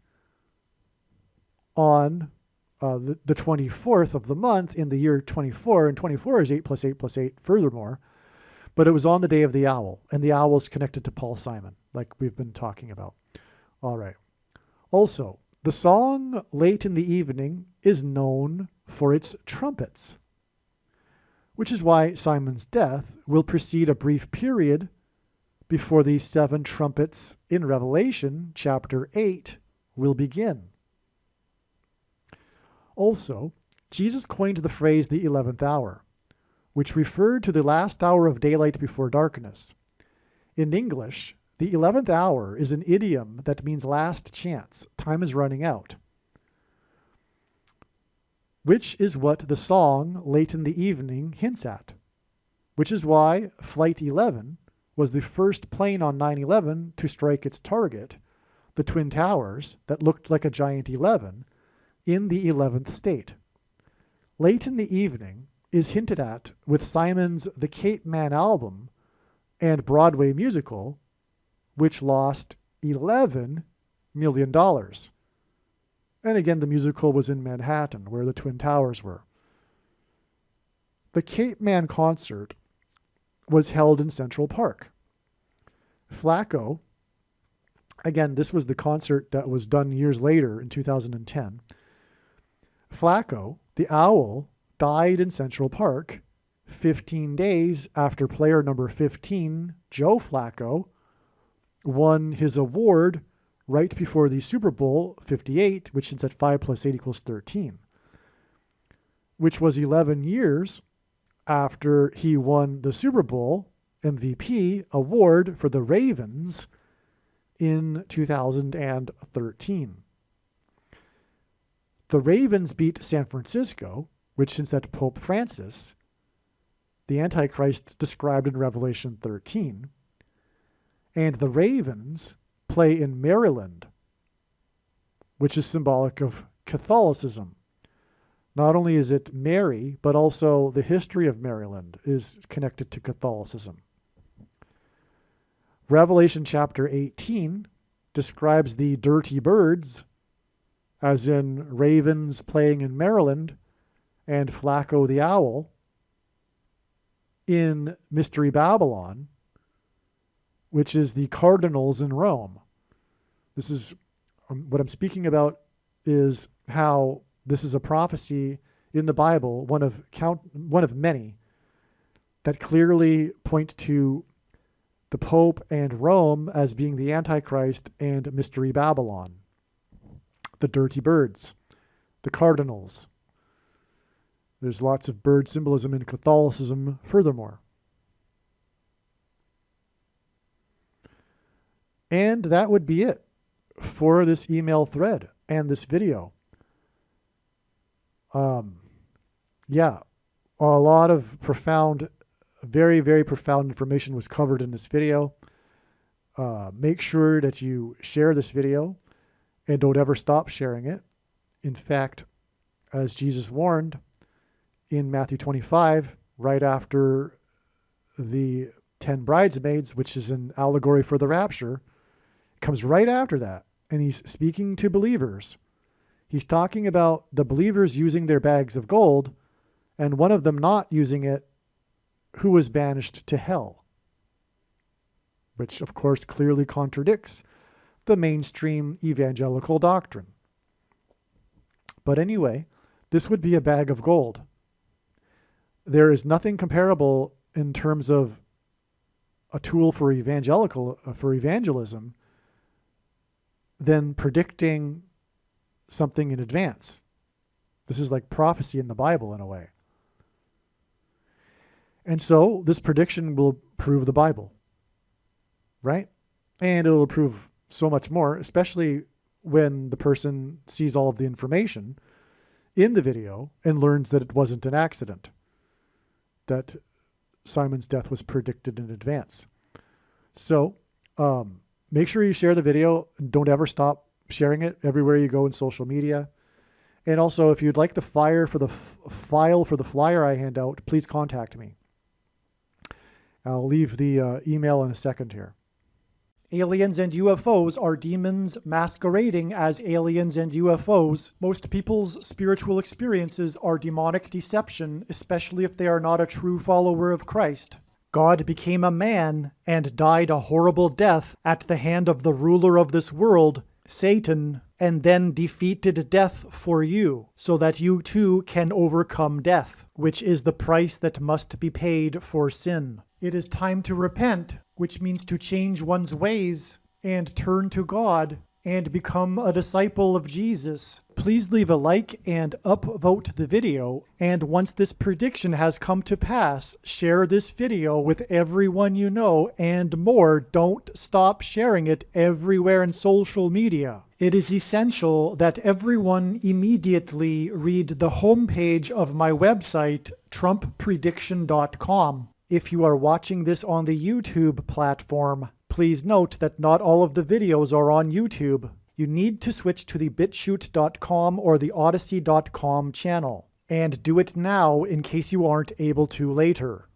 on the 24th of the month in the year 24, and 24 is 8 plus 8 plus 8 furthermore, but it was on the day of the owl, and the owl is connected to Paul Simon, like we've been talking about. All right. Also, the song Late in the Evening is known for its trumpets, which is why Simon's death will precede a brief period before the 7 trumpets in Revelation chapter 8 will begin. Also, Jesus coined the phrase the 11th hour, which referred to the last hour of daylight before darkness. In English, the 11th hour is an idiom that means last chance, time is running out, which is what the song Late in the Evening hints at, which is why Flight 11 was the first plane on 9/11 to strike its target, the Twin Towers that looked like a giant 11, in the 11th state. Late in the Evening is hinted at with Simon's The Cape Man album and Broadway musical, which lost $11 million. And again, the musical was in Manhattan, where the Twin Towers were. The Cape Man concert was held in Central Park. Flacco, again, this was the concert that was done years later in 2010. Flacco, the owl, died in Central Park 15 days after player number 15, Joe Flacco, won his award right before the Super Bowl 58, which is at 5 plus 8 equals 13, which was 11 years after he won the Super Bowl MVP award for the Ravens in 2013. The Ravens beat San Francisco, which since that Pope Francis, the Antichrist described in Revelation 13, and the Ravens play in Maryland, which is symbolic of Catholicism. Not only is it Mary, but also the history of Maryland is connected to Catholicism. Revelation chapter 18 describes the dirty birds, as in ravens playing in Maryland and Flacco the owl in Mystery Babylon, which is the cardinals in Rome. This is what I'm speaking about, is how this is a prophecy in the Bible, one of many, that clearly point to the Pope and Rome as being the Antichrist and Mystery Babylon. The dirty birds, the cardinals. There's lots of bird symbolism in Catholicism furthermore. And that would be it for this email thread and this video. Yeah, a lot of profound, very, very profound information was covered in this video. Make sure that you share this video and don't ever stop sharing it. In fact, as Jesus warned in Matthew 25, right after the 10 bridesmaids, which is an allegory for the rapture, comes right after that. And he's speaking to believers. He's talking about the believers using their bags of gold and one of them not using it, who was banished to hell, which of course clearly contradicts the mainstream evangelical doctrine. But anyway, this would be a bag of gold. There is nothing comparable in terms of a tool for evangelism than predicting something in advance. This is like prophecy in the Bible in a way. And so this prediction will prove the Bible, right? And it will prove so much more, especially when the person sees all of the information in the video and learns that it wasn't an accident, that Simon's death was predicted in advance. So make sure you share the video. Don't ever stop sharing it everywhere you go in social media. And also, if you'd like the file for the flyer I hand out, please contact me. I'll leave the email in a second here. Aliens and UFOs are demons masquerading as aliens and UFOs. Most people's spiritual experiences are demonic deception, especially if they are not a true follower of Christ. God became a man and died a horrible death at the hand of the ruler of this world, Satan, and then defeated death for you, so that you too can overcome death, which is the price that must be paid for sin. It is time to repent, which means to change one's ways and turn to God and become a disciple of Jesus. Please leave a like and upvote the video. And once this prediction has come to pass, share this video with everyone you know and more. Don't stop sharing it everywhere in social media. It is essential that everyone immediately read the homepage of my website, TrumpPrediction.com. If you are watching this on the YouTube platform, please note that not all of the videos are on YouTube. You need to switch to the BitChute.com or the Odyssey.com channel. And do it now in case you aren't able to later.